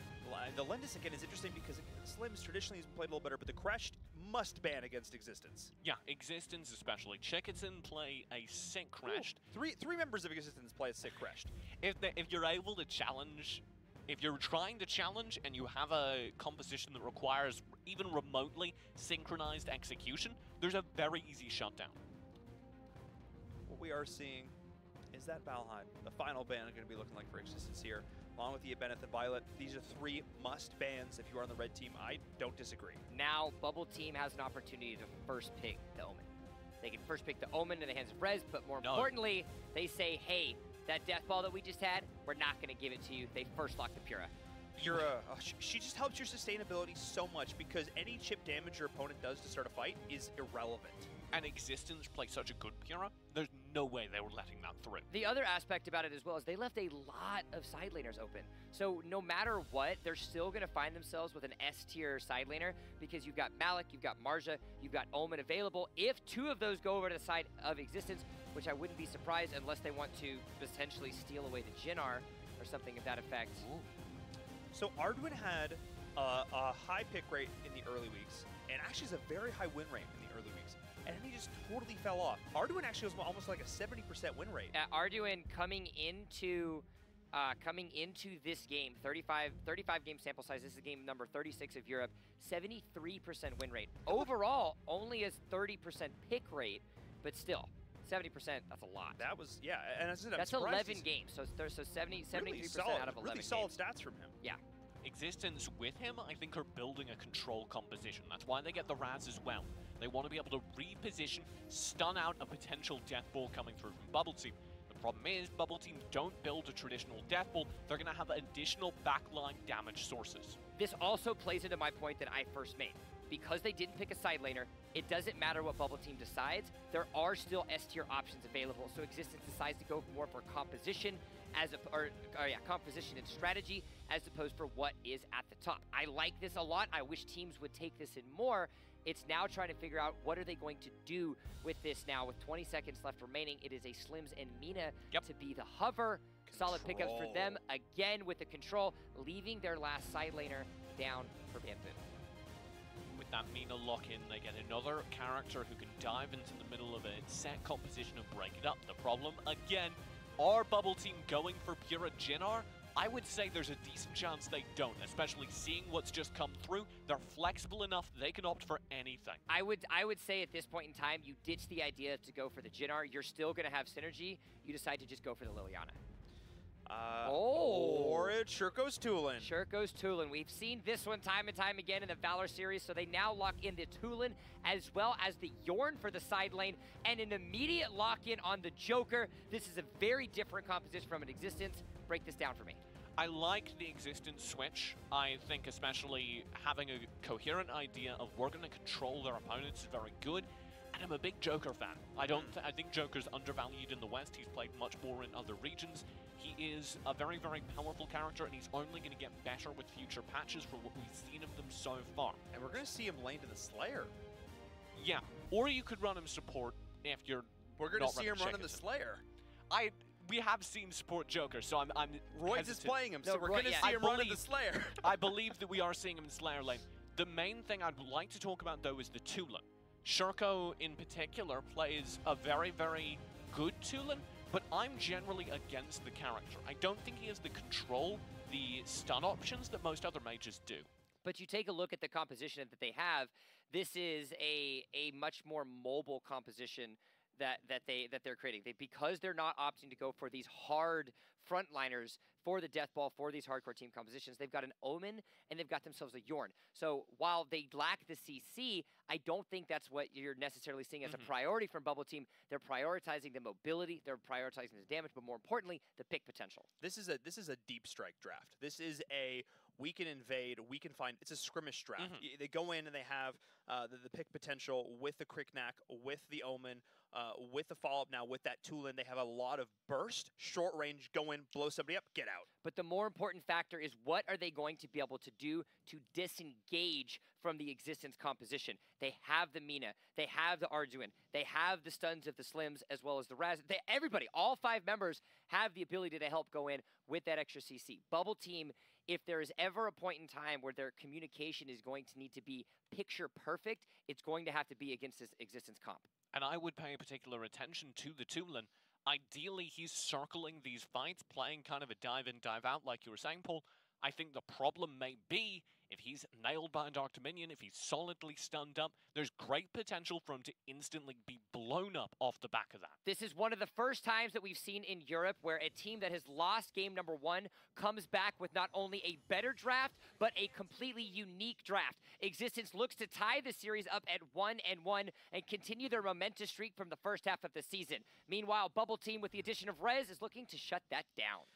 [SPEAKER 6] The Lindis, again, is interesting because Slims traditionally has played a little better, but the Crest must ban against Existence.
[SPEAKER 5] Yeah, Existence especially. Chickaton play a sick Crest.
[SPEAKER 6] Three members of Existence play a sick Crest.
[SPEAKER 5] If you're able to challenge, if you're trying to challenge and you have a composition that requires even remotely synchronized execution, there's a very easy shutdown.
[SPEAKER 6] What we are seeing is that Valheim, the final ban, is going to be looking like for Existence here. Along with the Abeneth and Violet, these are 3 must bans if you are on the red team. I don't disagree.
[SPEAKER 4] Now, Bubble Team has an opportunity to first pick the Omen. They can first pick the Omen in the hands of Rez, but more importantly, they say, hey, That death ball that we just had, we're not going to give it to you. They first lock the Pura.
[SPEAKER 6] Pura, she just helps your sustainability so much because any chip damage your opponent does to start a fight is irrelevant.
[SPEAKER 5] And Existence play such a good Pura, there's no way they were letting that through.
[SPEAKER 4] The other aspect about it as well is they left a lot of side laners open. So no matter what, they're still going to find themselves with an S-tier side laner because you've got Malik, you've got Marja, you've got Omen available. If 2 of those go over to the side of Existence, which I wouldn't be surprised unless they want to potentially steal away the Jinnar or something of that effect.
[SPEAKER 5] Ooh.
[SPEAKER 6] So Arduin had a high pick rate in the early weeks, and actually has a very high win rate in the early weeks. And then he just totally fell off. Arduin actually was almost like a 70% win rate.
[SPEAKER 4] Arduin coming into this game, 35 game sample size. This is game number 36 of Europe, 73% win rate. Overall, only a 30% pick rate, but still, 70%. That's a lot.
[SPEAKER 6] That was, yeah, and as I said,
[SPEAKER 4] that's 11 games. So 73% out of 11
[SPEAKER 6] really solid stats from him.
[SPEAKER 4] Yeah.
[SPEAKER 5] Existence with him, I think, are building a control composition. That's why they get the Raz as well. They want to be able to reposition, stun out a potential death ball coming through from Bubble Team. The problem is, Bubble Team don't build a traditional death ball. They're going to have additional backline damage sources.
[SPEAKER 4] This also plays into my point that I first made. Because they didn't pick a side laner, it doesn't matter what Bubble Team decides. There are still S-tier options available. So Existence decides to go more for composition composition and strategy as opposed for what is at the top. I like this a lot. I wish teams would take this in more. It's now trying to figure out what are they going to do with this now. With 20 seconds left remaining, it is a Slims and Mina to be the hover. Solid pickups for them, again with the control, leaving their last side laner down for Bamboo.
[SPEAKER 5] With that Mina lock-in, they get another character who can dive into the middle of a set composition and break it up. The problem, again, are Bubble Team going for Pura Jinnar? I would say there's a decent chance they don't, especially seeing what's just come through. They're flexible enough, they can opt for anything.
[SPEAKER 4] I would say at this point in time, you ditch the idea to go for the Jinnar. You're still going to have synergy. You decide to just go for the Liliana.
[SPEAKER 6] Or it's Shuriko's Tulin.
[SPEAKER 4] Shuriko's Tulin. We've seen this one time and time again in the Valor series, so they now lock in the Tulin as well as the Yorn for the side lane, and an immediate lock-in on the Joker. This is a very different composition from an Existence. Break this down for me.
[SPEAKER 5] I like the Existence switch. I think especially having a coherent idea of we're going to control their opponents is very good. And I'm a big Joker fan. I think Joker's undervalued in the West. He's played much more in other regions. He is a very, very powerful character, and he's only going to get better with future patches from what we've seen of them so far.
[SPEAKER 6] And we're going to see him lane to the Slayer.
[SPEAKER 5] Yeah, or you could run him support if you're
[SPEAKER 6] We're going to see him running the Slayer.
[SPEAKER 5] We have seen support Joker, so I'm
[SPEAKER 6] Royce is playing him, so
[SPEAKER 4] No,
[SPEAKER 6] we're going to see him running the Slayer.
[SPEAKER 5] I believe that we are seeing him in Slayer lane. The main thing I'd like to talk about, though, is the Tulin. Shuriko, in particular, plays a very, very good Tulin, but I'm generally against the character. I don't think he has the control, the stun options that most other mages do.
[SPEAKER 4] But you take a look at the composition that they have, this is a much more mobile composition that they're creating. Because they're not opting to go for these hard frontliners for the death ball, for these hardcore team compositions, they've got an Omen and they've got themselves a Yorn. So while they lack the CC, I don't think that's what you're necessarily seeing as a priority from Bubble Team. They're prioritizing the mobility, they're prioritizing the damage, but more importantly, the pick potential.
[SPEAKER 6] This is a deep strike draft. This is a we can invade, we can find. It's a skirmish draft. They go in and they have the pick potential with the Cricknack, with the Omen, with the follow-up now, with that Tulin. They have a lot of burst, short range, go in, blow somebody up, get out.
[SPEAKER 4] But the more important factor is what are they going to be able to do to disengage from the Existence composition. They have the Mina, they have the Arduin, they have the stuns of the Slims as well as the Raz. Everybody, all 5 members have the ability to help go in with that extra CC. Bubble Team, if there is ever a point in time where their communication is going to need to be picture perfect, it's going to have to be against this Existence comp.
[SPEAKER 5] And I would pay particular attention to the Tulin. Ideally, he's circling these fights, playing kind of a dive in, dive out, like you were saying, Paul. I think the problem may be If he's nailed by a Dark Dominion, if he's solidly stunned up, there's great potential for him to instantly be blown up off the back of that.
[SPEAKER 4] This is one of the first times that we've seen in Europe where a team that has lost game number 1 comes back with not only a better draft, but a completely unique draft. Existence looks to tie the series up at 1-1 and continue their momentous streak from the first half of the season. Meanwhile, Bubble Team, with the addition of Rez, is looking to shut that down.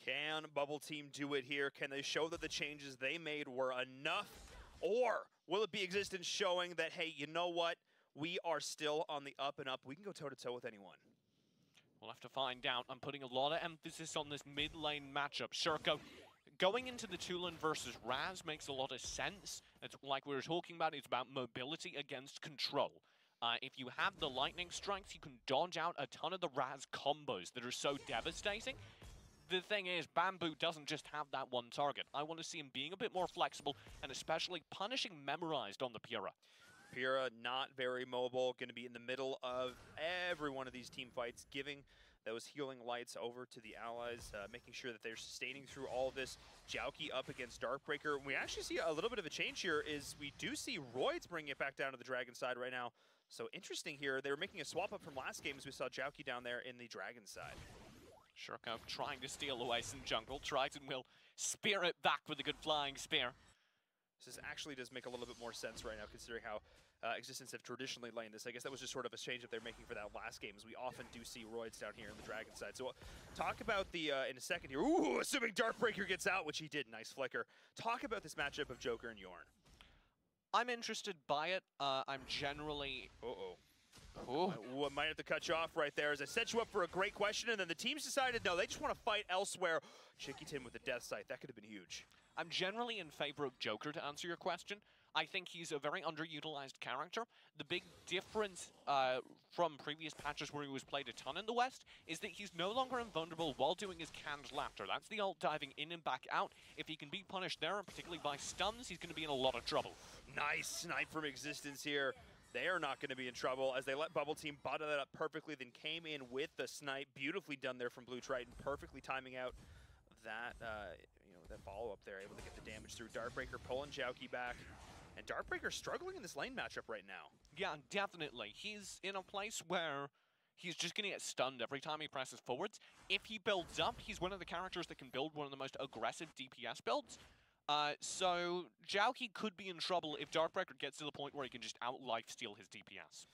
[SPEAKER 6] Can Bubble Team do it here? Can they show that the changes they made were enough? Or will it be Existence showing that, hey, you know what? We are still on the up and up. We can go toe-to-toe with anyone.
[SPEAKER 5] We'll have to find out. I'm putting a lot of emphasis on this mid lane matchup. Shurko, going into the Tulin versus Raz makes a lot of sense. It's like we were talking about, it's about mobility against control. If you have the lightning strikes, you can dodge out a ton of the Raz combos that are so devastating. The thing is, Bamboo doesn't just have that one target. I want to see him being a bit more flexible and especially punishing Memorized on the Pyrrha.
[SPEAKER 6] Pyrrha not very mobile, going to be in the middle of every one of these team fights, giving those healing lights over to the allies, making sure that they're sustaining through all of this. Jauki up against Darkbreaker. We actually see a little bit of a change here is we do see Roids bringing it back down to the Dragon side right now. So interesting here. They were making a swap up from last game as we saw Jauki down there in the Dragon side.
[SPEAKER 5] Shurko trying to steal away some jungle. Triton will spear it back with a good flying spear.
[SPEAKER 6] This actually does make a little bit more sense right now, considering how Existence have traditionally laned this. I guess that was just sort of a change that they're making for that last game, as we often do see Roids down here in the Dragon side. So talk about the, in a second here, ooh, assuming Darkbreaker gets out, which he did, nice flicker. Talk about this matchup of Joker and Yorn.
[SPEAKER 5] I'm interested by it. I'm generally...
[SPEAKER 6] I might have to cut you off right there as I set you up for a great question, and then the teams decided, no, they just want to fight elsewhere. Chickyton with the Death Sight, that could have been huge.
[SPEAKER 5] I'm generally in favor of Joker, to answer your question. I think he's a very underutilized character. The big difference from previous patches where he was played a ton in the West is that he's no longer invulnerable while doing his canned laughter. That's the ult diving in and back out. If he can be punished there, particularly by stuns, he's going to be in a lot of trouble.
[SPEAKER 6] Nice snipe from Existence here. They are not going to be in trouble as they let Bubble Team bottle that up perfectly, then came in with the snipe. Beautifully done there from Blue Triton, perfectly timing out that that follow-up there, able to get the damage through. Darkbreaker pulling Jauki back, and Darkbreaker struggling in this lane matchup right now.
[SPEAKER 5] Yeah, definitely. He's in a place where he's just going to get stunned every time he presses forwards. If he builds up, he's one of the characters that can build one of the most aggressive DPS builds. So Jauki could be in trouble if Darkbreaker gets to the point where he can just out-lifesteal his DPS.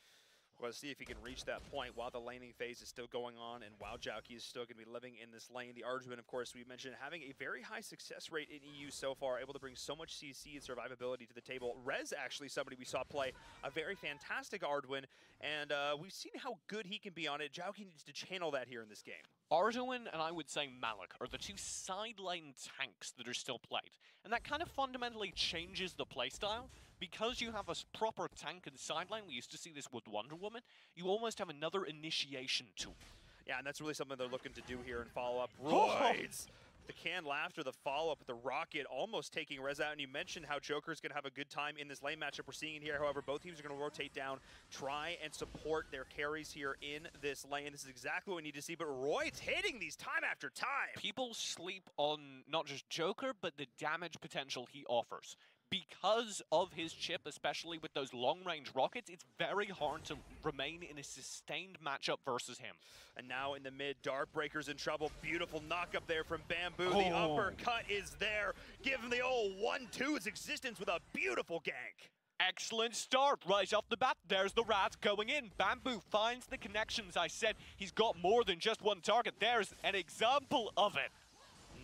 [SPEAKER 6] We'll see if he can reach that point while the laning phase is still going on and while Jauki is still going to be living in this lane. The Arduin, of course, we mentioned having a very high success rate in EU so far, able to bring so much CC and survivability to the table. Rez, actually, somebody we saw play a very fantastic Arduin, and we've seen how good he can be on it. Jauki needs to channel that here in this game.
[SPEAKER 5] Arduin and I would say Malik are the two side lane tanks that are still played. And that kind of fundamentally changes the playstyle. Because you have a proper tank and side lane, we used to see this with Wonder Woman, you almost have another initiation tool.
[SPEAKER 6] Yeah, and that's really something they're looking to do here in follow-up. Roids! The canned laughter, the follow-up with the rocket, almost taking Rez out. And you mentioned how Joker's going to have a good time in this lane matchup. We're seeing it here. However, both teams are going to rotate down, try and support their carries here in this lane. This is exactly what we need to see. But Roids hitting these time after time.
[SPEAKER 5] People sleep on not just Joker, but the damage potential he offers. Because of his chip, especially with those long-range rockets, it's very hard to remain in a sustained matchup versus him.
[SPEAKER 6] And now in the mid, Darkbreaker's in trouble. Beautiful knock-up there from Bamboo. The uppercut is there. Give him the old 1-2's Existence with a beautiful gank.
[SPEAKER 5] Excellent start right off the bat. There's the Raz going in. Bamboo finds the connections. I said he's got more than just one target. There's an example of it.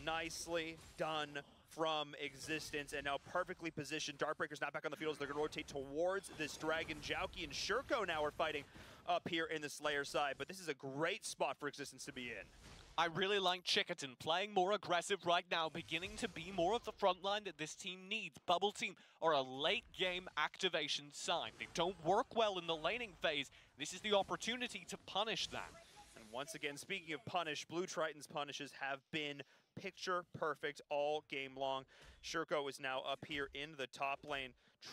[SPEAKER 6] Nicely done from Existence, and now perfectly positioned. Darkbreaker's not back on the field, so they're going to rotate towards this Dragon. Jauki and Shurko now are fighting up here in the Slayer side, but this is a great spot for Existence to be in.
[SPEAKER 5] I really like Chickyton playing more aggressive right now, beginning to be more of the front line that this team needs. Bubble Team are a late game activation side. They don't work well in the laning phase. This is the opportunity to punish that.
[SPEAKER 6] And once again, speaking of punish, Blue Triton's punishes have been picture perfect all game long. Shurko is now up here in the top lane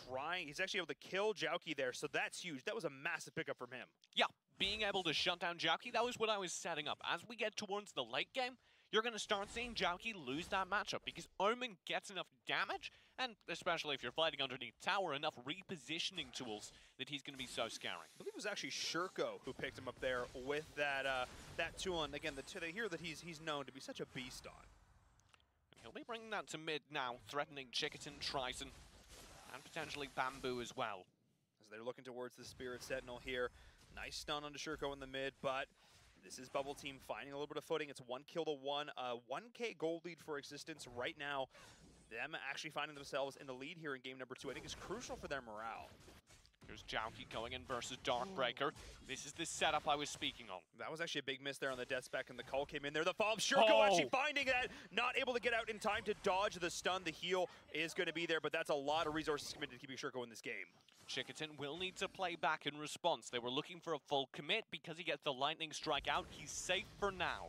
[SPEAKER 6] trying. He's actually able to kill Jauki there, so that's huge. That was a massive pickup from him.
[SPEAKER 5] Yeah, being able to shut down Jauki, that was what I was setting up. As we get towards the late game, you're going to start seeing Joukey lose that matchup because Omen gets enough damage, and especially if you're fighting underneath tower, enough repositioning tools that he's going to be so scary.
[SPEAKER 6] I believe it was actually Shurko who picked him up there with that that tool, and again, they hear that he's known to be such a beast on.
[SPEAKER 5] He'll be bringing that to mid now, threatening Chickaton, Trison, and potentially Bamboo as well.
[SPEAKER 6] As they're looking towards the Spirit Sentinel here. Nice stun onto Shurko in the mid, but this is Bubble Team finding a little bit of footing. It's 1 kill to 1, 1K gold lead for Existence right now. Them actually finding themselves in the lead here in game number 2, I think is crucial for their morale.
[SPEAKER 5] Here's Joukey going in versus Darkbreaker. This is the setup I was speaking on.
[SPEAKER 6] That was actually a big miss there on the death spec, and the call came in there. The follow-up, Shurko actually finding that, not able to get out in time to dodge the stun. The heal is going to be there, but that's a lot of resources committed to keeping Shurko in this game.
[SPEAKER 5] Chickaton will need to play back in response. They were looking for a full commit because he gets the lightning strike out. He's safe for now.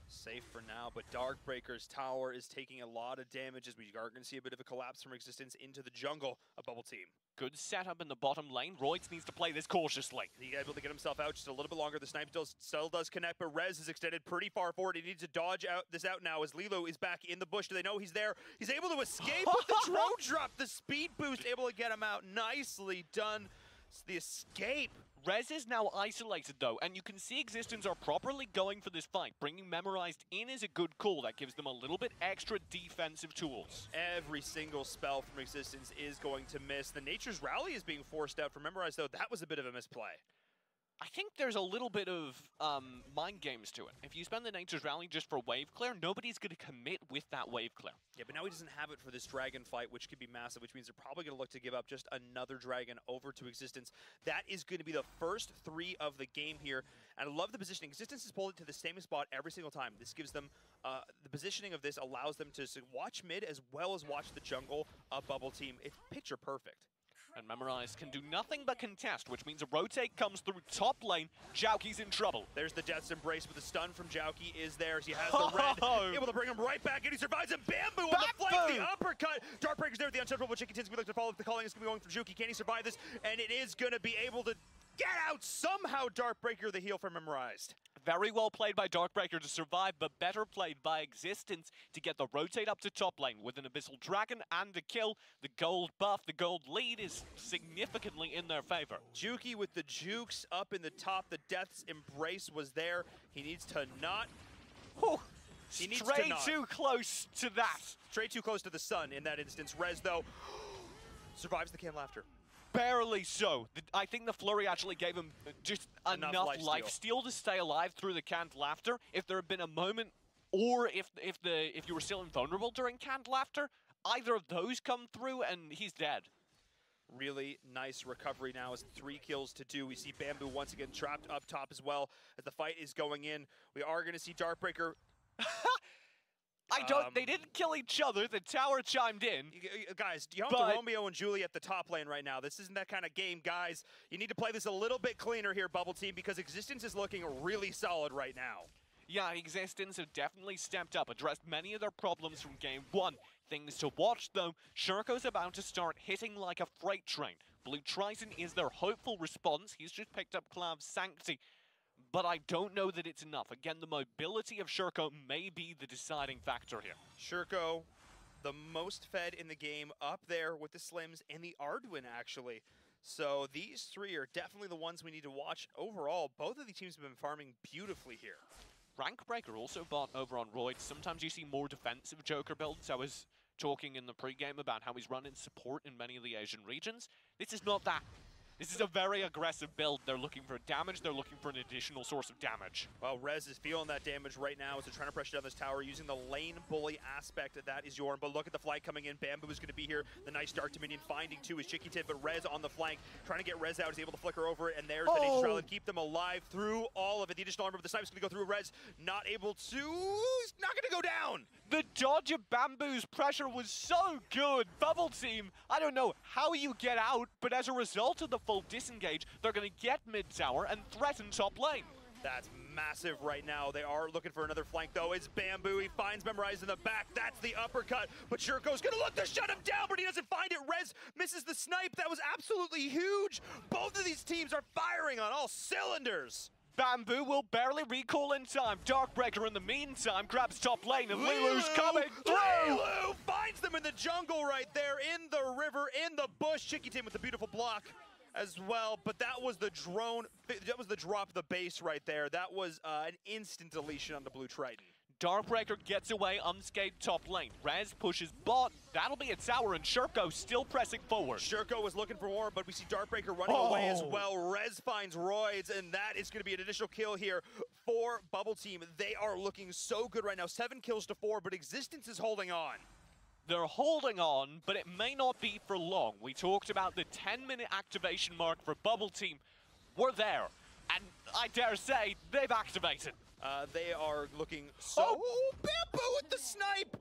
[SPEAKER 6] Safe for now, but Darkbreaker's tower is taking a lot of damage as we are going to see a bit of a collapse from Existence into the jungle of Bubble Team.
[SPEAKER 5] Good setup in the bottom lane. Royds needs to play this cautiously.
[SPEAKER 6] He's able to get himself out just a little bit longer. The snipe still does connect, but Rez is extended pretty far forward. He needs to dodge this out now as Lilo is back in the bush. Do they know he's there? He's able to escape with the drone drop. The speed boost able to get him out. Nicely done. It's the escape.
[SPEAKER 5] Rez is now isolated though, and you can see Existence are properly going for this fight. Bringing Memorized in is a good call. That gives them a little bit extra defensive tools.
[SPEAKER 6] Every single spell from Existence is going to miss. The Nature's Rally is being forced out for Memorized though. That was a bit of a misplay.
[SPEAKER 5] I think there's a little bit of mind games to it. If you spend the Nature's Rally just for wave clear, nobody's going to commit with that wave clear.
[SPEAKER 6] Yeah, but now he doesn't have it for this dragon fight, which could be massive, which means they're probably going to look to give up just another dragon over to Existence. That is going to be the first 3 of the game here, and I love the positioning. Existence has pulled it to the same spot every single time. This gives them, the positioning of this allows them to watch mid as well as watch the jungle of Bubble Team. It's picture perfect.
[SPEAKER 5] And Memorized can do nothing but contest, which means a rotate comes through top lane. Joukey's in trouble.
[SPEAKER 6] There's the Death's Embrace, but the stun from Joukey is there. He has the red, able to bring him right back, and he survives. And Bamboo on the flank, the uppercut. Darkbreaker's there with the unstoppable, but Chickaton's going to follow up. The calling is going to be going for Juki. Can he survive this? And it is going to be able to get out somehow. Darkbreaker, the heal for Memorized.
[SPEAKER 5] Very well played by Darkbreaker to survive, but better played by Existence to get the rotate up to top lane with an Abyssal Dragon and a kill. The gold buff, the gold lead is significantly in their favor.
[SPEAKER 6] Juki with the jukes up in the top. The Death's Embrace was there. He needs to not...
[SPEAKER 5] He needs straight too close to that.
[SPEAKER 6] Straight too close to the sun in that instance. Rez, though, survives the Canned Laughter.
[SPEAKER 5] Barely so. I think the flurry actually gave him just enough lifesteal to stay alive through the Canned Laughter. If there had been a moment, or if you were still invulnerable during Canned Laughter, either of those come through and he's dead.
[SPEAKER 6] Really nice recovery now as 3 kills to do. We see Bamboo once again trapped up top as well as the fight is going in. We are going to see Darkbreaker.
[SPEAKER 5] They didn't kill each other. The tower chimed in.
[SPEAKER 6] Guys, you have Romeo and Julie at the top lane right now. This isn't that kind of game, guys. You need to play this a little bit cleaner here, Bubble Team, because Existence is looking really solid right now.
[SPEAKER 5] Yeah, Existence have definitely stepped up, addressed many of their problems from game 1. Things to watch, though. Shurko's about to start hitting like a freight train. Blue Trison is their hopeful response. He's just picked up Clav's Sanctity. But I don't know that it's enough. Again, the mobility of Shurko may be the deciding factor here.
[SPEAKER 6] Shurko, the most fed in the game, up there with the Slims and the Arduin, actually. So these 3 are definitely the ones we need to watch. Overall, both of these teams have been farming beautifully here.
[SPEAKER 5] Rankbreaker also bought over on Royd. Sometimes you see more defensive Joker builds. I was talking in the pregame about how he's running support in many of the Asian regions. This is not that. This is a very aggressive build. They're looking for damage. They're looking for an additional source of damage.
[SPEAKER 6] Well, Rez is feeling that damage right now as they're trying to pressure down this tower using the lane bully aspect. That is Yorn. But look at the flight coming in. Bamboo is going to be here. The nice Dark Dominion finding too is Chickaton, but Rez on the flank. Trying to get Rez out. Is able to flicker over it. And there's the Nature's Rally. Keep them alive through all of it. The additional armor of the snipe is going to go through Rez. Not able to. He's not going to go down.
[SPEAKER 5] The dodge of Bamboo's pressure was so good. Bubble Team, I don't know how you get out, but as a result of the full disengage, they're going to get mid-tower and threaten top lane.
[SPEAKER 6] That's massive right now. They are looking for another flank, though. It's Bamboo. He finds Memorized in the back. That's the uppercut. But Shurko's going to look to shut him down, but he doesn't find it. Rez misses the snipe. That was absolutely huge. Both of these teams are firing on all cylinders.
[SPEAKER 5] Bamboo will barely recall in time. Darkbreaker in the meantime grabs top lane and Lilu's coming through!
[SPEAKER 6] Lilu finds them in the jungle right there, in the river, in the bush. Chikitin with the beautiful block as well, but that was the drone, that was the drop of the base right there. That was an instant deletion on the Blue Triton.
[SPEAKER 5] Darkbreaker gets away unscathed top lane. Rez pushes bot. That'll be a tower, and Shurko still pressing forward.
[SPEAKER 6] Shurko was looking for more, but we see Darkbreaker running away as well. Rez finds Roids, and that is going to be an additional kill here for Bubble Team. They are looking so good right now. 7 kills to 4, but Existence is holding on.
[SPEAKER 5] They're holding on, but it may not be for long. We talked about the 10-minute activation mark for Bubble Team. We're there, and I dare say they've activated.
[SPEAKER 6] They are looking so... Oh, Bamboo with the snipe!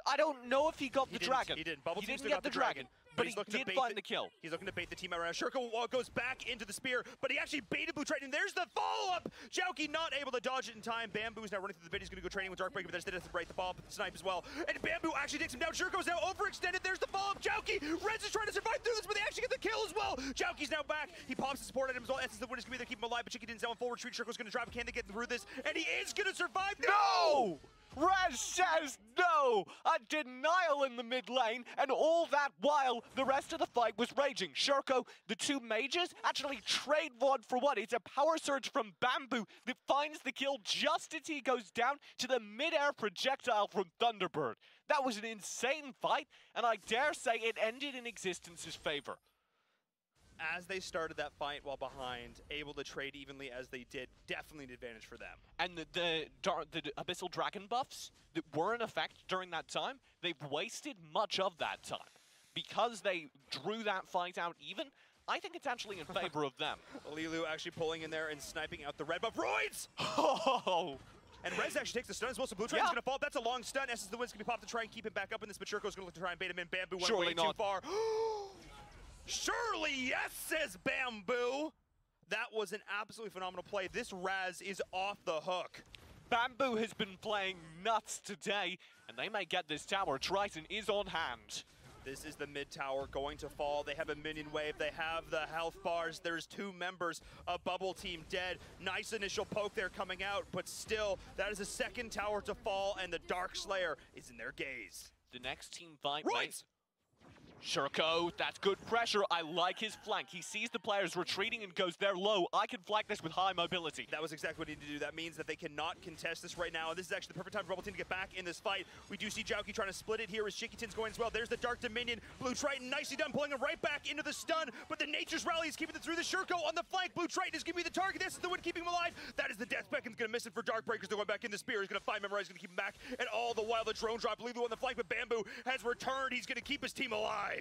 [SPEAKER 5] I don't know if he got the dragon.
[SPEAKER 6] He didn't. Bubble
[SPEAKER 5] he
[SPEAKER 6] Team
[SPEAKER 5] didn't get the dragon, but he did find the kill.
[SPEAKER 6] He's looking to bait the team out right now. Shurko goes back into the spear, but he actually baited Blue Triton. There's the follow-up! Jauki not able to dodge it in time. Bamboo's now running through the bit. He's going to go training with Darkbreaker, but there's the break the ball, but the snipe as well. And Bamboo actually takes him down. Shurko's now overextended. There's the follow-up. Jauki! Rez is trying to survive through this, but they actually get the kill as well. Jauki's now back. He pops the support item as well. Essence the win is going to be there, keep him alive, but Chikitin's now in full retreat. Shurko's going to drive. Can they get through this? And he is going to survive.
[SPEAKER 5] No! Rez says no! A denial in the mid lane, and all that while the rest of the fight was raging. Shurko, the two mages, actually trade one for one. It's a power surge from Bamboo that finds the kill just as he goes down to the mid-air projectile from Thunderbird. That was an insane fight, and I dare say it ended in Existence's favor.
[SPEAKER 6] As they started that fight while behind, able to trade evenly as they did, definitely an advantage for them.
[SPEAKER 5] And the Abyssal Dragon buffs that were in effect during that time, they've wasted much of that time. Because they drew that fight out even, I think it's actually in favor of them.
[SPEAKER 6] Lilu actually pulling in there and sniping out the red buff. Roids!
[SPEAKER 5] Oh!
[SPEAKER 6] And Rez actually takes the stun as well, so Blue Triton's going to fall. That's a long stun. Essence the Wind's going to be popped to try and keep him back up in this, but Shurko's going to look to try and bait him in. Bamboo went way too far. Surely yes, says Bamboo. That was an absolutely phenomenal play. This Raz is off the hook.
[SPEAKER 5] Bamboo has been playing nuts today, and they may get this tower. Triton is on hand.
[SPEAKER 6] This is the mid tower going to fall. They have a minion wave. They have the health bars. There's 2 members of Bubble Team dead. Nice initial poke there coming out, but still, that is a second tower to fall, and the Dark Slayer is in their gaze.
[SPEAKER 5] The next team fight.
[SPEAKER 6] Right.
[SPEAKER 5] Shurko, that's good pressure. I like his flank. He sees the players retreating and goes, they're low. I can flank this with high mobility.
[SPEAKER 6] That was exactly what he needed to do. That means that they cannot contest this right now. And this is actually the perfect time for Bubble Team to get back in this fight. We do see Jauki trying to split it here as Chikitin's going as well. There's the Dark Dominion. Blue Triton nicely done, pulling him right back into the stun. But the Nature's Rally is keeping it through the Shurko on the flank. Blue Triton is going to be the target. This is the one keeping him alive. That is the Death Beckon's going to miss it for Darkbreakers. They're going back in the spear. He's going to find Memorize, going to keep him back. And all the while, the drone drop. Lilu on the flank, but Bamboo has returned. He's going to keep his team alive.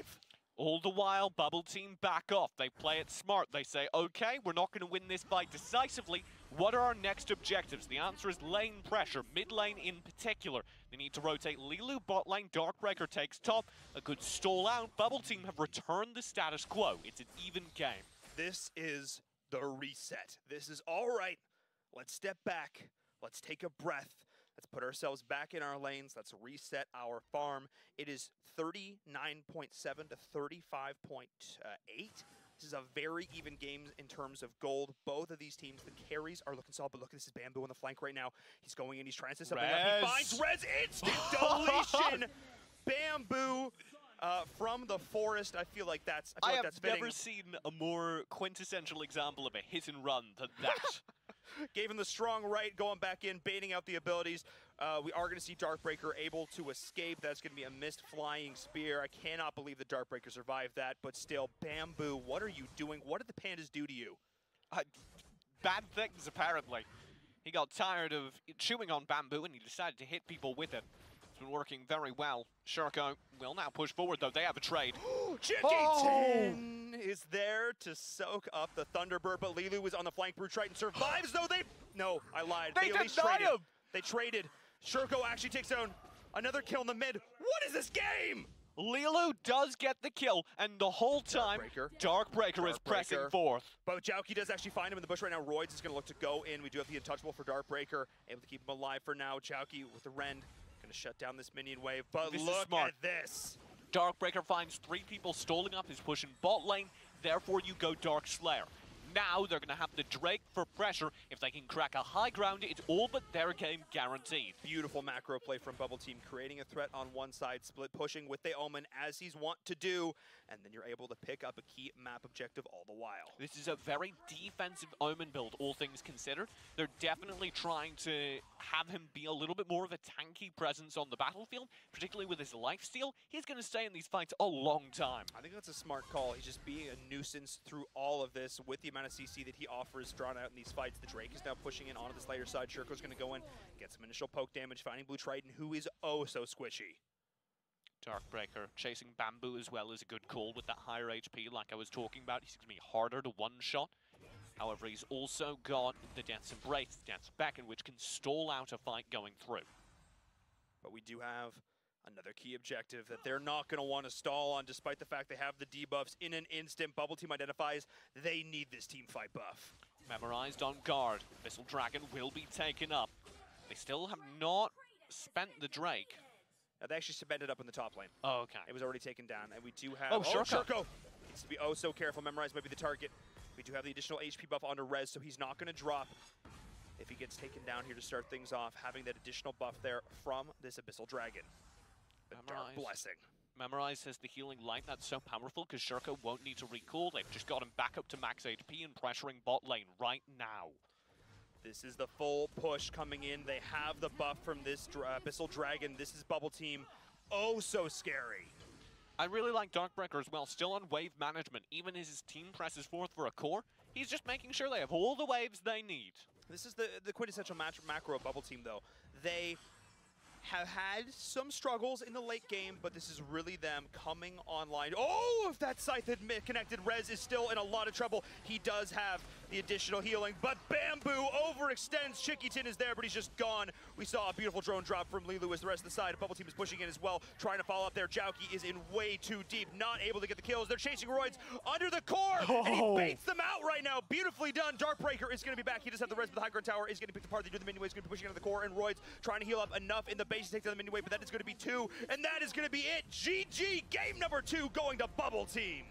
[SPEAKER 5] All the while, Bubble Team back off. They play it smart. They say, okay, we're not going to win this fight decisively. What are our next objectives? The answer is lane pressure, mid lane in particular. They need to rotate Lilu bot lane. Darkbreaker takes top. A good stall out. Bubble Team have returned the status quo. It's an even game.
[SPEAKER 6] This is the reset. This is all right. Let's step back. Let's take a breath. Let's put ourselves back in our lanes. Let's reset our farm. It is 39.7 to 35.8. This is a very even game in terms of gold. Both of these teams, the carries are looking solid, but look, this is Bamboo on the flank right now. He's going in, he's trying to set something up. He finds Rez, instant deletion! Bamboo from the forest. I feel like that's fitting.
[SPEAKER 5] I have never seen a more quintessential example of a hit and run than that.
[SPEAKER 6] Gave him the strong right, going back in, baiting out the abilities. We are going to see Darkbreaker able to escape. That's going to be a missed flying spear. I cannot believe the Darkbreaker survived that, but still, Bamboo, what are you doing? What did the pandas do to you?
[SPEAKER 5] Bad things, apparently. He got tired of chewing on Bamboo, and he decided to hit people with it. It's been working very well. Shurko will now push forward, though. They have a trade.
[SPEAKER 6] Chikitin is there to soak up the Thunderbird, but Lilu is on the flank. Blue Triton survives, though. No, I lied.
[SPEAKER 5] They
[SPEAKER 6] at least
[SPEAKER 5] denied
[SPEAKER 6] traded.
[SPEAKER 5] him.
[SPEAKER 6] They traded. Shurko actually takes down another kill in the mid. What is this game?
[SPEAKER 5] Lilu does get the kill, and the whole time, Darkbreaker is pressing forth.
[SPEAKER 6] But Jauki does actually find him in the bush right now. Roids is going to look to go in. We do have the untouchable for Darkbreaker. Able to keep him alive for now. Jauki with the Rend. Going to shut down this minion wave. But
[SPEAKER 5] this
[SPEAKER 6] look at this.
[SPEAKER 5] Darkbreaker finds 3 people stalling up his push in bot lane. Therefore, you go Dark Slayer. Now they're going to have the Drake for pressure. If they can crack a high ground, it's all but their game guaranteed.
[SPEAKER 6] Beautiful macro play from Bubble Team, creating a threat on one side, split pushing with the Omen as he's wont to do, and then you're able to pick up a key map objective all the while.
[SPEAKER 5] This is a very defensive Omen build, all things considered. They're definitely trying to have him be a little bit more of a tanky presence on the battlefield, particularly with his lifesteal. He's going to stay in these fights a long time.
[SPEAKER 6] I think that's a smart call. He's just being a nuisance through all of this with the amount of CC that he offers drawn out in these fights. The Drake is now pushing in onto this later side. Shuriko's going to go in, get some initial poke damage, finding Blue Triton, who is oh so squishy.
[SPEAKER 5] Darkbreaker chasing Bamboo as well is a good call with that higher HP like I was talking about. He's going to be harder to one-shot. However, he's also got the Death's Embrace, Death's Beckon, which can stall out a fight going through.
[SPEAKER 6] But we do have another key objective that they're not going to want to stall on, despite the fact they have the debuffs in an instant. Bubble Team identifies they need this team fight buff.
[SPEAKER 5] Memorized on guard. Abyssal Dragon will be taken up. They still have not spent the Drake.
[SPEAKER 6] They actually spent it up in the top lane.
[SPEAKER 5] Oh, okay.
[SPEAKER 6] It was already taken down, and we do have...
[SPEAKER 5] Oh, Shuriko!
[SPEAKER 6] Needs to be oh so careful. Memorize might be the target. We do have the additional HP buff onto Rez, so he's not going to drop if he gets taken down here to start things off, having that additional buff there from this Abyssal Dragon. The Dark Blessing.
[SPEAKER 5] Memorize has the healing light. That's so powerful because Shuriko won't need to recall. They've just got him back up to max HP and pressuring bot lane right now.
[SPEAKER 6] This is the full push coming in. They have the buff from this Abyssal Dragon. This is Bubble Team. Oh, so scary.
[SPEAKER 5] I really like Darkbreaker as well, still on wave management. Even as his team presses forth for a core, he's just making sure they have all the waves they need.
[SPEAKER 6] This is the quintessential macro of Bubble Team, though. They have had some struggles in the late game, but this is really them coming online. Oh, if that Scythe had connected, Rez is still in a lot of trouble. He does have the additional healing, but Bamboo overextends. Chickyton is there, but he's just gone. We saw a beautiful drone drop from Lilu as the rest of the side. Bubble Team is pushing in as well, trying to follow up there. Jauki is in way too deep, not able to get the kills. They're chasing Roids under the core, and he baits them out right now. Beautifully done. Darkbreaker is going to be back. He does have the res, but the high ground tower is getting picked apart. They do the minion wave, is going to be pushing into the core, and Roids trying to heal up enough in the base to take down the minion wave, but that is going to be 2, and that is going to be it. GG, game number 2 going to Bubble Team.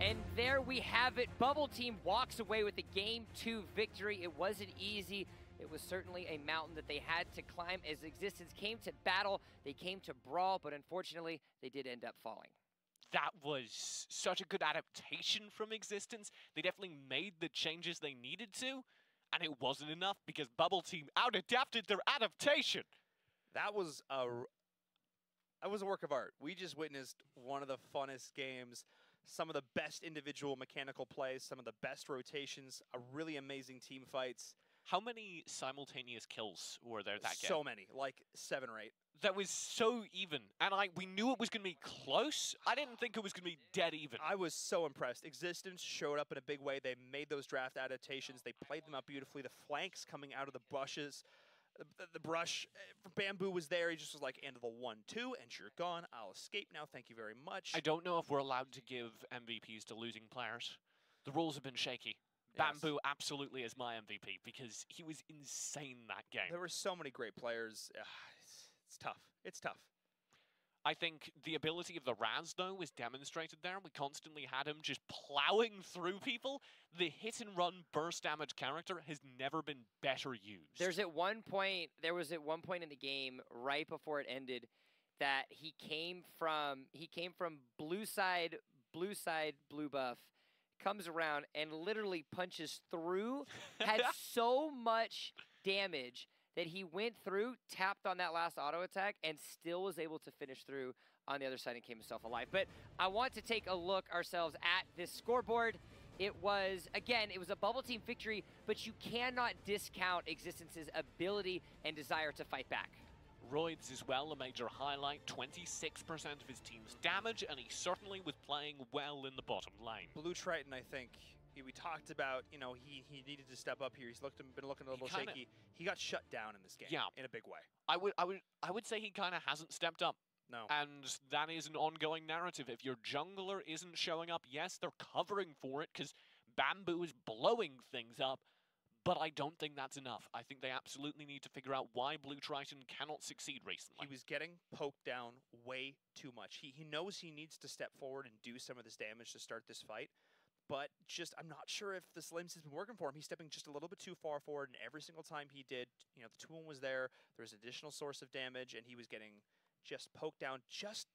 [SPEAKER 4] And there we have it. Bubble Team walks away with the Game 2 victory. It wasn't easy. It was certainly a mountain that they had to climb as Existence came to battle. They came to brawl, but unfortunately, they did end up falling.
[SPEAKER 5] That was such a good adaptation from Existence. They definitely made the changes they needed to, and it wasn't enough because Bubble Team out-adapted their adaptation.
[SPEAKER 6] That was a work of art. We just witnessed one of the funnest games, some of the best individual mechanical plays, some of the best rotations, a really amazing team fights.
[SPEAKER 5] How many simultaneous kills were there that game?
[SPEAKER 6] So many, like 7 or 8.
[SPEAKER 5] That was so even, and we knew it was going to be close. I didn't think it was going to be dead even.
[SPEAKER 6] I was so impressed. Existence showed up in a big way. They made those draft adaptations. They played them out beautifully. The flanks coming out of the brushes. The brush, Bamboo was there. He just was like, end of the 1-2, and you're gone. I'll escape now. Thank you very much.
[SPEAKER 5] I don't know if we're allowed to give MVPs to losing players. The rules have been shaky. Yes. Bamboo absolutely is my MVP because he was insane that game.
[SPEAKER 6] There were so many great players. It's tough. It's tough.
[SPEAKER 5] I think the ability of the Raz, though, was demonstrated there. We constantly had him just plowing through people. The hit-and-run burst damage character has never been better used.
[SPEAKER 4] There was at one point in the game, right before it ended, that he came from blue side, blue buff, comes around and literally punches through, had so much damage that he went through, tapped on that last auto attack, and still was able to finish through on the other side and keep himself alive. But I want to take a look ourselves at this scoreboard. It was a Bubble Team victory, but you cannot discount Existence's ability and desire to fight back.
[SPEAKER 5] Roids as well, a major highlight, 26% of his team's damage, and he certainly was playing well in the bottom lane.
[SPEAKER 6] Blue Triton, I think, we talked about, he needed to step up here. He's been looking a little shaky. He got shut down in this game, in a big way.
[SPEAKER 5] I would say he kind of hasn't stepped up.
[SPEAKER 6] No.
[SPEAKER 5] And that is an ongoing narrative. If your jungler isn't showing up, yes, they're covering for it because Bamboo is blowing things up, but I don't think that's enough. I think they absolutely need to figure out why Blue Triton cannot succeed recently.
[SPEAKER 6] He was getting poked down way too much. He knows he needs to step forward and do some of this damage to start this fight, but just I'm not sure if the Slims has been working for him. He's stepping just a little bit too far forward, and every single time he did, you know, the 2-1 was there. There was an additional source of damage, and he was getting just poked down just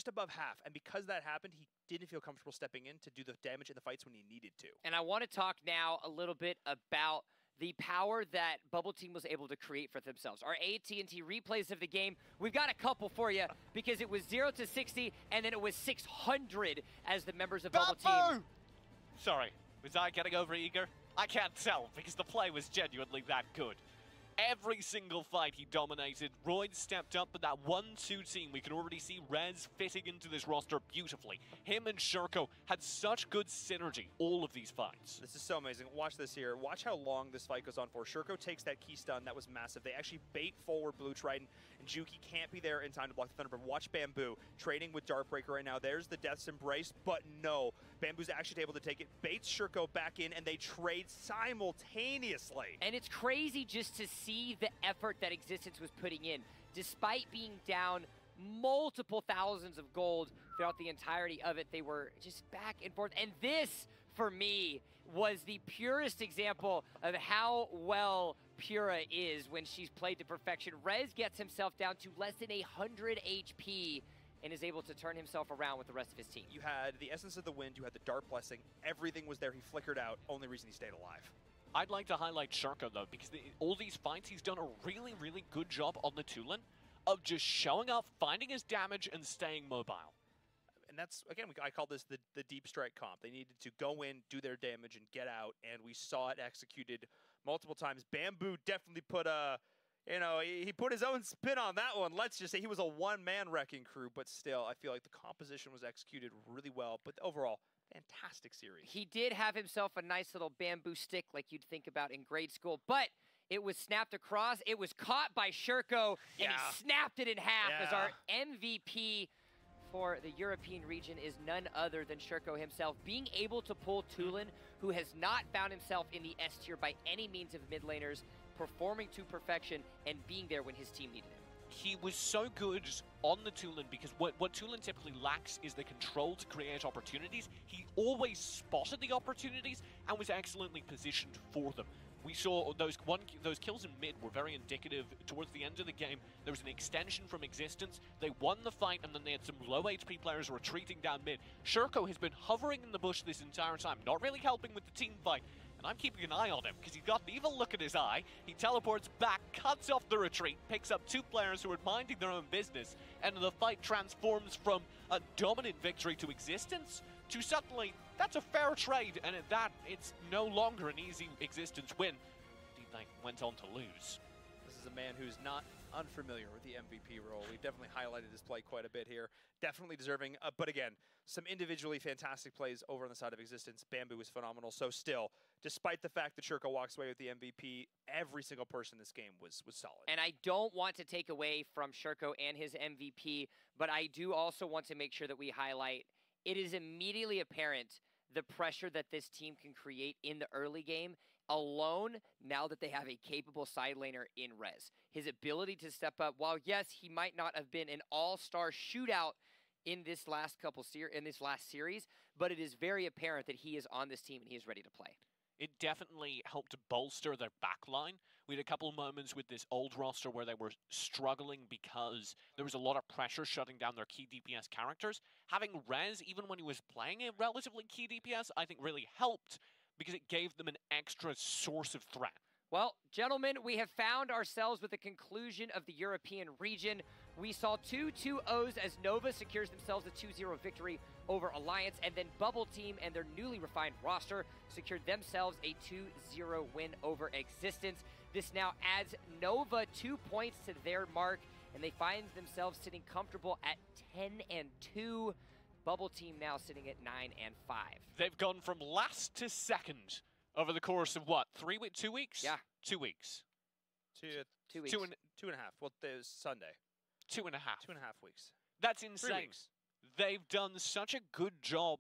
[SPEAKER 6] above half. And because that happened, he didn't feel comfortable stepping in to do the damage in the fights when he needed to.
[SPEAKER 4] And I want to talk now a little bit about the power that Bubble Team was able to create for themselves. Our AT&T replays of the game, we've got a couple for you because it was 0 to 60 and then it was 600 as the members of Bubble Team.
[SPEAKER 5] Sorry, was I getting over eager? I can't tell because the play was genuinely that good. Every single fight he dominated. Royd stepped up, but that 1-2 team, we can already see Rez fitting into this roster beautifully. Him and Shurko had such good synergy all of these fights.
[SPEAKER 6] This is so amazing. Watch this here. Watch how long this fight goes on for. Shurko takes that key stun. That was massive. They actually bait forward Blue Triton, and Juki can't be there in time to block the Thunderbird. Watch Bamboo trading with Darkbreaker right now. There's the Death's Embrace, but no. Bamboo's actually able to take it, baits Shurko back in, and they trade simultaneously.
[SPEAKER 4] And it's crazy just to see the effort that Existence was putting in. Despite being down multiple thousands of gold throughout the entirety of it, they were just back and forth. And this, for me, was the purest example of how well Pura is when she's played to perfection. Rez gets himself down to less than 100 HP and is able to turn himself around with the rest of his team.
[SPEAKER 6] You had the Essence of the Wind, you had the Dark Blessing, everything was there. He flickered out, only reason he stayed alive.
[SPEAKER 5] I'd like to highlight Shurko though, because all these fights he's done a really, really good job on the Tulin of just showing up, finding his damage, and staying mobile.
[SPEAKER 6] And that's, again, I call this the deep strike comp. They needed to go in, do their damage, and get out, and we saw it executed multiple times. Bamboo definitely put a, you know, he put his own spin on that one. Let's just say he was a one-man wrecking crew, but still, I feel like the composition was executed really well. But overall, fantastic series.
[SPEAKER 4] He did have himself a nice little bamboo stick like you'd think about in grade school, but it was snapped across. It was caught by Shurko, and he snapped it in half as our MVP for the European region is none other than Shurko himself, being able to pull Tulin, who has not found himself in the S tier by any means of mid laners, performing to perfection and being there when his team needed him.
[SPEAKER 5] He was so good on the Tulin because what Tulin typically lacks is the control to create opportunities. He always spotted the opportunities and was excellently positioned for them. We saw those kills in mid were very indicative. Towards the end of the game, there was an extension from Existence. They won the fight, and then they had some low HP players retreating down mid. Shurko has been hovering in the bush this entire time, not really helping with the team fight. And I'm keeping an eye on him, because he's got an evil look in his eye. He teleports back, cuts off the retreat, picks up two players who are minding their own business, and the fight transforms from a dominant victory to Existence to suddenly, that's a fair trade, and at that, it's no longer an easy Existence win. Indeed, they went on to lose.
[SPEAKER 6] This is a man who's not unfamiliar with the MVP role. We've definitely highlighted his play quite a bit here. Definitely deserving, but again, some individually fantastic plays over on the side of Existence. Bamboo was phenomenal. So still, despite the fact that Shurko walks away with the MVP, every single person in this game was solid.
[SPEAKER 4] And I don't want to take away from Shurko and his MVP, but I do also want to make sure that we highlight it is immediately apparent the pressure that this team can create in the early game alone now that they have a capable side laner in Rez. His ability to step up, while yes, he might not have been an all-star shootout in this last series, but it is very apparent that he is on this team and he is ready to play.
[SPEAKER 5] It definitely helped to bolster their backline. We had a couple of moments with this old roster where they were struggling because there was a lot of pressure shutting down their key DPS characters. Having Rez, even when he was playing a relatively key DPS, I think really helped because it gave them an extra source of threat.
[SPEAKER 4] Well, gentlemen, we have found ourselves with the conclusion of the European region. We saw two 2-0s as Nova secures themselves a 2-0 victory over Alliance, and then Bubble Team and their newly refined roster secured themselves a 2-0 win over Existence. This now adds Nova 2 points to their mark, and they find themselves sitting comfortable at 10-2. Bubble Team now sitting at 9-5.
[SPEAKER 5] They've gone from last to second over the course of what, 2 weeks?
[SPEAKER 4] Yeah.
[SPEAKER 5] 2 weeks.
[SPEAKER 6] 2 weeks.
[SPEAKER 5] 2.5.
[SPEAKER 6] Well, there's Sunday.
[SPEAKER 5] 2.5.
[SPEAKER 6] 2.5 weeks.
[SPEAKER 5] That's
[SPEAKER 6] 3
[SPEAKER 5] insane.
[SPEAKER 6] weeks.
[SPEAKER 5] They've done such a good job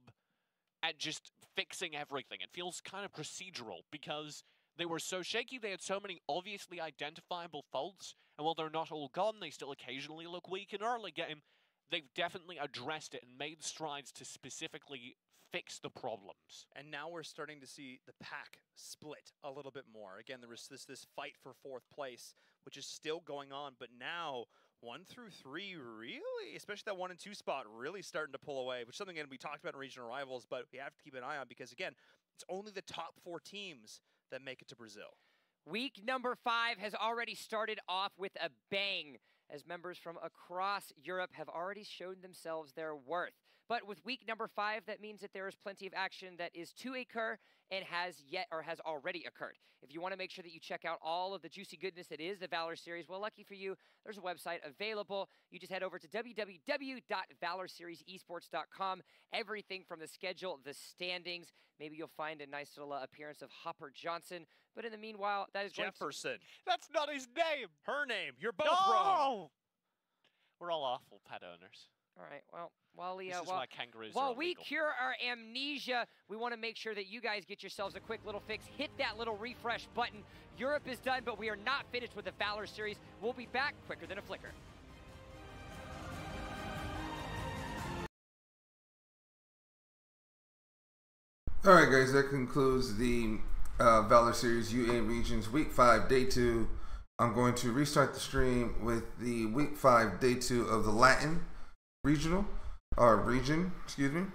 [SPEAKER 5] at just fixing everything. It feels kind of procedural because they were so shaky, they had so many obviously identifiable faults, and while they're not all gone, they still occasionally look weak in early game. They've definitely addressed it and made strides to specifically fix the problems.
[SPEAKER 6] And now we're starting to see the pack split a little bit more. Again, there was this fight for 4th place, which is still going on, but now 1 through 3 really, especially that 1 and 2 spot, really starting to pull away, which is something, again, we talked about in regional rivals, but we have to keep an eye on because, again, it's only the top 4 teams that make it to Brazil.
[SPEAKER 4] Week number 5 has already started off with a bang, as members from across Europe have already shown themselves their worth. But with week number 5, that means that there is plenty of action that is to occur and has already occurred. If you want to make sure that you check out all of the juicy goodness that is the Valor Series, well, lucky for you, there's a website available. You just head over to www.valorseriesesports.com. Everything from the schedule, the standings. Maybe you'll find a nice little appearance of Hopper Johnson. But in the meanwhile, that is
[SPEAKER 6] Jefferson.
[SPEAKER 5] That's not his name!
[SPEAKER 6] Her name. You're both
[SPEAKER 5] No!
[SPEAKER 6] wrong.
[SPEAKER 5] We're all awful pet owners.
[SPEAKER 4] All right, well, while
[SPEAKER 5] This is why kangaroos
[SPEAKER 4] while
[SPEAKER 5] are
[SPEAKER 4] we
[SPEAKER 5] illegal.
[SPEAKER 4] cure our amnesia, we want to make sure that you guys get yourselves a quick little fix. Hit that little refresh button. Europe is done, but we are not finished with the Valor Series. We'll be back quicker than a flicker.
[SPEAKER 1] All right, guys, that concludes the Valor Series UA Regions Week 5, Day 2. I'm going to restart the stream with the Week 5, Day 2 of the Latin region, excuse me.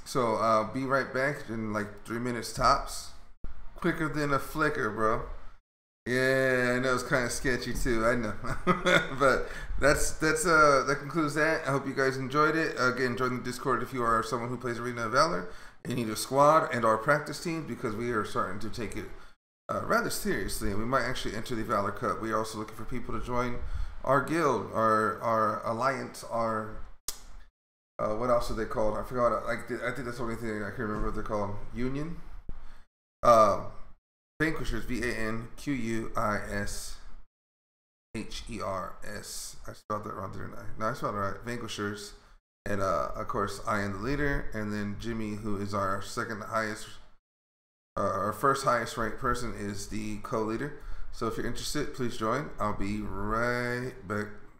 [SPEAKER 1] So I'll be right back in like 3 minutes tops. Quicker than a flicker, bro. Yeah, I know it's kind of sketchy too. I know, but that concludes that. I hope you guys enjoyed it. Again, join the Discord if you are someone who plays Arena of Valor and need a squad and our practice team, because we are starting to take it rather seriously. We might actually enter the Valor Cup. We are also looking for people to join our guild, our alliance, our what else are they called? I forgot. I think that's the only thing I can remember what they're called. Union. Vanquishers, Vanquishers. I spelled that wrong, didn't I? No, I spelled it right. Vanquishers. And of course, I am the leader, and then Jimmy, who is our second highest, our first highest ranked person, is the co-leader. So if you're interested, please join. I'll be right back.